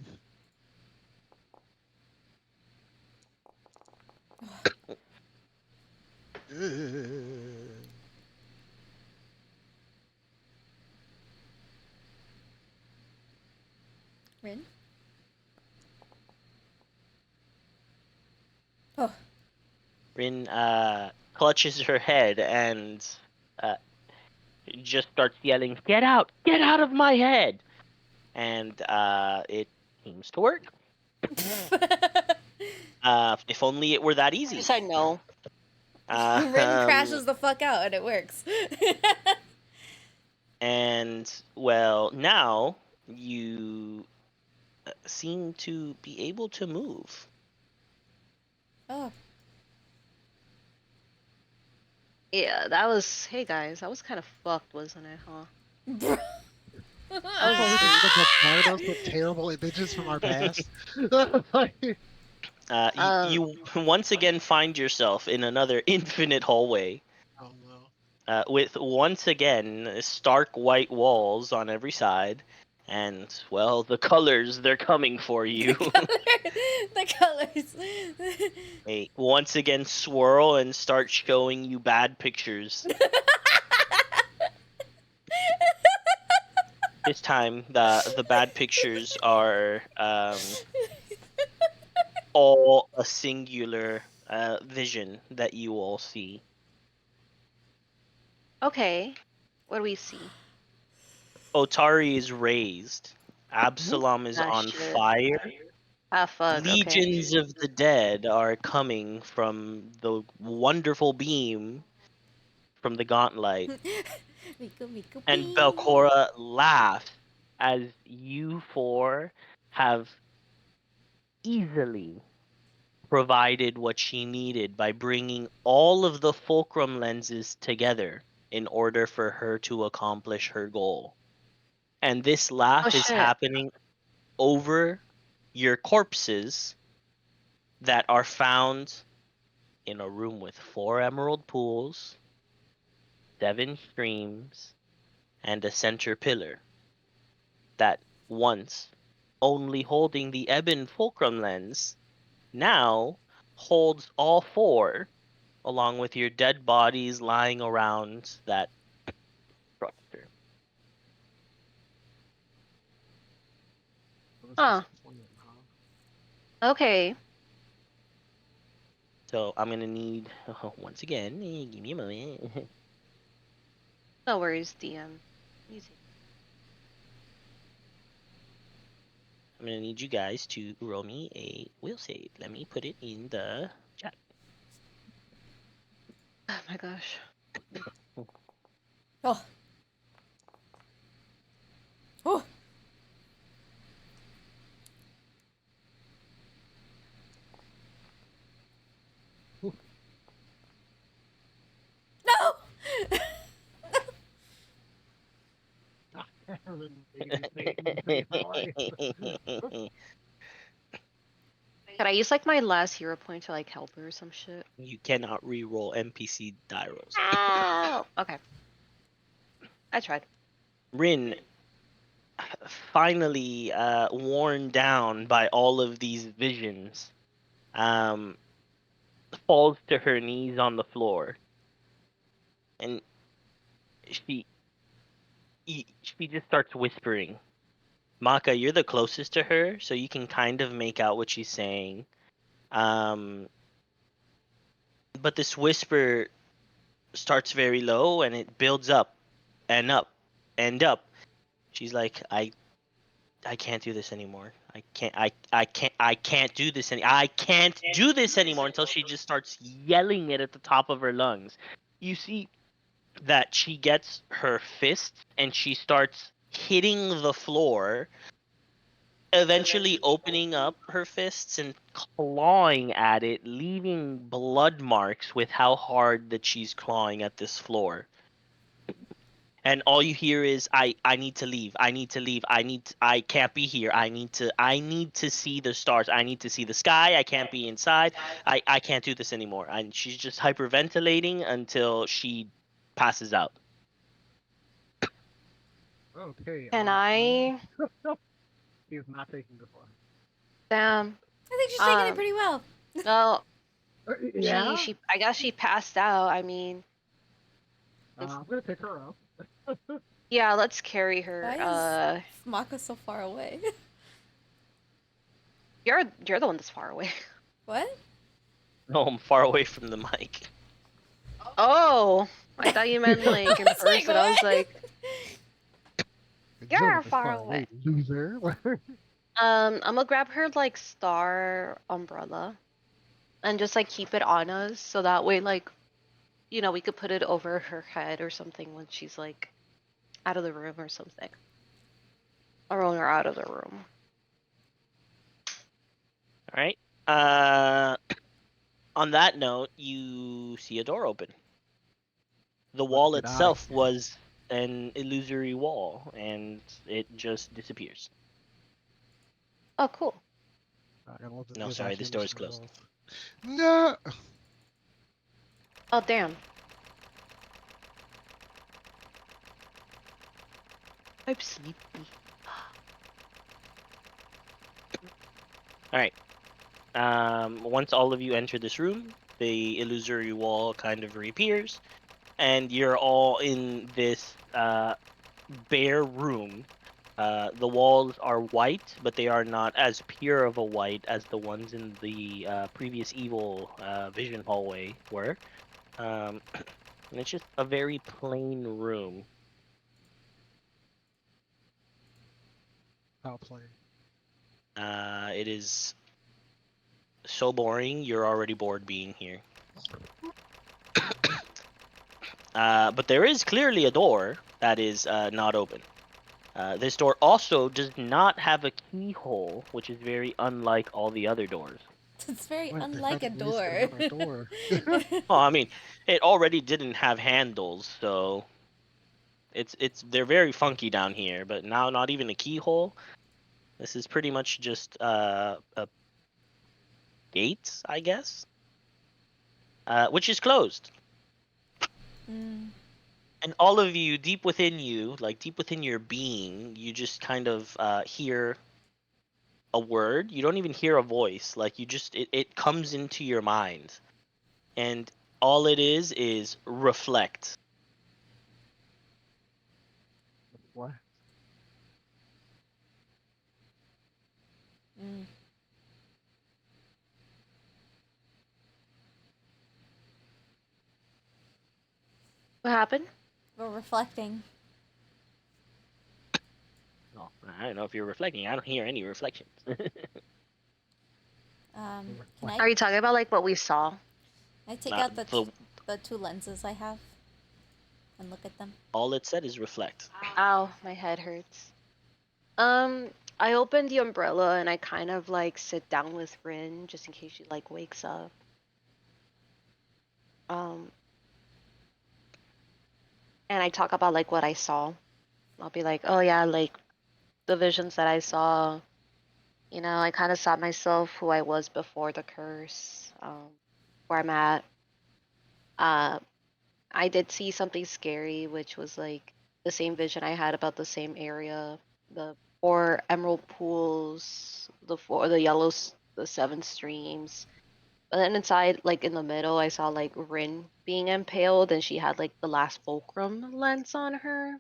Rin? Oh. Rin clutches her head and uh, just starts yelling, "Get out! Get out of my head!" And it seems to work. If only it were that I easy. said no. Rin Um, crashes the fuck out and it works. and well, now you seem to be able to move. Oh. Yeah, that was. Hey guys, that was kind of fucked, wasn't it, huh? Bro. That was Oh, we just deep. bombarded us with terrible images from our past. Like, You once again find yourself in another infinite hallway. oh no. With once again stark white walls on every side, and well, the colors they're coming for you. The colors. They once again swirl and start showing you bad pictures. This time, the bad pictures are all a singular vision that you all see. Okay. What do we see? Otari is raised. Absalom is Ah, on shit. fire. Ah, fuck. Okay. Legions of the dead are coming from the wonderful beam from the gauntlet. Miku And bean. Belcora laughs as you four have easily provided what she needed by bringing all of the fulcrum lenses together in order for her to accomplish her goal. And this Oh laugh is shit. happening over your corpses that are found in a room with 4 emerald pools, 7 streams, and a center pillar that once only holding the ebon fulcrum lens now holds all 4 along with your dead bodies lying around that structure. So this was Huh. the plan, huh? Okay. So I'm gonna need once again, give me a moment. No worries, DM. Easy. I'm gonna need you guys to roll me a will save. Let me put it in the chat. Oh my gosh. Oh. Oh. No. Aaron made me say anything in life. Could I use like my last hero point to like help her or some shit? You cannot re-roll NPC die rolls. Ow! Okay. I tried. Rin, finally worn down by all of these visions, um, falls to her knees on the floor, and she she just starts whispering. Maka, you're the closest to her, so you can kind of make out what she's saying. Um, but this whisper starts very low and it builds up and up and up. She's like, I can't do this anymore. I can't do this I can't do this anymore until she just starts yelling it at the top of her lungs. You see that she gets her fists and she starts hitting the floor eventually opening up her fists and clawing at it, leaving blood marks with how hard that she's clawing at this floor. And all you hear is I need to leave. I need to leave. I can't be here. I need to see the stars. I need to see the sky. I can't be inside. I can't do this anymore. And she's just hyperventilating until she passes out. Okay. Can I? He is not taking this one. Damn. I think she's taking it Um. pretty well. Well, Yeah. she. I guess she passed out. I mean, I'm gonna pick her up. yeah. Let's carry her. Why is Maka so far away? You're the one that's far away. What? No, I'm far away from the mic. Oh, I thought you meant like in I was like, person. I was what? like, You're you're this far away. loser. I'm gonna grab her like star umbrella and just like keep it on us so that way like we could put it over her head or something when she's like out of the room or something. Or when we're out of the room. All right. On that note, you see a door open. The wall Get out of itself here. was an illusory wall, and it just disappears. Oh, cool. No, sorry, this door is closed. No. Oh, damn. I'm sleepy. All right. Once all of you enter this room, the illusory wall kind of reappears, and you're all in this bare room. The walls are white, but they are not as pure of a white as the ones in the previous evil vision hallway were. And it's just a very plain room. How plain. It is so boring, you're already bored being here. But there is clearly a door that is not open. This door also does not have a keyhole, which is very unlike all the other doors. It's very What? They unlike a found ways to get door. another door. Well, I mean, it already didn't have handles, so they're very funky down here. But now, not even a keyhole. This is pretty much just a gate, I guess, which is closed. Mm. And all of you, deep within you, like deep within your being, you just kind of hear a word. You don't even hear a voice. Like it comes into your mind, and all it is reflect. What? Mm. What happened? We're reflecting. Oh, I don't know if you're reflecting. I don't hear any reflections. Can Are you talking about like what we saw? I take Not out the the two lenses I have and look at them? all it said is reflect. Ow, my head hurts. I open the umbrella and I kind of like sit down with Rin just in case she like wakes up. Um, and I talk about like what I saw. I'll be like, oh yeah, like the visions that I saw. I kind of saw myself who I was before the curse, where I'm at. Uh, I did see something scary, which was like the same vision I had about the same area, the four emerald pools, the yellows, the seven streams. But then inside, like in the middle, I saw like Rin being impaled, and she had like the last fulcrum lens on her.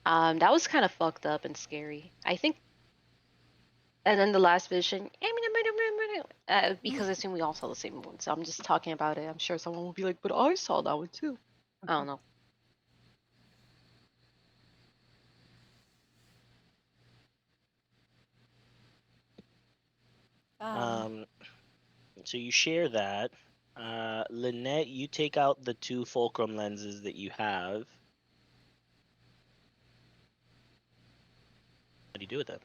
That was kind of fucked up and scary. I think. And then the last vision, because I assume we all saw the same one, so I'm just talking about it. I'm sure someone will be like, "But I saw that one too." I don't know. Um, so you share that. Lynette, you take out the two fulcrum lenses that you have. What do you do with them?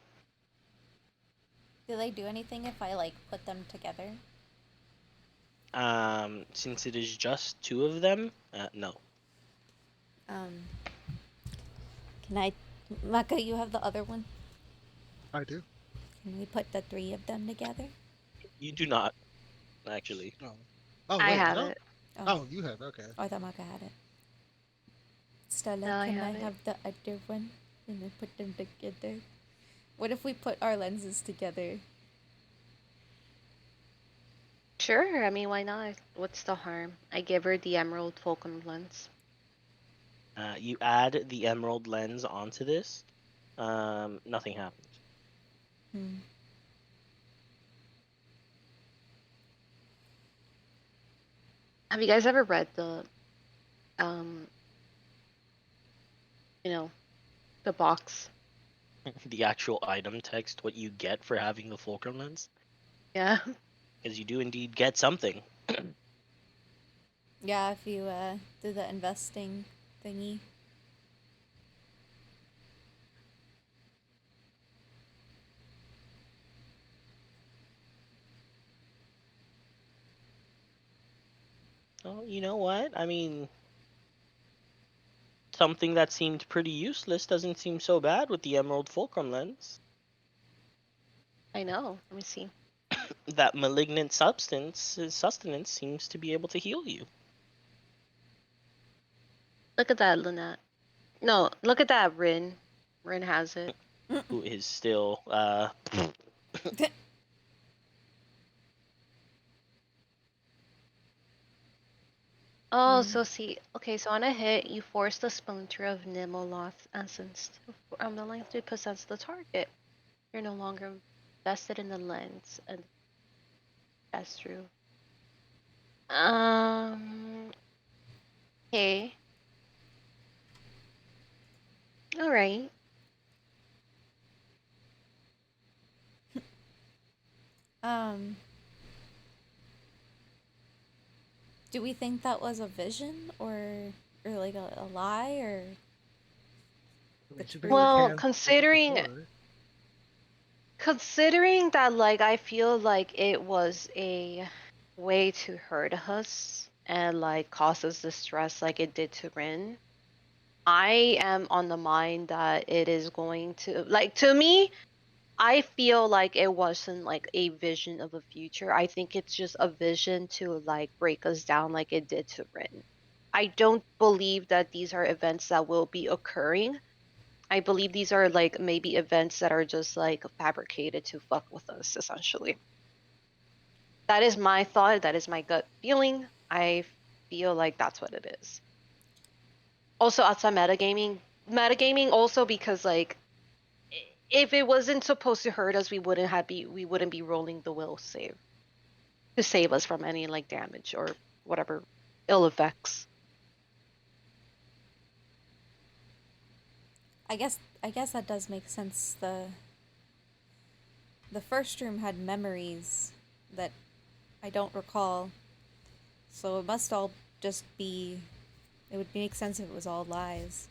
Do they do anything if I like put them together? Since it is just two of them, no. Um, can I, Maka? You have the other one. I do. Can we put the 3 of them together? You do not, actually. Oh. Oh I wait, I have don't. it. Oh, Oh, you have. Okay. I thought Maka had it. Stella, No, I can I have it. have the other one and then put them together? What if we put our lenses together? Sure. I mean, why not? What's the harm? I give her the emerald fulcrum lens. You add the emerald lens onto this. Nothing happens. Hmm. Have you guys ever read the, um, you know, the box? The actual item text, what you get for having the fulcrum lens, Yeah. because you do indeed get something. Yeah, if you do the investing thingy. Oh, you know what? I mean, something that seemed pretty useless doesn't seem so bad with the emerald fulcrum lens. I know. Let me see. That malignant sustenance seems to be able to heal you. Look at that, Lynette. No, look at that, Rin. Rin has it. Who is still Oh, Hmm. so see, okay, so on a hit, you force the splinter of Nimoloth essence on the length 3% of the target. You're no longer vested in the lens, and that's true. Okay. Alright. um, do we think that was a vision or like a lie or I the mean, she's been able to Well, truth? cast magic before. considering that, like, I feel like it was a way to hurt us and, like, cause us distress like it did to Rin, I am on the mind that it is going to, like, to me, I feel like it wasn't like a vision of the future. I think it's just a vision to like break us down like it did to Rin. I don't believe that these are events that will be occurring. I believe these are like maybe events that are just like fabricated to fuck with us, essentially. That is my thought. That is my gut feeling. I feel like that's what it is. Also, outside metagaming also because like if it wasn't supposed to hurt us, we wouldn't be rolling the will save to save us from any like damage or whatever ill effects. I guess that does make sense. The first room had memories that I don't recall, so it must all just be. It would make sense if it was all lies.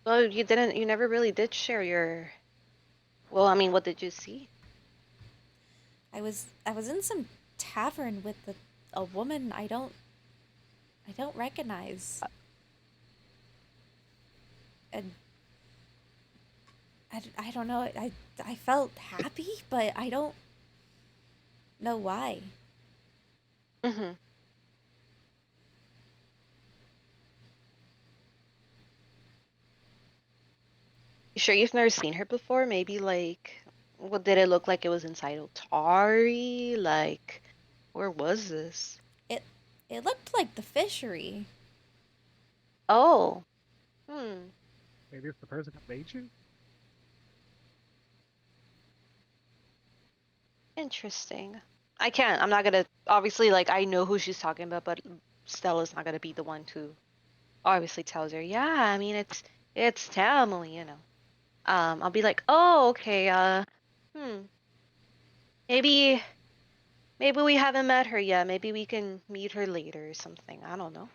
Well, you never really did share your. Well, I mean, what did you see? I was in some tavern with a woman I don't recognize, and I don't know. I felt happy, but I don't know why. Mm-hmm. You sure you've never seen her before? Maybe like, what did it look like? It was inside Otari? Like, where was this? It it looked like the fishery. Oh, hmm, Maybe it's the person that made you. interesting. I can't. I'm not gonna. Obviously, like I know who she's talking about, but Stella's not gonna be the one to obviously tells her. Yeah, I mean it's Tamily, you know. I'll be like, oh, okay. Hmm. Maybe maybe we haven't met her yet. Maybe we can meet her later or something. I don't know.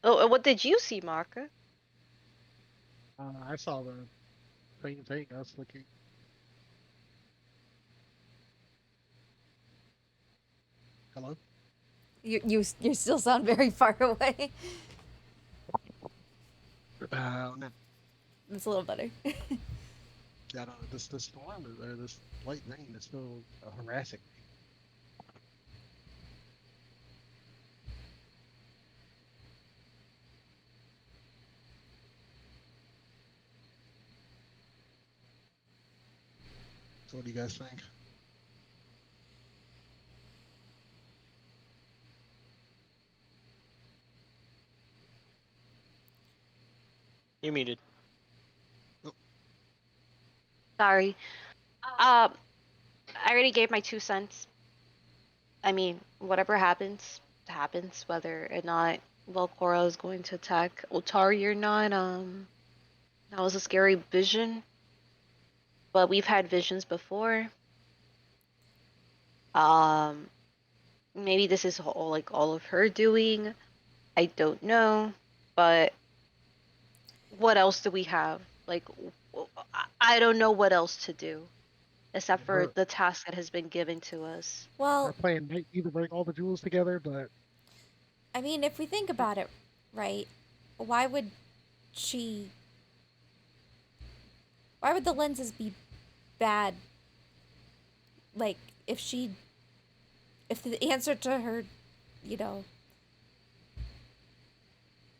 What did you see, Marka? I saw the same thing. I was looking. Hello? You still sound very far away. No. It's a little better. Yeah, no, this storm or this light rain is still harassing me. So what do you guys think? You're muted. Oh, Sorry. I already gave my 2 cents. I mean, whatever happens, happens. Whether or not Velcora is going to attack Otari or not. That was a scary vision, but we've had visions before. Um, maybe this is all of her doing. I don't know, but what else do we have? Like, I don't know what else to do except for her the task that has been given to us. her Well, plan might be to bring all the jewels together, but I mean, if we think about it, right? Why would she? Why would the lenses be bad? Like, if she, if the answer to her, you know,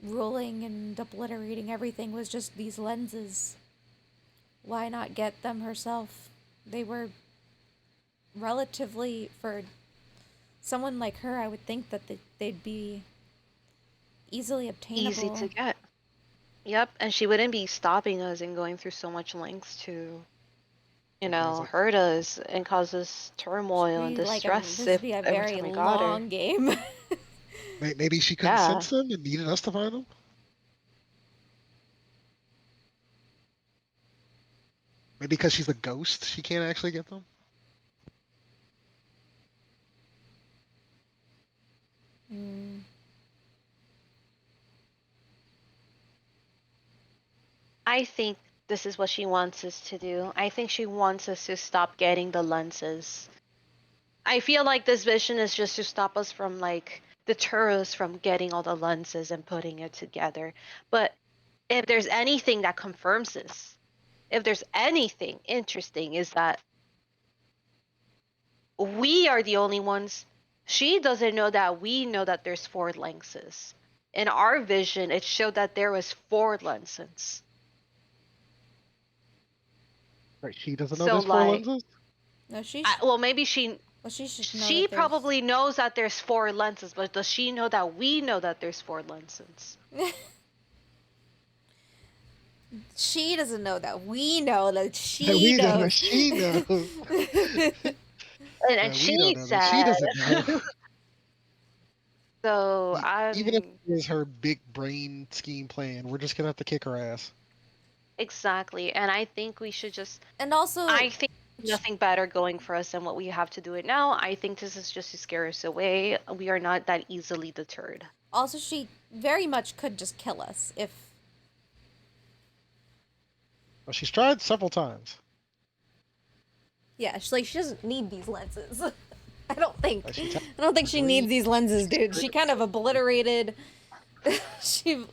ruling and obliterating everything was just these lenses, why not get them herself? They were relatively, for someone like her, I would think that they'd be easily Easy obtainable. to get. Yep, and she wouldn't be stopping us and going through so much lengths to, you guys like hurt us and cause us turmoil and Be like distress this would if be a every very time we got her. long game. maybe she couldn't Yeah. sense them and needed us to find them. Maybe because she's a ghost, she can't actually get them. Mm. I think this is what she wants us to do. I think she wants us to stop getting the lenses. I feel like this vision is just to stop us from deter us from getting all the lenses and putting it together. But if there's anything that confirms this, if there's anything interesting, is that we are the only ones. She doesn't know that we know that there's 4 lenses. In our vision, it showed that there was 4 lenses. Right? She doesn't know So there's four lenses. No, well, maybe she well, she should know she that there's. probably knows that there's 4 lenses, but does she know that we know that there's 4 lenses? She doesn't know that. We know that That she we know that knows. she knows. And That we don't she know that she said, doesn't know. so Even if I'm it is her big brain scheme plan, we're just gonna have to kick her ass. exactly. And I think we should just, And also, I think nothing better going for us than what we have to do it now. I think this is just to scare us away. We are not that easily deterred. she very much could just kill us if. Well, she's tried several times. Yeah, she doesn't need these lenses. I don't think. She I don't think she needs green. these lenses, dude. She kind of obliterated. She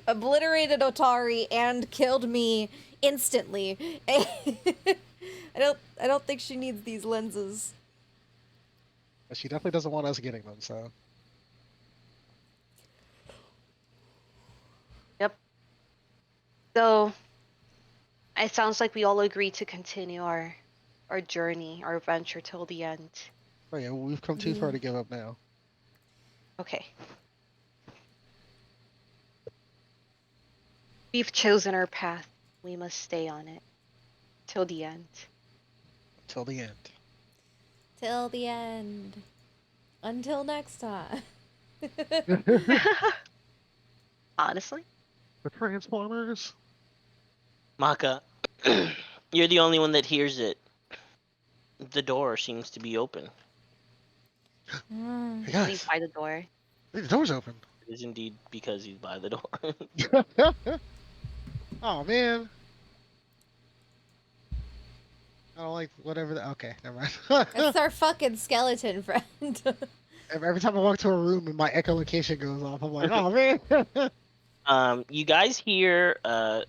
obliterated Otari and killed me instantly. I don't think she needs these lenses. She definitely doesn't want us getting them. So Yep. So it sounds like we all agree to continue our journey, our adventure till the end. oh yeah, we've come too far to give up now. Okay. We've chosen our path. We must stay on it till the end. Till the end. Till the end. Until next time. Honestly, The Transformers. Maka, you're the only one that hears it. The door seems to be open. Mm. Hey leave guys, by the door. the door's open. is indeed because he's by the door. Oh man. I don't like whatever. Okay, never mind. That's our fucking skeleton friend. Every time I walk to a room and my echolocation goes off, I'm like, oh man. You guys hear well,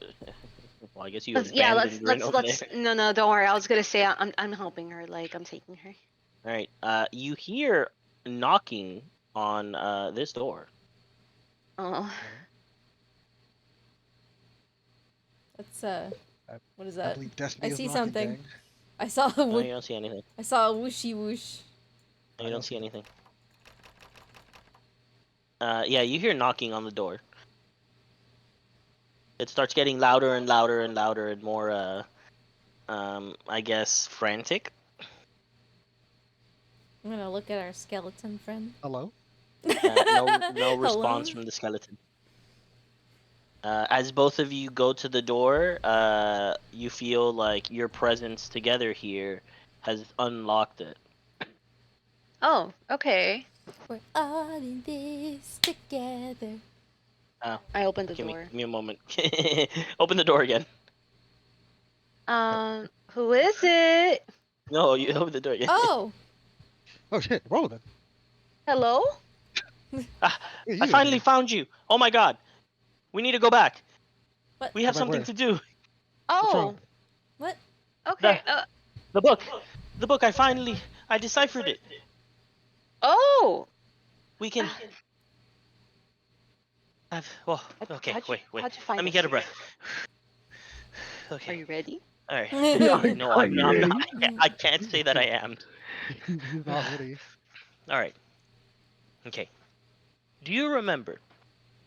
I guess you Yeah, abandoned Rin over there. no, don't worry. I was gonna say I'm helping her, like I'm taking her. All right. You hear knocking on this door. Oh, That's what is I that? believe destiny I is see knocking, something. gang. I saw a No, you don't see anything. I saw a whooshy whoosh. No, you don't see anything. Yeah, you hear knocking on the door. It starts getting louder and louder and louder and more I guess frantic. I'm gonna look at our skeleton friend. Hello? No response Hello? from the skeleton. As both of you go to the door, you feel like your presence together here has unlocked it. oh, okay. We're all in this together. I opened the Give door. me a moment. Open the door again. Who is it? No, you open the door again. Oh! Oh shit, Roland. Hello? Ah, Yeah, I you finally here. found you. Oh my god. We need to go back. What? We have Go back something where? to do. What's Oh, wrong? What? okay. The book. The book, I deciphered it. Oh. We can well, okay, How'd wait. how'd you find Let me us? get a breath. Are Okay. you ready? All right. Are No, Are I'm you not. ready? I can't say that I am. He's not ready. All right. Okay. Do you remember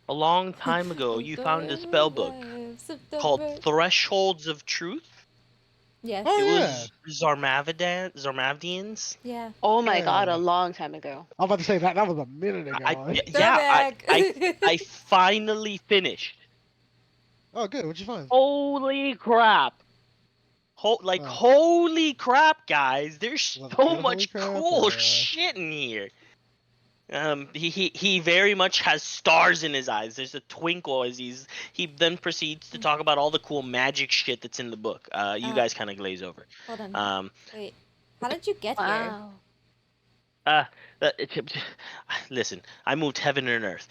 a long time ago you found a spell book called Thresholds of Truth? Yes. Oh It yeah. was Zarmavdians. Yeah. Oh my god, Yeah. a long time ago. I'm about to say that was a minute ago. Yeah, Throwback. I finally finished. Oh good, what'd you find? Holy crap. Oh, Holy crap, guys! There's was it so good holy much crap cool or shit in here. He very much has stars in his eyes. There's a twinkle as he then proceeds to talk about all the cool magic shit that's in the book. You guys kind of glaze over. Hold on. Um, Wait. How did you get here? Wow. uh, uh, listen, I moved heaven and earth.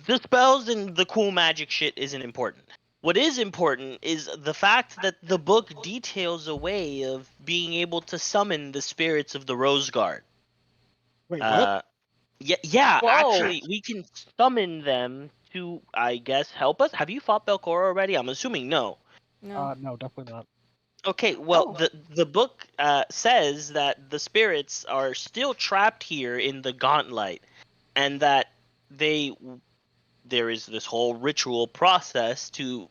The spells and the cool magic shit isn't important. What is important is the fact that the book details a way of being able to summon the spirits of the Rose Guard. wait, what? Yeah, Whoa. actually, we can summon them to, I guess, help us. Have you fought Belcora already? I'm assuming no. No. No, definitely not. Okay, well, Oh. the book says that the spirits are still trapped here in the Gauntlet, and that there is this whole ritual process to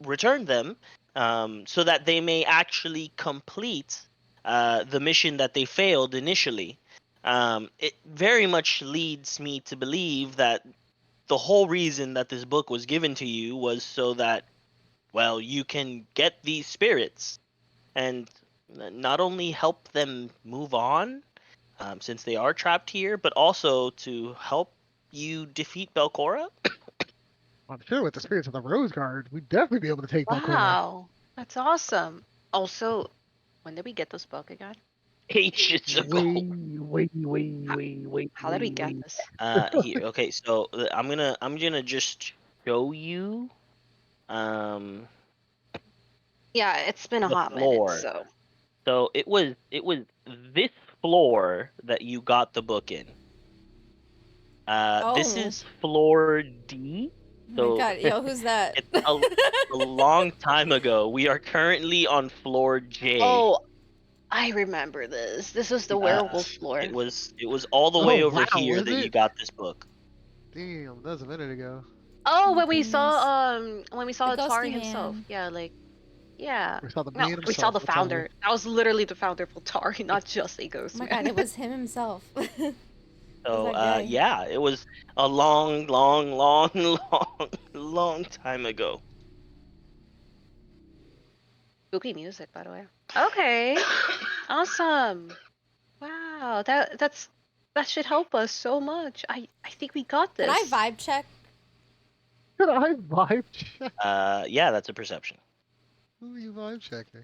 return them, so that they may actually complete the mission that they failed initially. It very much leads me to believe that the whole reason that this book was given to you was so that, well, you can get these spirits and not only help them move on, since they are trapped here, but also to help you defeat Belcora. I'm sure with the spirits of the Rose Guard, we'd definitely be able to take Belcora. Wow. That's awesome. Also, when did we get this book again? Ages ago. Wait. How did we get this? Here. Okay, so I'm gonna just show you Yeah, it's been a the hot minute, floor. so. So it was this floor that you got the book in. This Oh. is floor D. Oh So my god, yo, who's that? it's a long time ago. We are currently on floor J. Oh, I remember this. This was the werewolf floor. It was all the way Oh, over wow, here was that you it? got this book. Damn, that was a minute ago. Oh, my when we saw The Atari ghosty himself. man. Yeah, like yeah. We saw the No, man we saw himself, the Atari. founder. That was literally the founder of Atari, not just a ghost Oh my man. god, it was him himself. So that guy? yeah, it was a long time ago. Spooky music, by the way. Okay. Awesome. Wow, that's That should help us so much. I think we got this. Can I vibe check? Could I vibe check? Yeah, that's a perception. Who are you vibe checking?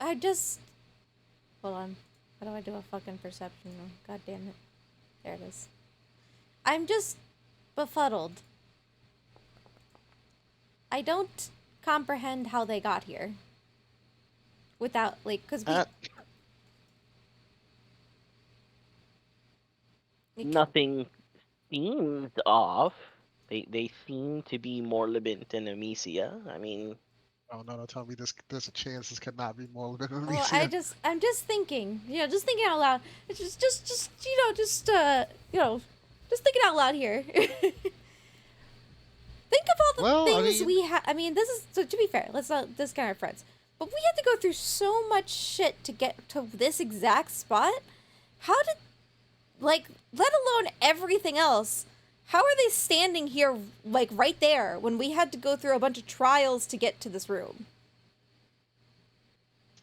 I just... Hold on. How do I do a fucking perception? Oh, God damn it. There it is. I'm just befuddled. I don't comprehend how they got here. Without, like, because we... Nothing seems off. They seem to be more Libent than Amicia. I mean, Oh no! Don't tell me there's a chance this could not be more than Well, Alicia. I'm just thinking, just thinking out loud. It's just just thinking out loud here. Think of all the Well, I things mean- we have. I mean, this is, so to be fair, let's not discount our friends. But we had to go through so much shit to get to this exact spot. How did, like, let alone everything else, how are they standing here, like, right there when we had to go through a bunch of trials to get to this room?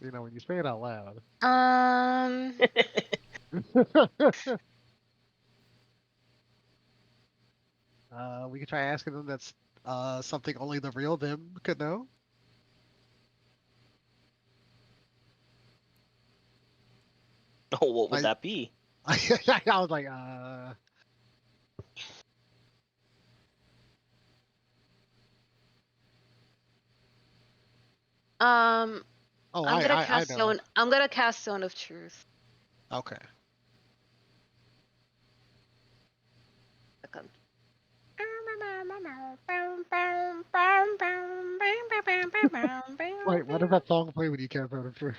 You know, when you say it out loud. We could try asking them that's something only the real them could know. oh, what would Like- that be? I was like, I'm oh, gonna I cast know. Zone. I'm gonna cast Zone of Truth. Okay. Second. Wait, what does that song play when you can't vote for?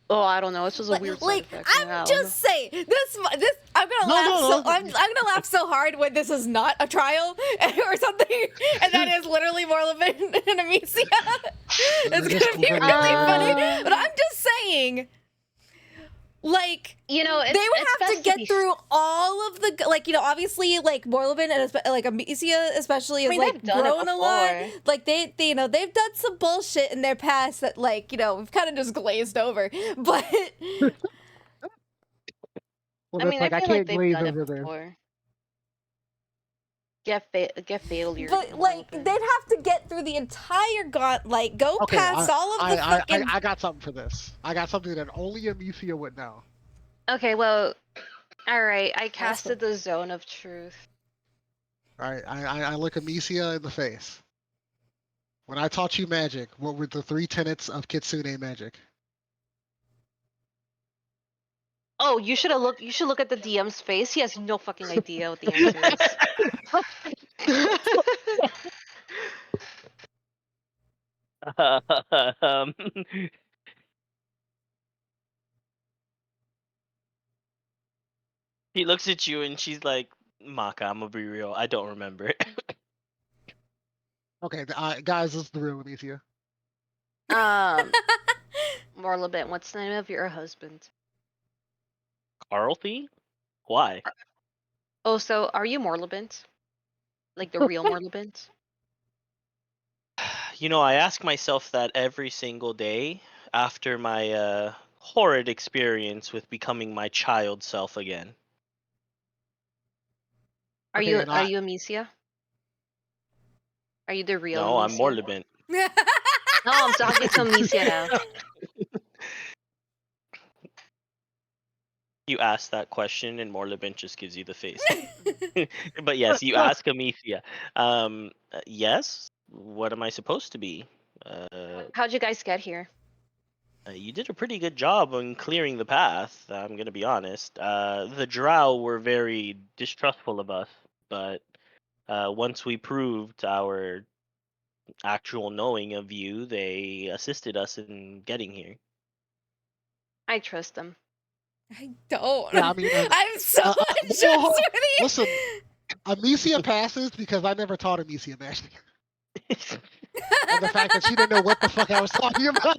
Oh, I don't know. It's just a weird side Like, effect. I'm just saying, this I'm gonna laugh no. I'm gonna laugh so hard when this is not a trial or something, and that is literally more than Amicia. It's just gonna be open really it. funny, but I'm just saying, like, You know, it's, they would it's have to best get be- through all of the, like, obviously, like, Morlevin and like Amicia especially is, I mean, like, they've done it grown a lot. before. Like, they they've done some bullshit in their past that, like, we've kind of just glazed over. But Well, I that's mean, like I I feel like can't they've glaze done it over this. before. Get failure. But, like, they'd have to get through the entire like, go Okay, past all of the fucking... I got something for this. I got something that only Amicia would know. Okay, well, all right. I cool. casted the Zone of Truth. All right, I look Amicia in the face. When I taught you magic, what were the 3 tenets of Kitsune magic? Oh, you should look at the DM's face. He has no fucking idea what the answer is. um, she looks at you and she's like, Maka, I'm gonna be real. I don't remember it. Okay, guys, this is the real Amicia. Morlebit, what's the name of your husband? Carlthy? Why? Oh, so are you Morlebint? Like the real Morlebint? You know, I ask myself that every single day after my horrid experience with becoming my child self again. Are Okay, you and are you Amicia? Are you the real No, I'm Amicia? Morlebent. No, I'm talking to Amicia now. You ask that question and Morlebent just gives you the face. But yes, you ask Amicia. Yes? What am I supposed to be? How'd you guys get here? You did a pretty good job on clearing the path, I'm gonna be honest. The drow were very distrustful of us, but once we proved our actual knowing of you, they assisted us in getting here. I trust them. I don't. Yeah, I mean, I'm so well, untrustworthy. listen, Amicia passes because I never taught Amicia magic. And the fact that she didn't know what the fuck I was talking about.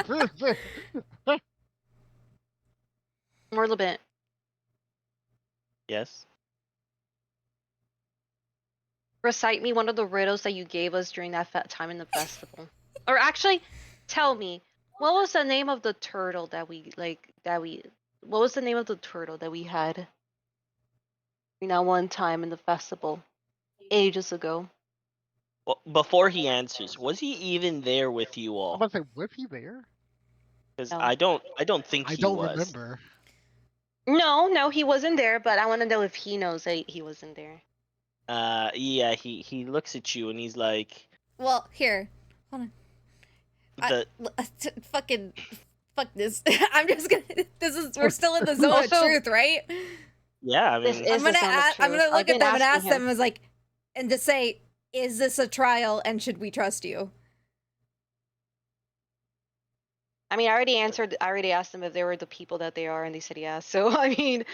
Morlebit, Yes? recite me one of the riddles that you gave us during that time in the festival. Or actually, tell me, what was the name of the turtle that we what was the name of the turtle that we had? one time in the festival, ages ago. Well, before he answers, was he even there with you I'm all? about to say, was he there? Because No. I don't think I he don't was. remember. No, he wasn't there. But I want to know if he knows that he wasn't there. Yeah, he looks at you and he's like, Well, here. Hold on. the Fucking fuck this. I'm just gonna. We're still in the zone Also- of truth, right? yeah, I This mean, is I'm the gonna zone of I'm truth. gonna I've look at been them and ask asking him. them as like, and to say, is this a trial and should we trust you? I mean, I already asked them if they were the people that they are, and they said yes. So I mean,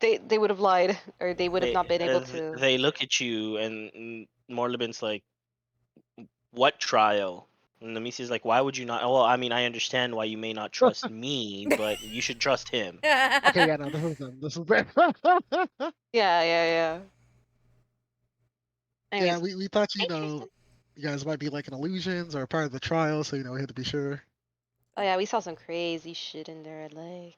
they would have lied, or they would have not been able to. they look at you and Morlibin's like, what trial? And Nemesia's like, why would you not? Well, I mean, I understand why you may not trust me, but you should trust him. Okay, yeah, no, this is them. This is them. Yeah. Yeah, Anyways, we thought interesting. you guys might be like an illusions or part of the trial, so we had to be sure. Oh yeah, we saw some crazy shit in there. Like,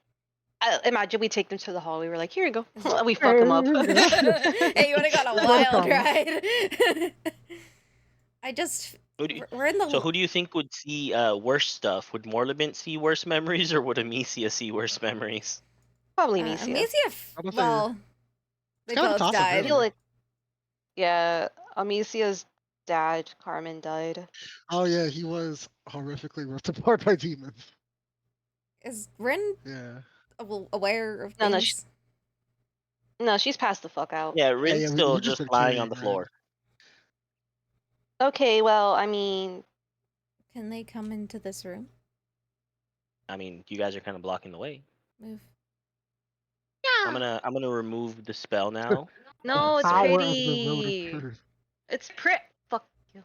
imagine we take them to the hall. We were like, here you go. We fuck them up. Hey, you wanna go on a Not a wild problem. ride? I just we're in the So who do you think would see worse stuff? Would Morlibin see worse memories, or would Amicia see worse memories? Probably Misia. Amicia. I'm gonna say- Well, they kind of a both toss-up, I died. really. feel like, yeah, Amicia's dad, Carmen, died. Oh yeah, he was horrifically ripped apart by demons. Is Rin Yeah. aware of No, things? No, she's passed the fuck out. Yeah, Rin's yeah, still we just just been lying carrying on the Rin. floor. Okay, well, I mean, Can they come into this room? I mean, you guys are kind of blocking the way. Move. I'm gonna remove the spell now. no, it's Power of the road of pretty. truth. It's pretty. Fuck you.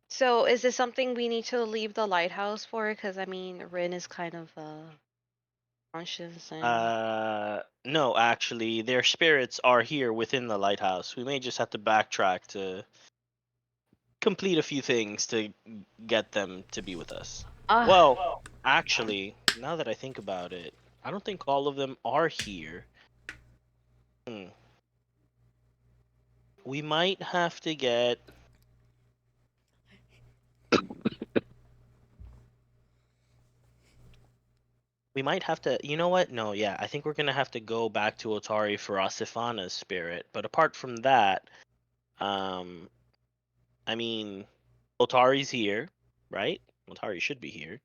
So is this something we need to leave the lighthouse for? Because I mean, Rin is kind of conscious and. No, actually, their spirits are here within the lighthouse. We may just have to backtrack to complete a few things to get them to be with us. Well, actually, now that I think about it, I don't think all of them are here. We might have to get. We might have to. You know what? No, yeah. I think we're gonna have to go back to Otari for Asifana's spirit. But apart from that, I mean, Otari's here, right? Otari should be here.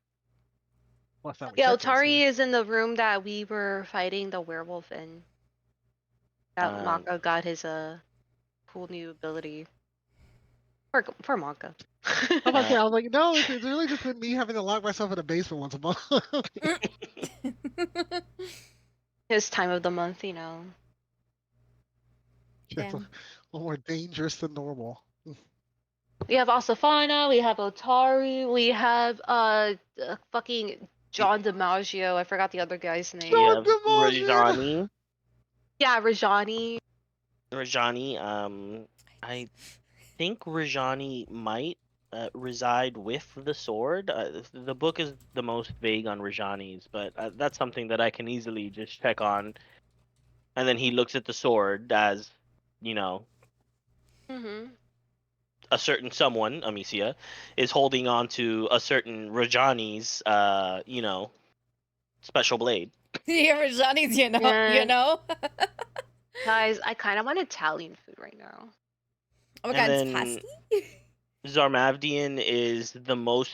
Last time we Yeah, checked, he was Otari here. is in the room that we were fighting the werewolf in. That Maka got his cool new ability. For Maka. I'm about to say, I was like, no, it's really just been me having to lock myself in a basement once a month. His time of the month, It's a Damn. little more dangerous than normal. We have Asafana, we have Otari, we have fucking John DiMaggio. I forgot the other guy's name. We have John DiMaggio! Rajani. Yeah, Rajani. I think Rajani might reside with the sword. The book is the most vague on Rajani's, but that's something that I can easily just check on. And then he looks at the sword as, you know, Mm-hmm. a certain someone, Amicia, is holding on to a certain Rajani's, special blade. Yeah, Rajani's, you Yeah. know. Guys, I kind of want Italian food right now. Oh my And god, it's then- pasty. Zarmavdian is the most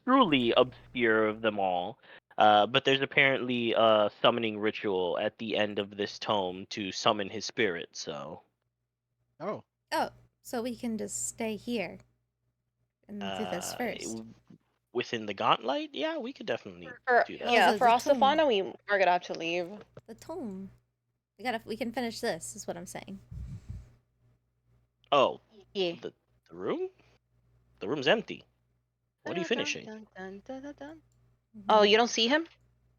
truly obscure of them all. But there's apparently a summoning ritual at the end of this tome to summon his spirit, so Oh. Oh, so we can just stay here and do this first. Within the gauntlet, yeah, we could definitely do that. Yeah, the for tomb. Asafana, we are gonna have to leave. The tome. We can finish this, is what I'm saying. Oh, Yeah. the room? The room's empty. What are you finishing? Oh, you don't see him?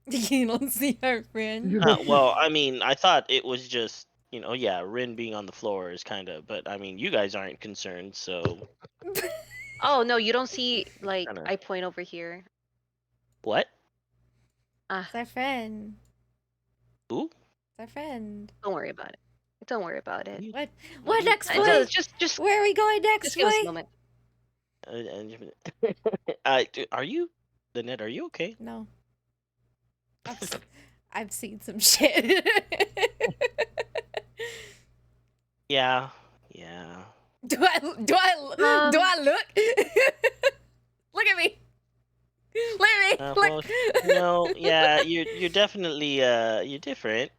You don't see our friend. Well, I mean, I thought it was just, Rin being on the floor is kind of, but I mean, you guys aren't concerned, so Oh no, you don't see. Like, Kinda. I point over here. what? It's our friend. Who? It's our friend. Don't worry about it. Don't worry about it. What? What What do you- next, I boy? don't- Just Where are we going next, give us a boy? moment. Are you, Lynette? Are you okay? No. I've seen some shit. Yeah. do I do I look? Look at me. Look at me. Well, Look. no, yeah, you're definitely you're different.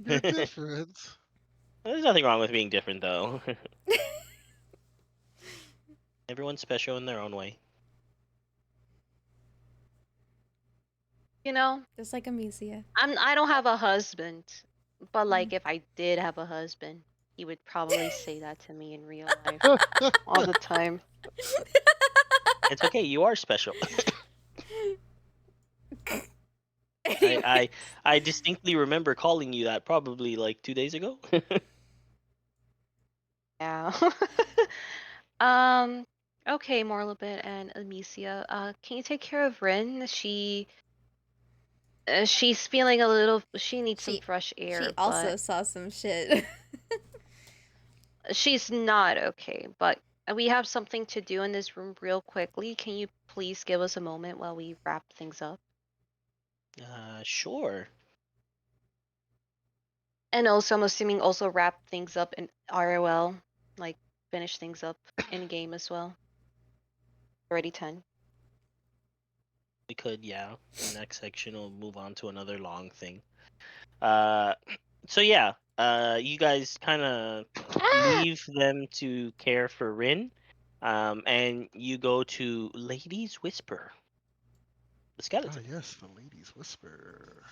You're different. There's nothing wrong with being different, though. Everyone's special in their own way. You know, Just like Amicia. I don't have a husband, but like if I did have a husband, he would probably say that to me in real life all the time. It's okay. You are special. Anyway. I distinctly remember calling you that probably like 2 days ago. Yeah. Okay, Morlabit and Amicia, can you take care of Rin? She's feeling a little. She needs some fresh air, She also but saw some shit. she's not okay. But we have something to do in this room real quickly. Can you please give us a moment while we wrap things up? Sure. And also, I'm assuming also wrap things up in ROL, like finish things up in game as well. Already 10. We could, yeah. The next section will move on to another long thing. So yeah, you guys kind of leave them to care for Rin, and you go to Lady's Whisper, the Ah, skeleton. yes, the lady's whisper.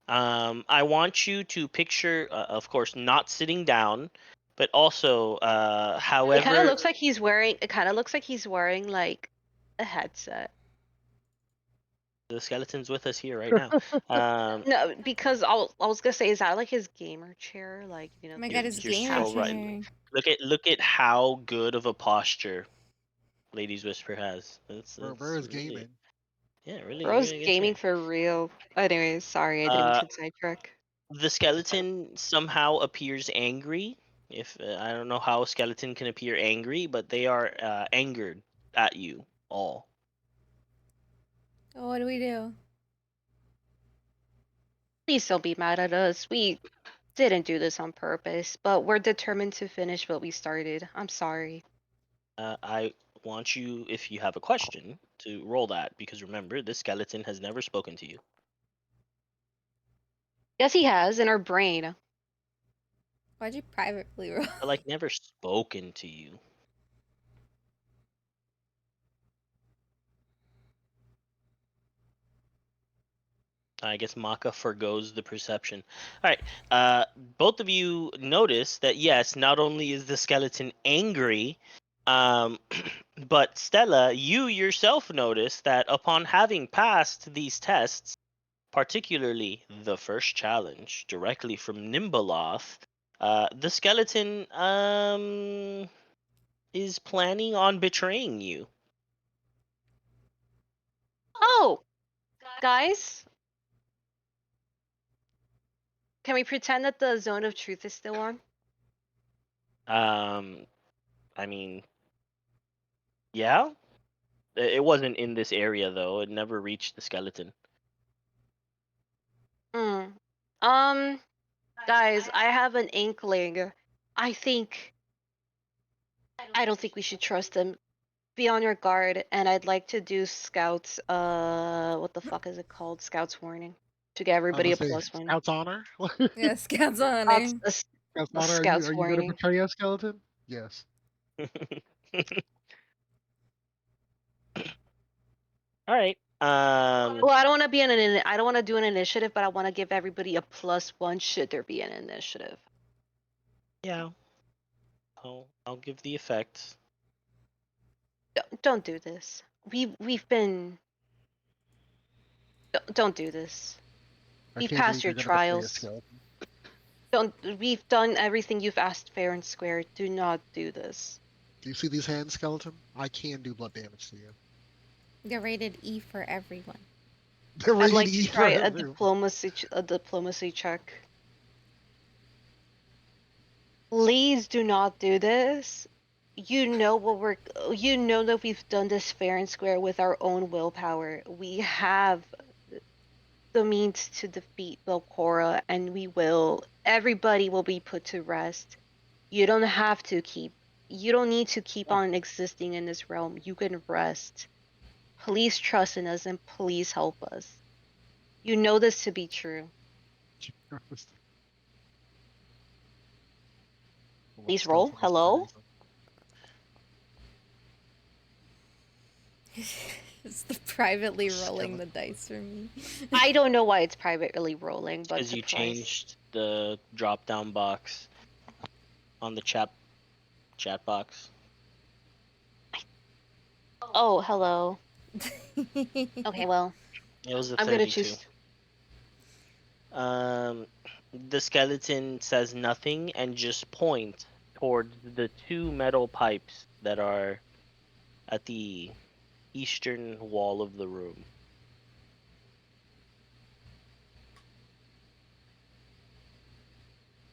I want you to picture, of course, not sitting down, but also, It kind of however, looks like he's wearing. It kind of looks like he's wearing like a headset. the skeleton's with us here right now. No, because I was gonna say, is that like his gamer chair? Like, you know, Oh my You're, god, his you're gamer so right. chair. Look at how good of a posture Lady's Whisper has. Where is Really, gaming? yeah, really, Bro's really good gaming chair. for real. Anyways, sorry, I didn't mean Uh, to sidetrack. the skeleton somehow appears angry. If I don't know how a skeleton can appear angry, but they are angered at you all. Oh, what do we do? Please don't be mad at us. We didn't do this on purpose, but we're determined to finish what we started. I'm sorry. I want you, if you have a question, to roll that because remember, this skeleton has never spoken to you. Yes, he has in our brain. Why'd you privately roll? But like never spoken to you. I guess Maka forgoes the perception. All right. Both of you notice that yes, not only is the skeleton angry, um, but Stella, you yourself notice that upon having passed these tests, particularly the first challenge directly from Nimbaloth, the skeleton is planning on betraying you. Oh, guys, can we pretend that the zone of truth is still on? I mean, yeah. It wasn't in this area though. It never reached the skeleton. Hmm. Guys, I have an inkling. I think I don't think we should trust them. Be on your guard, and I'd like to do scouts. What the fuck is it called? Scouts warning to get I was everybody a gonna say +1. Scout's honor. Yeah, scouts on That's it. Scout's a honor. scouts Are you gonna warning. betray a skeleton? Yes. All right. Well, I don't want to be I don't want to do an initiative, but I want to give everybody a +1 should there be an initiative. Yeah. I'll give the effects. Don't do this. We've been. Don't do this. I We've can't passed believe your you're gonna betray a trials. skeleton. Don't. We've done everything you've asked fair and square. Do not do this. Do you see these hands, skeleton? I can do blood damage to you. You're rated E for everyone. They're I'd ready like to to eat try the a room. diplomacy check. Please do not do this. You know you know that we've done this fair and square with our own willpower. We have the means to defeat Belcora, and we will. Everybody will be put to rest. You don't have to keep. You don't need to keep on existing in this realm. You can rest. Please trust in us and please help us. You know this to be true. Please roll. Hello? It's the privately rolling the dice for me. I don't know why it's privately rolling, but Because you surprise. changed the drop down box on the chat box. Oh, hello. Okay, well, It was a I'm gonna 32. choose. The skeleton says nothing and just points towards the two metal pipes that are at the eastern wall of the room.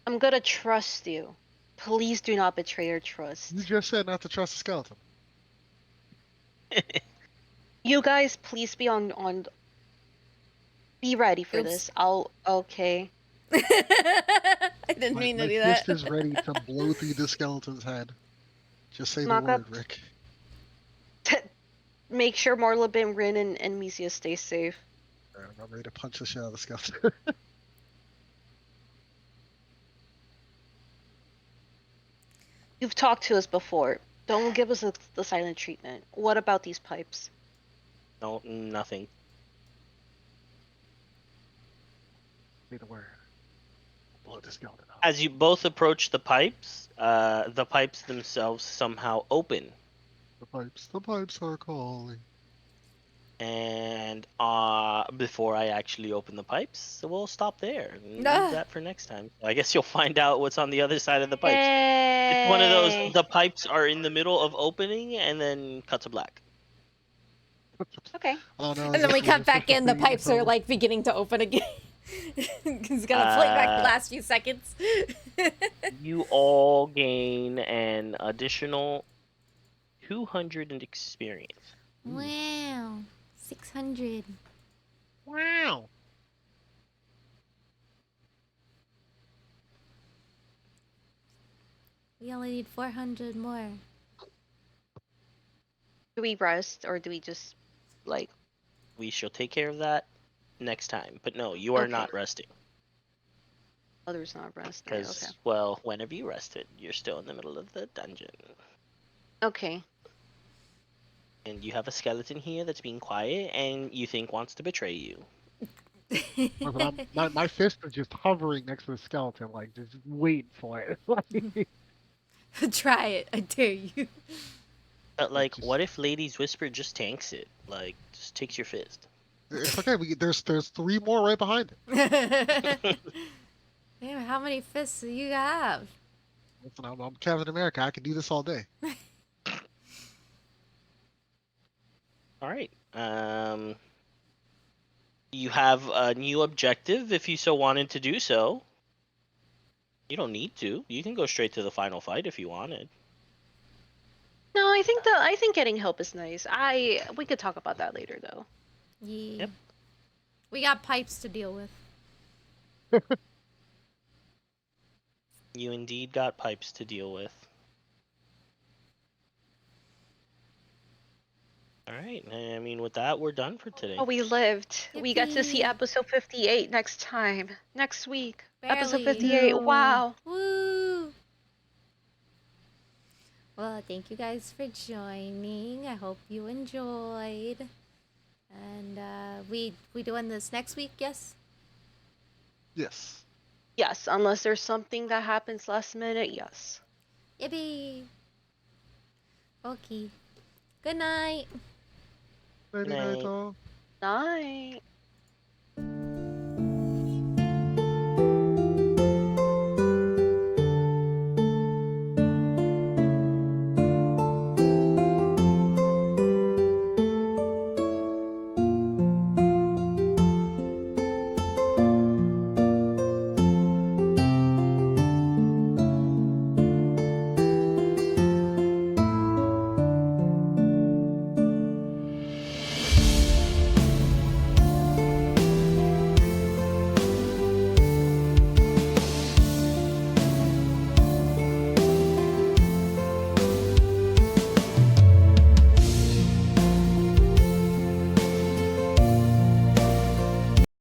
I'm gonna trust you. Please do not betray your trust. You just said not to trust the skeleton. You guys, please be be ready for Oops. this. Okay. I didn't My mean to do fist that. is ready to blow through the skeleton's head. Just say the Mock up. word, Rick. Make sure Marlebin, Rin, and Misia stay safe. I'm ready to punch the shit out of the skeleton. You've talked to us before. Don't give us the silent treatment. What about these pipes? No, nothing. Say the word. Blow the skeleton up. As you both approach the pipes themselves somehow open. The pipes are calling. And before I actually open the pipes, so we'll stop there and Ah. leave that for next time. So I guess you'll find out what's on the other side of the pipes. Yay! It's one of those, the pipes are in the middle of opening and then cut to black. Okay. Oh no! And then we cut back in, the pipes are like beginning to open again. He's gonna play back the last few seconds. You all gain an additional 200 in experience. Wow. 600. Wow. We only need 400 more. Do we rest or do we just like? We shall take care of that next time. But no, you are Okay. not resting. Others not resting. Because, Okay. well, whenever you rested, you're still in the middle of the dungeon. Okay. And you have a skeleton here that's being quiet and you think wants to betray you. My fist is just hovering next to the skeleton, like just waiting for it. Try it. I dare you. But, like, Just- what if Lady's Whisper just tanks it? Like, just takes your fist. It's okay. There's 3 more right behind it. Damn, how many fists do you have? Listen, I'm Captain America. I can do this all day. All right. You have a new objective if you so wanted to do so. You don't need to. You can go straight to the final fight if you wanted. No, I think getting help is nice. We could talk about that later though. Yeah. Yep. We got pipes to deal with. You indeed got pipes to deal with. All right. I mean, with that, we're done for today. Oh, we lived. We get to see Yippee. episode 58 next time. Next week. Episode Barely. 58. Yeah. Wow. Woo! Well, thank you guys for joining. I hope you enjoyed. And we doing this next week, yes? Yes. Yes, unless there's something that happens last minute, yes. Yippee! Okay. Good night. Nighty night, Night. all. Night.